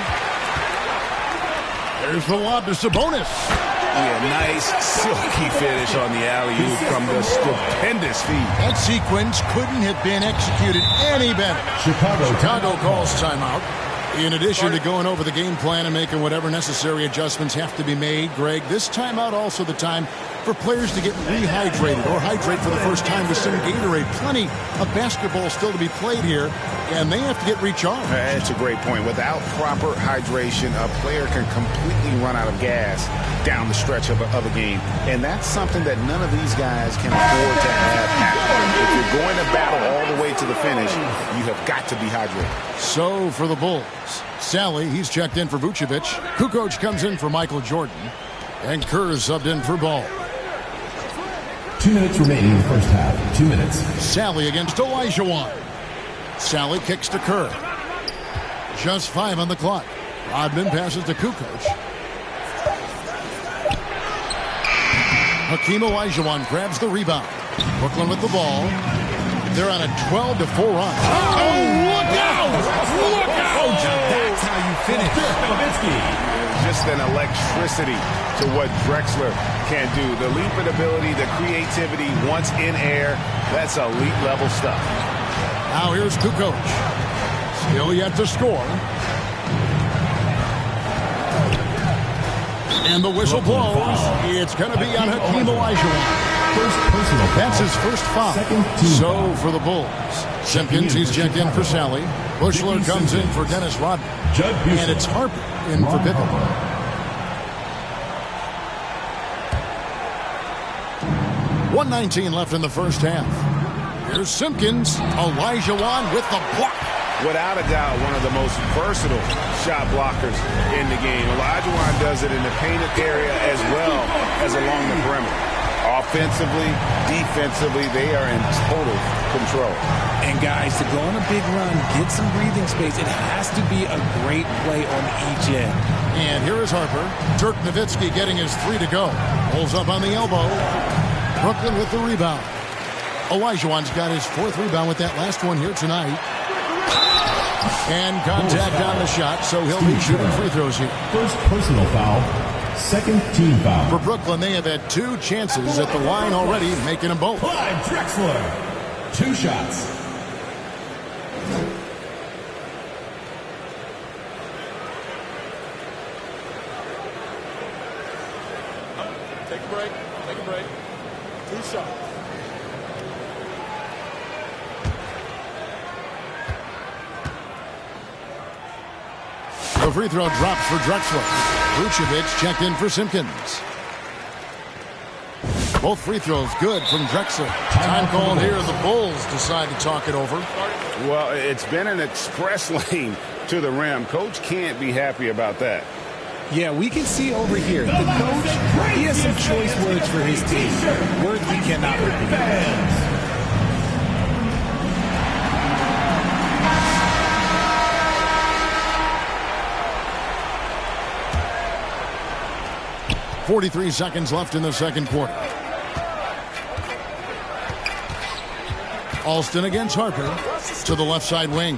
There's the lob to Sabonis. Yeah, nice silky finish on the alley-oop from the stupendous feed. That sequence couldn't have been executed any better. Chicago calls timeout. In addition to going over the game plan and making whatever necessary adjustments have to be made, Greg, this timeout also the time for players to get rehydrated or hydrate for the first time with some Gatorade. Plenty of basketball still to be played here, and they have to get recharged. That's a great point. Without proper hydration, a player can completely run out of gas down the stretch of a game, and that's something that none of these guys can afford to have happen. If you're going to battle all the way to the finish, you have got to be hydrated. So for the Bulls, Sally, he's checked in for Vucevic. Kukoc comes in for Michael Jordan. And Kerr subbed in for Ball. 2 minutes remaining in the first half. 2 minutes. Sally against Olajuwon. Sally kicks to Kerr. Just 5 on the clock. Rodman passes to Kukoc. Hakeem Olajuwon grabs the rebound. Brooklyn with the ball. They're on a 12-4 run. Oh, look out! Look out! That's how you finish. Just an electricity to what Drexler can do. The leaping ability, the creativity, once in air, that's elite level stuff. Now here's Kukoc. Still yet to score. And the whistle blows. It's going to be on Hakeem Olajuwon. That's his first foul. So for the Bulls, Simpkins, he's checked in for Sally. Bushler comes in for Dennis Rodman. And it's Harper in for Pippen. .119 left in the first half. Here's Simpkins. Olajuwon with the block. Without a doubt, one of the most versatile shot blockers in the game. Olajuwon does it in the painted area as well as along the perimeter. Offensively, defensively, they are in total control. And guys, to go on a big run, get some breathing space, it has to be a great play on each end. And here is Harper. Dirk Nowitzki getting his 3 to go. Pulls up on the elbow. Brooklyn with the rebound. Olajuwon's got his 4th rebound with that last one here tonight. And contact on the shot, so he'll be shooting free throws here. First personal foul. Second team foul. For Brooklyn, they have had 2 chances at the line already, making them both. Clyde Drexler. 2 shots. Take a break. Take a break. 2 shots. The free throw drops for Drexler. Vucevic checked in for Simpkins. Both free throws good from Drexler. Time called here. The Bulls decide to talk it over. Well, it's been an express lane to the rim. Coach can't be happy about that. Yeah, we can see over here. The coach, he has some choice words for his team. Words we cannot repeat. 43 seconds left in the second quarter. Alston against Harper to the left side wing.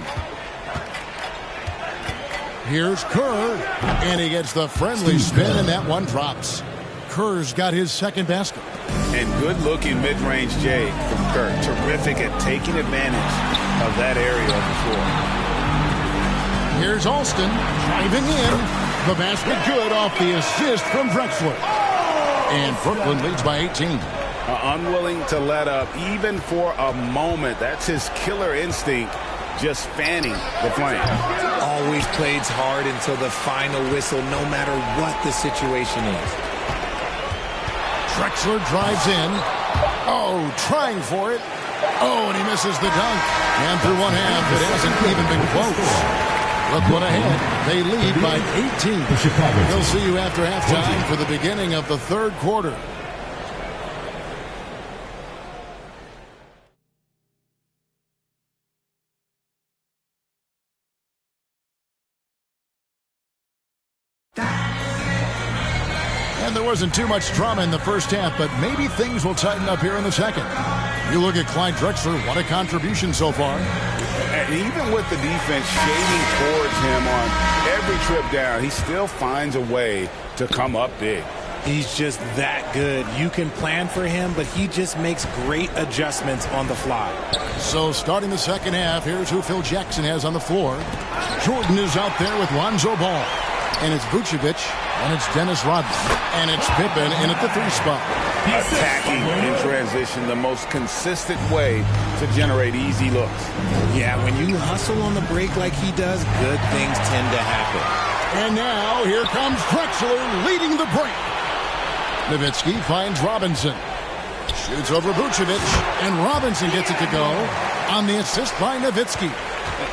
Here's Kerr, and he gets the friendly spin, and that one drops. Kerr's got his second basket. And good-looking mid-range J from Kerr. Terrific at taking advantage of that area of the floor. Here's Alston driving in. The basket good off the assist from Drexler. And Brooklyn leads by 18. Unwilling to let up even for a moment. That's his killer instinct, just fanning the flame. Always plays hard until the final whistle, no matter what the situation is. Drexler drives in. Oh, trying for it. Oh, and he misses the dunk. And through one half, it hasn't even been close. Brooklyn ahead. They lead by 18. We'll see you after halftime for the beginning of the third quarter. And there wasn't too much drama in the first half, but maybe things will tighten up here in the second. You look at Clyde Drexler, what a contribution so far. And even with the defense shading towards him on every trip down, he still finds a way to come up big. He's just that good. You can plan for him, but he just makes great adjustments on the fly. So starting the second half, here's who Phil Jackson has on the floor. Jordan is out there with Lonzo Ball. And it's Vucevic, and it's Dennis Rodman, and it's Pippen in at the 3 spot. Attacking in transition, the most consistent way to generate easy looks. Yeah, when you hustle on the break like he does, good things tend to happen. And now here comes Drexler leading the break. Nowitzki finds Robinson. Shoots over Vucevic, and Robinson gets it to go on the assist by Nowitzki.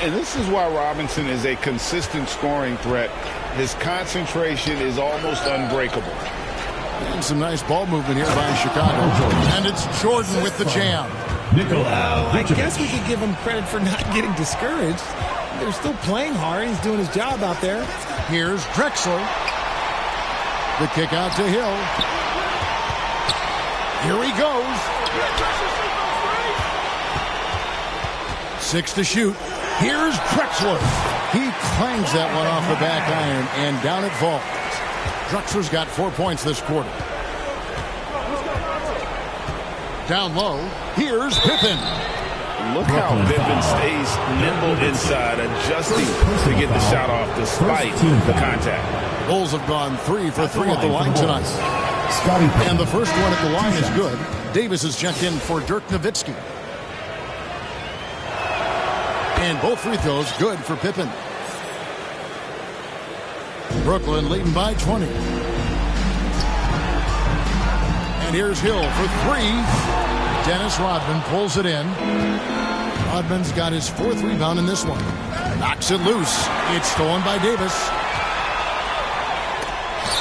And this is why Robinson is a consistent scoring threat. His concentration is almost unbreakable. And some nice ball movement here by Chicago. And it's Jordan with the jam. I guess we could give him credit for not getting discouraged. They're still playing hard. He's doing his job out there. Here's Drexler. The kick out to Hill. Here he goes. 6 to shoot. Here's Drexler. He clangs that one off the back iron, and down it falls. Drexler's got 4 points this quarter. Down low, here's Pippen. look how Pippen stays nimble inside, adjusting to get the shot off despite the contact. Bulls have gone 3 for 3 at the line tonight. And the first one at the line is good. Davis is checked in for Dirk Nowitzki. And both free throws good for Pippen. Brooklyn leading by 20. And here's Hill for 3. Dennis Rodman pulls it in. Rodman's got his 4th rebound in this one. Knocks it loose. It's stolen by Davis.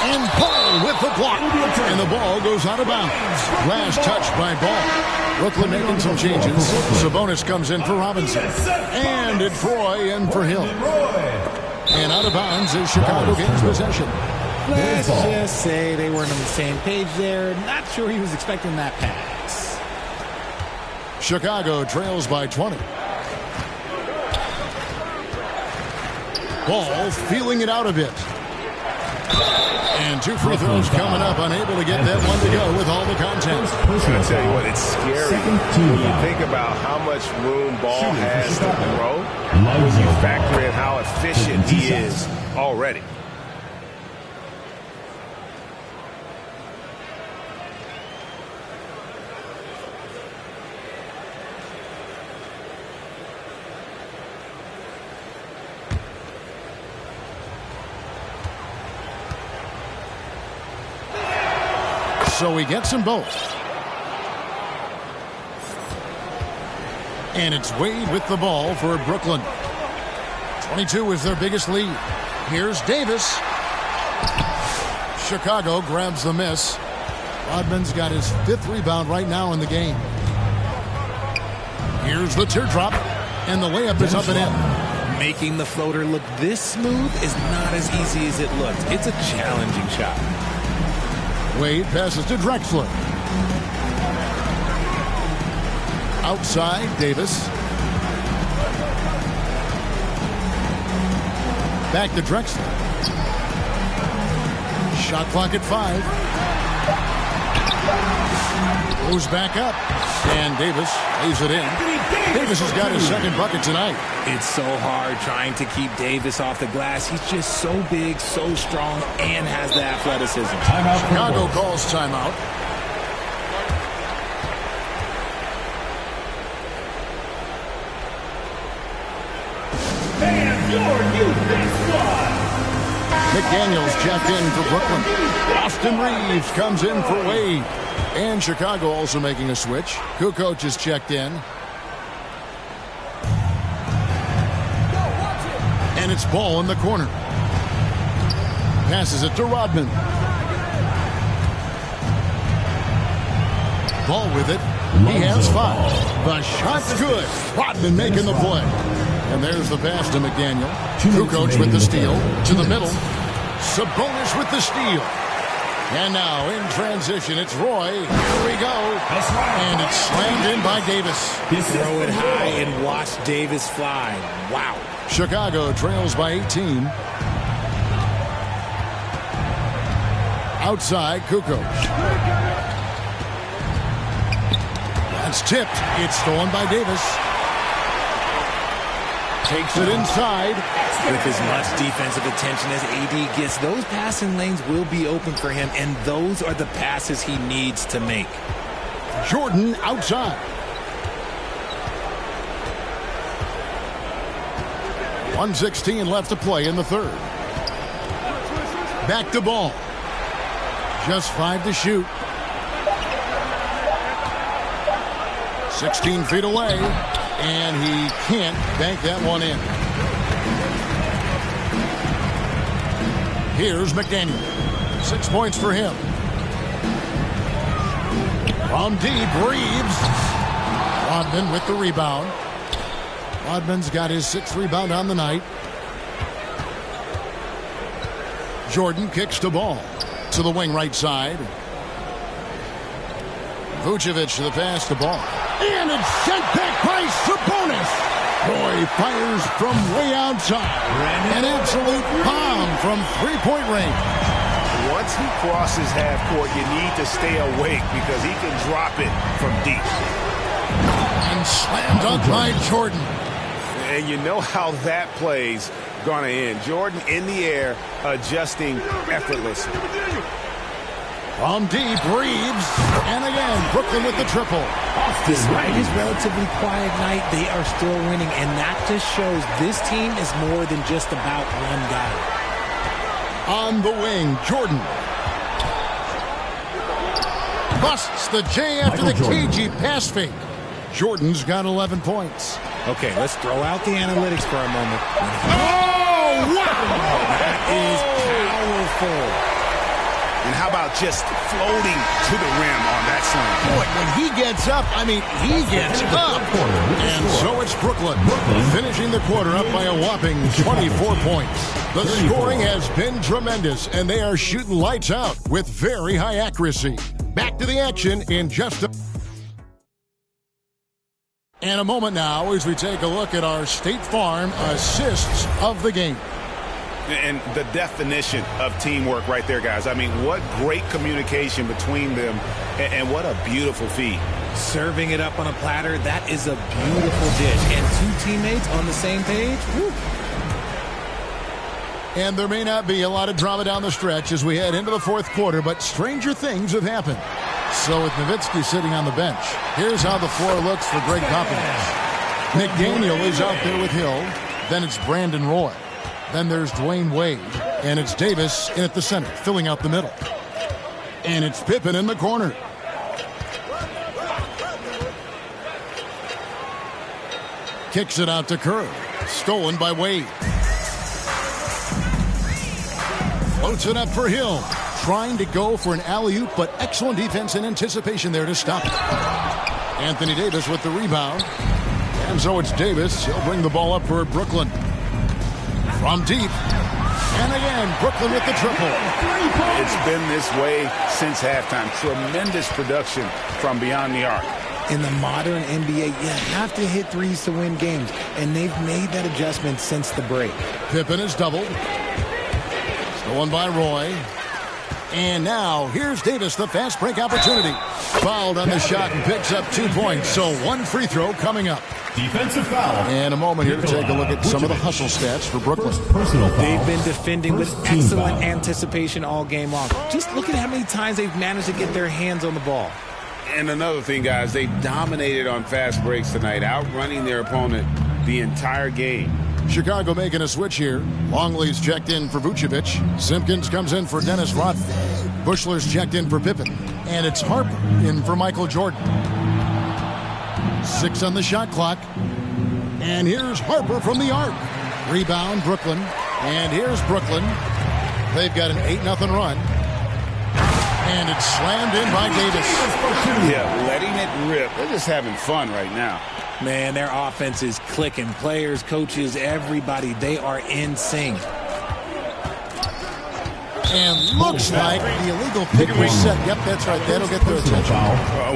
And Ball with the block. And the ball goes out of bounds. Last touch by Ball. Brooklyn making some changes. Sabonis comes in for Robinson. And it's Roy in for Hill. And out of bounds as Chicago gains possession. Let's just say they weren't on the same page there. Not sure he was expecting that pass. Chicago trails by 20. Ball feeling it out a bit. And 2 free throws coming up, unable to get that one to go with all the content. I'm going to tell you what, it's scary when you think about how much room Ball has to throw when you factor in how efficient he is already. So he gets them both. And it's Wade with the ball for Brooklyn. 22 is their biggest lead. Here's Davis. Chicago grabs the miss. Rodman's got his 5th rebound right now in the game. Here's the teardrop. And the layup is up and in. Making the floater look this smooth is not as easy as it looks. It's a challenging shot. Wade passes to Drexler. Outside, Davis. Back to Drexler. Shot clock at 5. Goes back up. And Davis lays it in. Davis has got his 2nd bucket tonight. It's so hard trying to keep Davis off the glass. He's just so big, so strong, and has the athleticism. Chicago calls timeout. And your new best squad. McDaniels checked in for Brooklyn. Austin Reeves comes in for Wade. And Chicago also making a switch. Kukoc is checked in. And it's Ball in the corner. Passes it to Rodman. Ball with it. He has 5. The shot's good. Rodman making the play. And there's the pass to McDaniel. Kukoc with the steal. To the middle. Sabonis with the steal. And now in transition, it's Roy. Here we go. And it's slammed in by Davis. Throw it high and watch Davis fly. Wow. Chicago trails by 18. Outside, Kukoc. That's tipped. It's stolen by Davis. Takes it inside. With as much defensive attention as AD gets, those passing lanes will be open for him, and those are the passes he needs to make. Jordan outside. .116 left to play in the 3rd. Back to Ball. Just 5 to shoot. 16 feet away. And he can't bank that one in. Here's McDaniel. 6 points for him. From deep, Reeves. Rodman with the rebound. Rodman's got his 6th rebound on the night. Jordan kicks to Ball. To the wing right side. Vucevic to the pass to Ball. And it's sent back by Sabonis. Roy fires from way outside. An absolute bomb from 3-point range. Once he crosses half court, you need to stay awake because he can drop it from deep. And slam dunk by Jordan. And you know how that play's going to end. Jordan in the air, adjusting effortlessly. From deep, Reeves. And again, Brooklyn with the triple. Despite his relatively quiet night, they are still winning. And that just shows this team is more than just about one guy. On the wing, Jordan. Busts the J after the cagey pass fake. Jordan's got 11 points. Okay, let's throw out the analytics for a moment. Oh, wow! That is powerful. And how about just floating to the rim on that slam? Boy, when he gets up, I mean, he gets up. And so it's Brooklyn finishing the quarter up by a whopping 24 points. The scoring has been tremendous, and they are shooting lights out with very high accuracy. Back to the action in just a moment now as we take a look at our State Farm assists of the game. And the definition of teamwork right there, guys. I mean, what great communication between them, and what a beautiful feed. Serving it up on a platter, that is a beautiful dish. And two teammates on the same page, woo. And there may not be a lot of drama down the stretch as we head into the fourth quarter, but stranger things have happened. So with Nowitzki sitting on the bench, here's how the floor looks for Greg Popovich. McDaniel is out there with Hill. Then it's Brandon Roy. Then there's Dwayne Wade. And it's Davis in at the center, filling out the middle. And it's Pippen in the corner. Kicks it out to Kerr. Stolen by Wade. Floats it up for Hill. Trying to go for an alley-oop, but excellent defense and anticipation there to stop it. Anthony Davis with the rebound. And so it's Davis. He'll bring the ball up for Brooklyn. From deep. And again, Brooklyn with the triple. It's been this way since halftime. Tremendous production from beyond the arc. In the modern NBA, you have to hit threes to win games, and they've made that adjustment since the break. Pippen is doubled. Stolen by Roy. And now, here's Davis, the fast break opportunity. Fouled on the shot and picks up 2 points. So one free throw coming up. Defensive foul. And a moment here to take a look at some of the hustle stats for Brooklyn. They've been defending with excellent anticipation all game long. Just look at how many times they've managed to get their hands on the ball. And another thing, guys, they dominated on fast breaks tonight, outrunning their opponent the entire game. Chicago making a switch here. Longley's checked in for Vucevic. Simpkins comes in for Dennis Rodman. Bushler's checked in for Pippen. And it's Harper in for Michael Jordan. 6 on the shot clock. And here's Harper from the arc. Rebound, Brooklyn. And here's Brooklyn. They've got an 8-0 run. And it's slammed in by Davis. Yeah, letting it rip. They're just having fun right now. Man, their offense is clicking. Players, coaches, everybody, they are in sync. And looks like the illegal pick was set. Yep, that's right. That'll get their attention.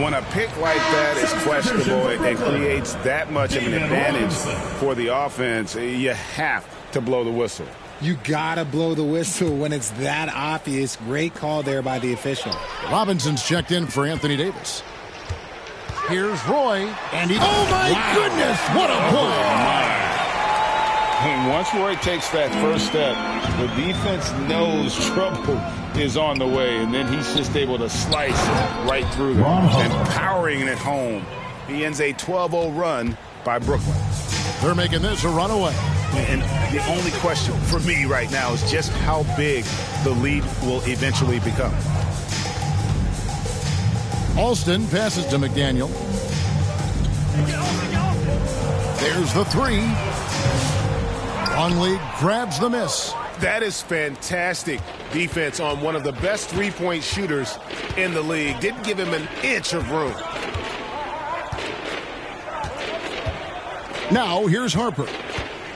When a pick like that is questionable, it creates that much of an advantage for the offense. You have to blow the whistle. You gotta blow the whistle when it's that obvious. Great call there by the official. Robinson's checked in for Anthony Davis. Here's Roy, and he... Oh, my goodness! What a play! And once Roy takes that first step, the defense knows trouble is on the way, and then he's just able to slice right through them and powering it home. He ends a 12-0 run by Brooklyn. They're making this a runaway. And the only question for me right now is just how big the lead will eventually become. Alston passes to McDaniel. There's the three. Longley grabs the miss. That is fantastic defense on one of the best three-point shooters in the league. Didn't give him an inch of room. Now here's Harper.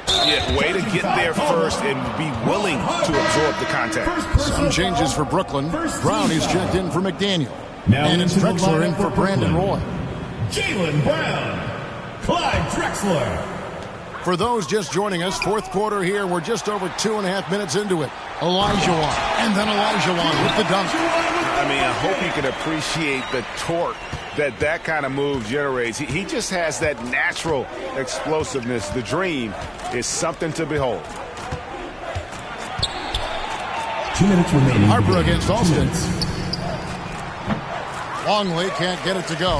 Yeah, way to get there first and be willing to absorb the contact. Some changes for Brooklyn. Brown is checked in for McDaniel. And it's Drexler in for Brandon Roy. Jaylen Brown. Clyde Drexler. For those just joining us, fourth quarter here. We're just over 2.5 minutes into it. Olajuwon. And then Olajuwon with the dunk. I mean, I hope you can appreciate the torque that kind of move generates. He just has that natural explosiveness. The dream is something to behold. 2 minutes remaining. Harper against Alston. Longley can't get it to go.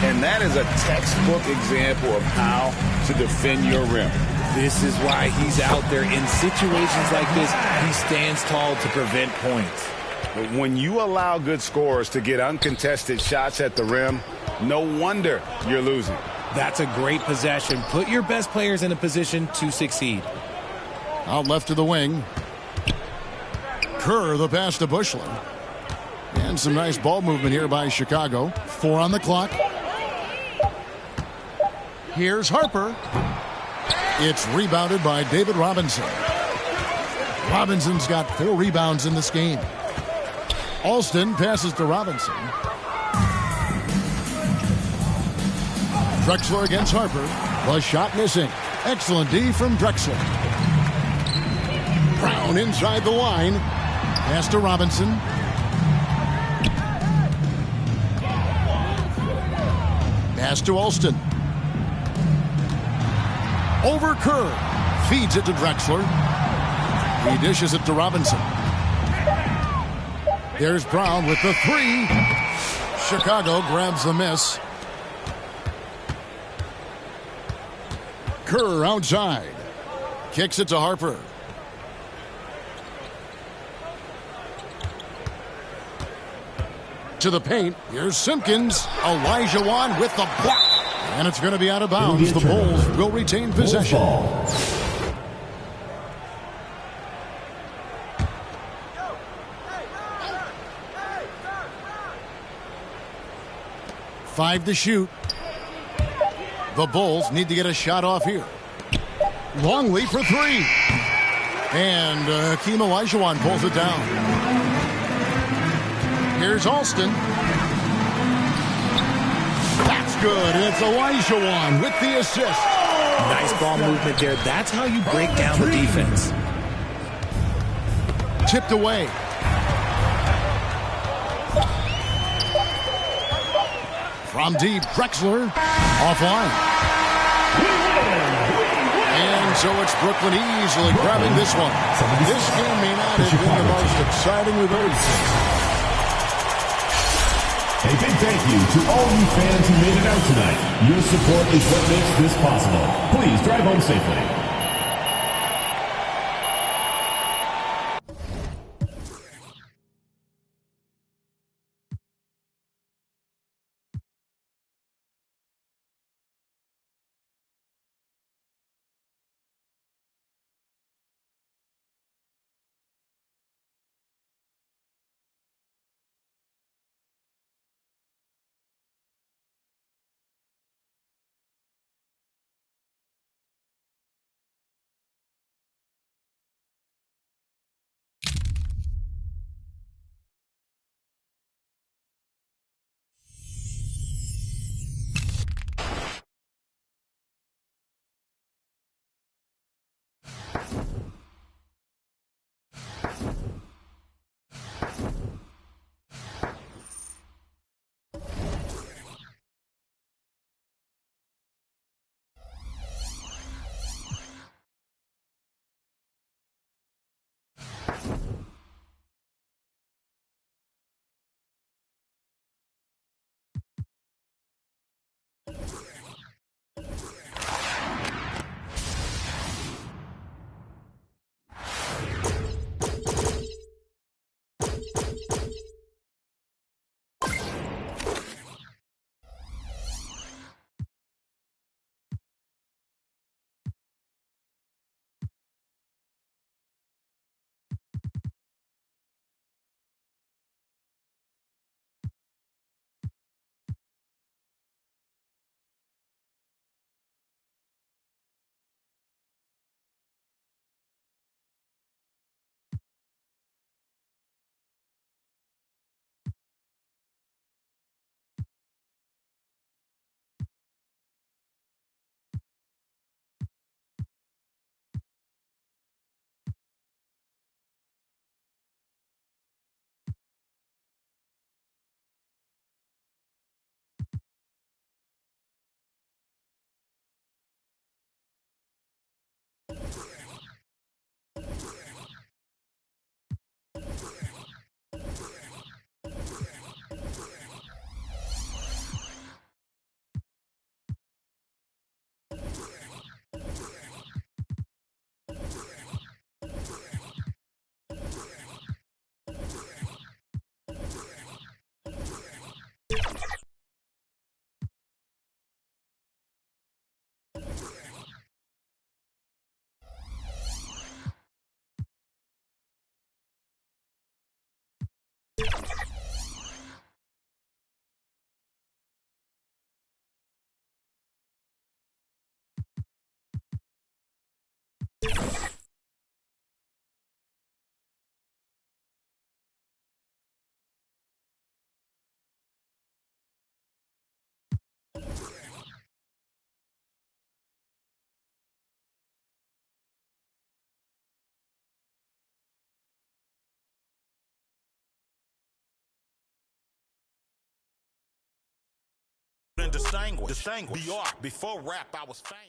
And that is a textbook example of how to defend your rim. This is why he's out there in situations like this. He stands tall to prevent points. But when you allow good scorers to get uncontested shots at the rim, no wonder you're losing. That's a great possession. Put your best players in a position to succeed. Out left to the wing. Kerr, the pass to Bushland. And some nice ball movement here by Chicago. 4 on the clock. Here's Harper. It's rebounded by David Robinson. Robinson's got 4 rebounds in this game. Alston passes to Robinson. Drexler against Harper. The shot missing. Excellent D from Drexler. Brown inside the line. Pass to Robinson. Pass to Alston. Over Kerr. Feeds it to Drexler. He dishes it to Robinson. There's Brown with the 3. Chicago grabs the miss. Kerr outside. Kicks it to Harper. To the paint. Here's Simpkins. Elijah Wan with the block. And it's going to be out of bounds. The Bulls will retain possession. 5 to shoot. The Bulls need to get a shot off here. Longley for 3. And Hakeem Olajuwon pulls it down. Here's Alston. That's good. And it's Olajuwon with the assist. Nice ball movement there. That's how you break down the defense. Tipped away. From deep, Drexler offline. And so it's Brooklyn easily grabbing this one. This game may not have been the most exciting we've ever seen. A big thank you to all you fans who made it out tonight. Your support is what makes this possible. Please drive home safely. distinguished. The art. Before rap, I was famous.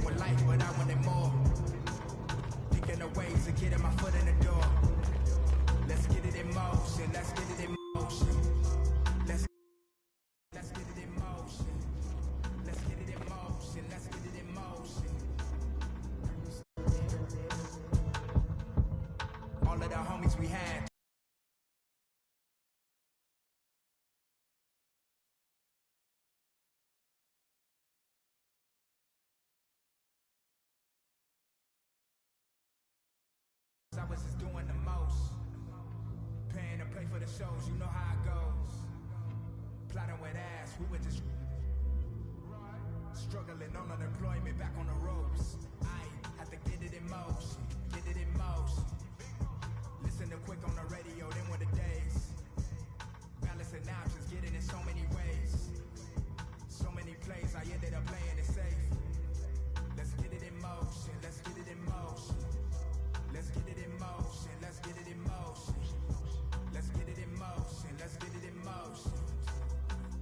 With life, but I wanted more. Thinking of ways of getting my foot in the door. Let's get it in motion. Let's get it in motion. Let's get it in motion. Let's get it in motion. Let's get it in motion. All of the homies we had. I was just doing the most. Paying to play for the shows, you know how it goes. Plotting with ass, we were just struggling on unemployment, back on the ropes. I had to get it in motion, get it in motion. Listen to quick on the radio, then were the days. Balancing options, getting in so many ways. So many plays, I ended up playing it safe. Let's get it in motion, let's get it in motion. Let's get it in motion, let's get it in motion. Let's get it in motion, let's get it in motion. 1,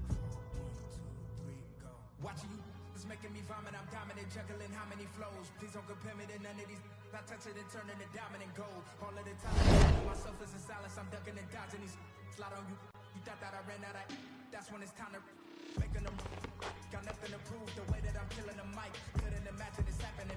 2, 3, go. Watching you is making me vomit, I'm dominant, juggling how many flows. Please don't compare me to none of these. I touch it and turn into diamond and gold. All of the time, myself is in silence, I'm ducking and dodging these. Slide on you, you thought that I ran out of. That's when it's time to making them. Got nothing to prove, the way that I'm killing the mic. Couldn't imagine this happening.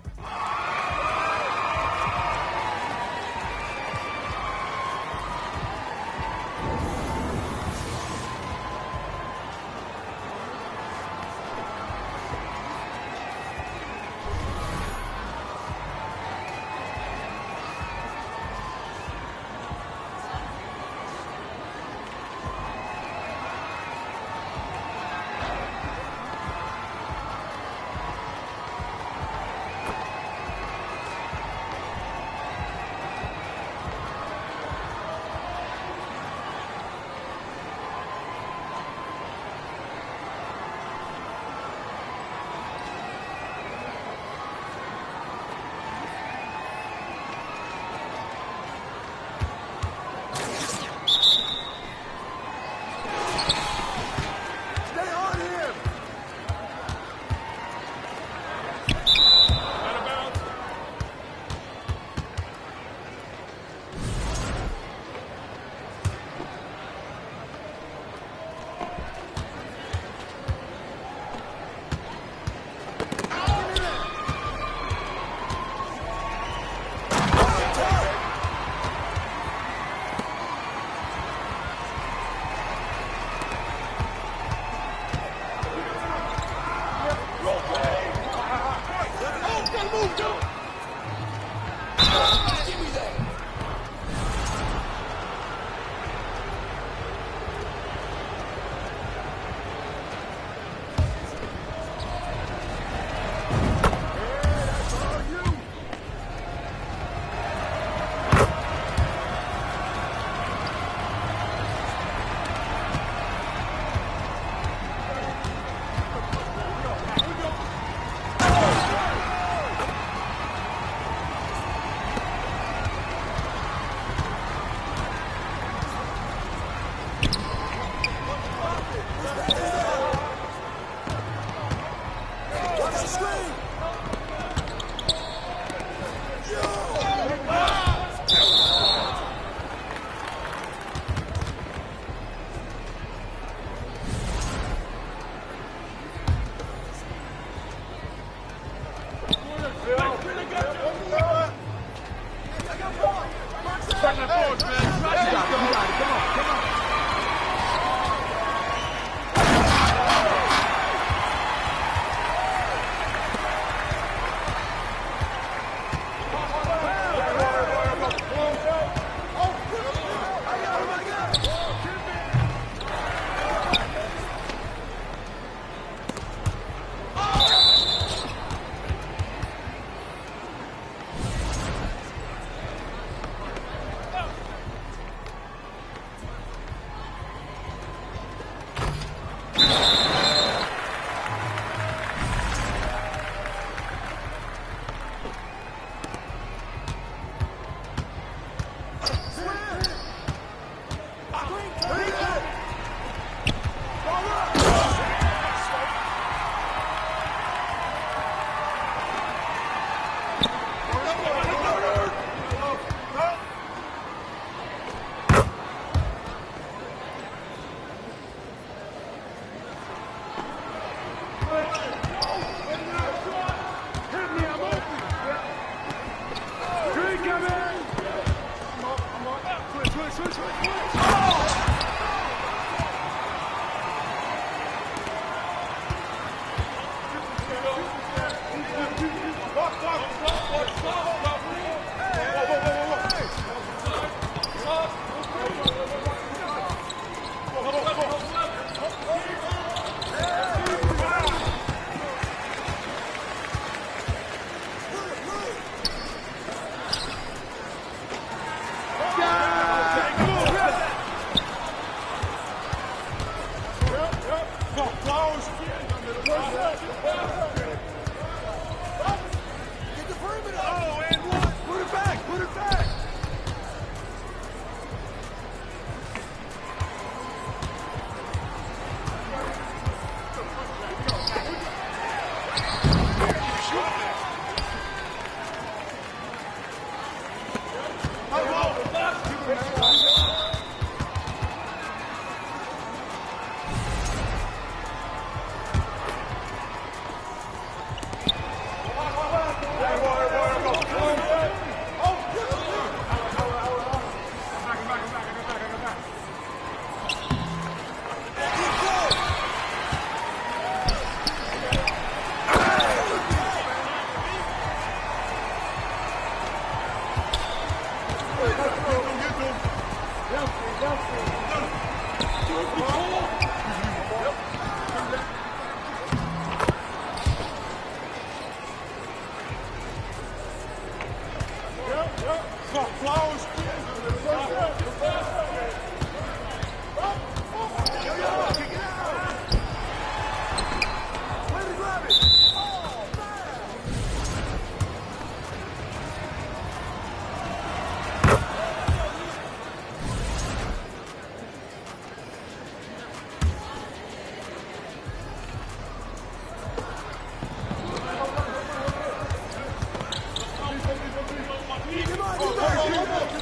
Come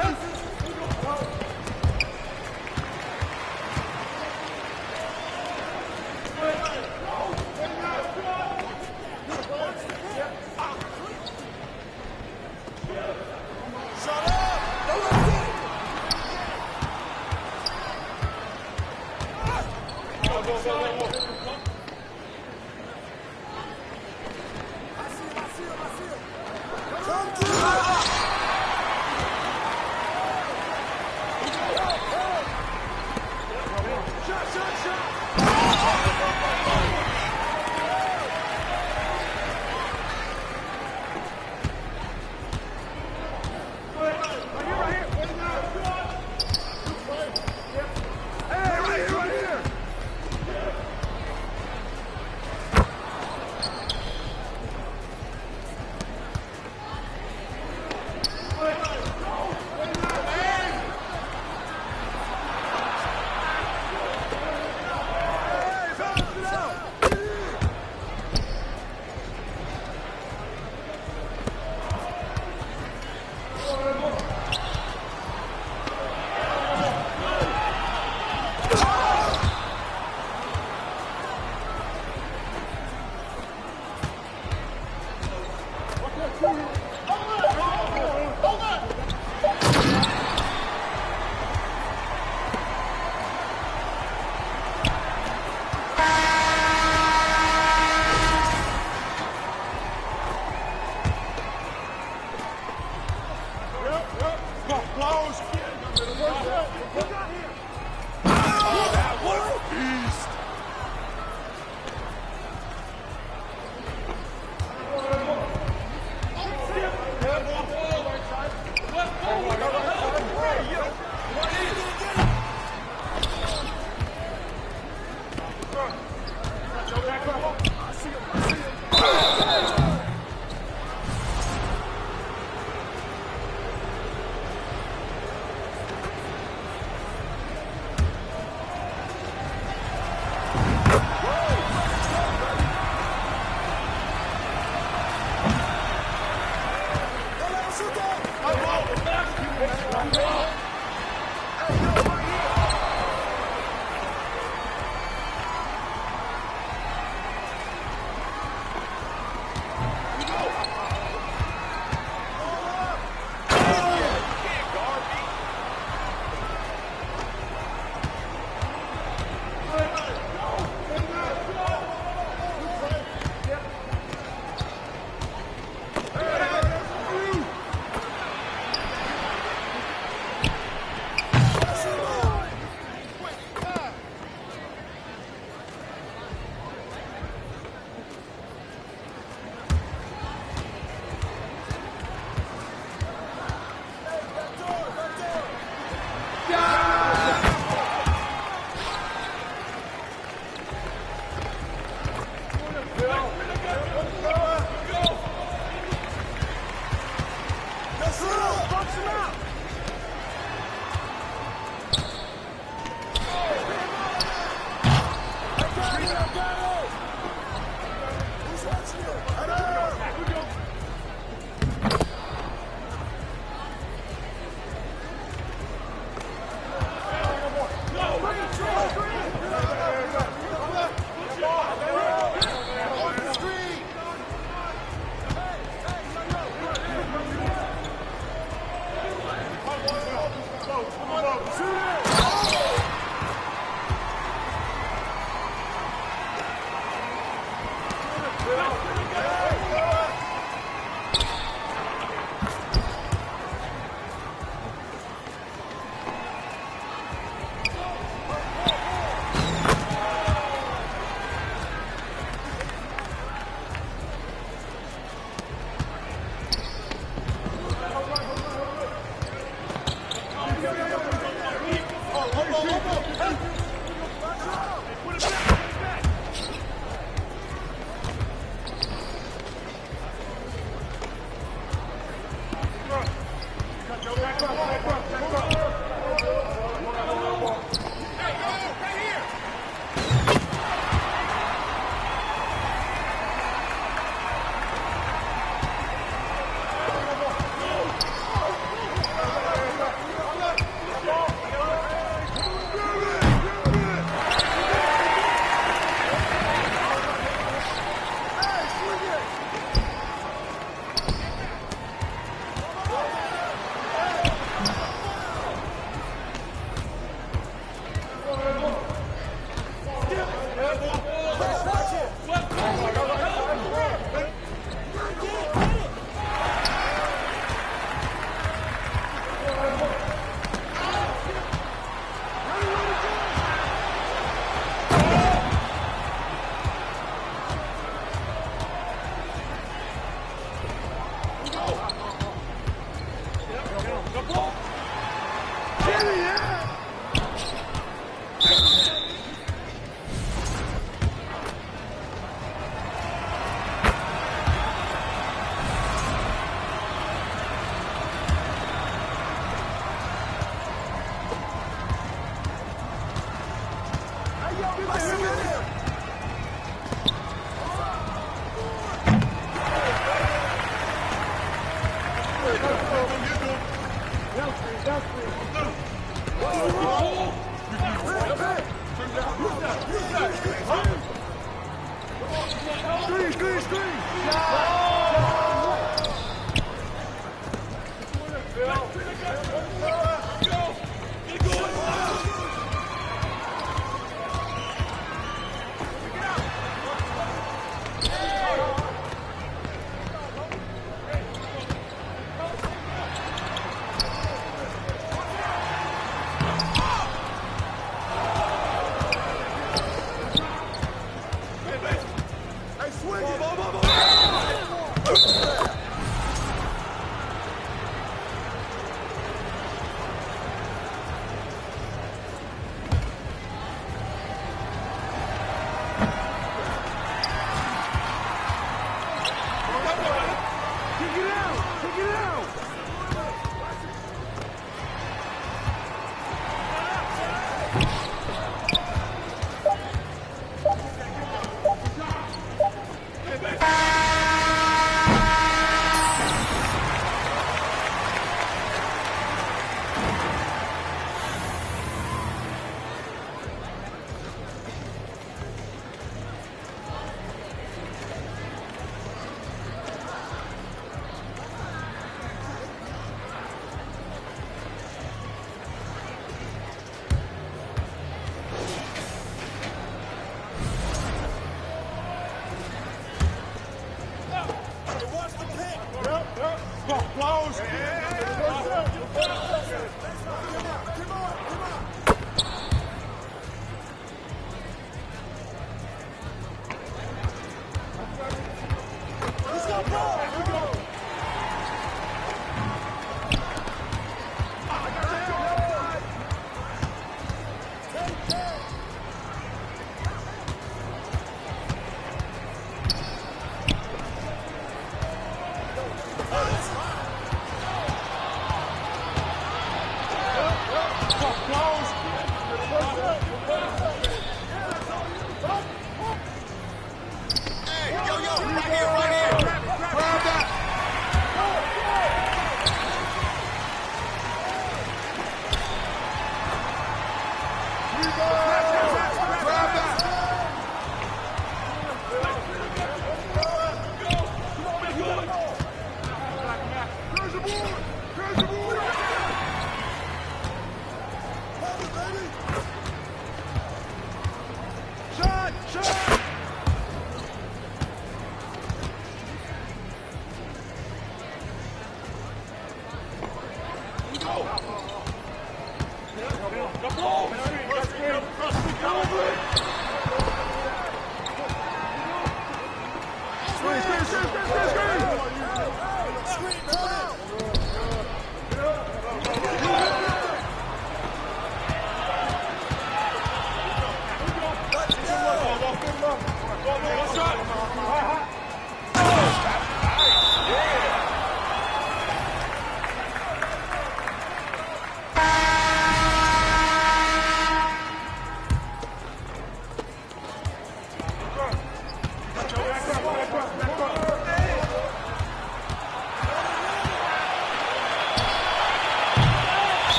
on,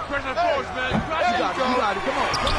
Pressure force, man. You got it. Come on.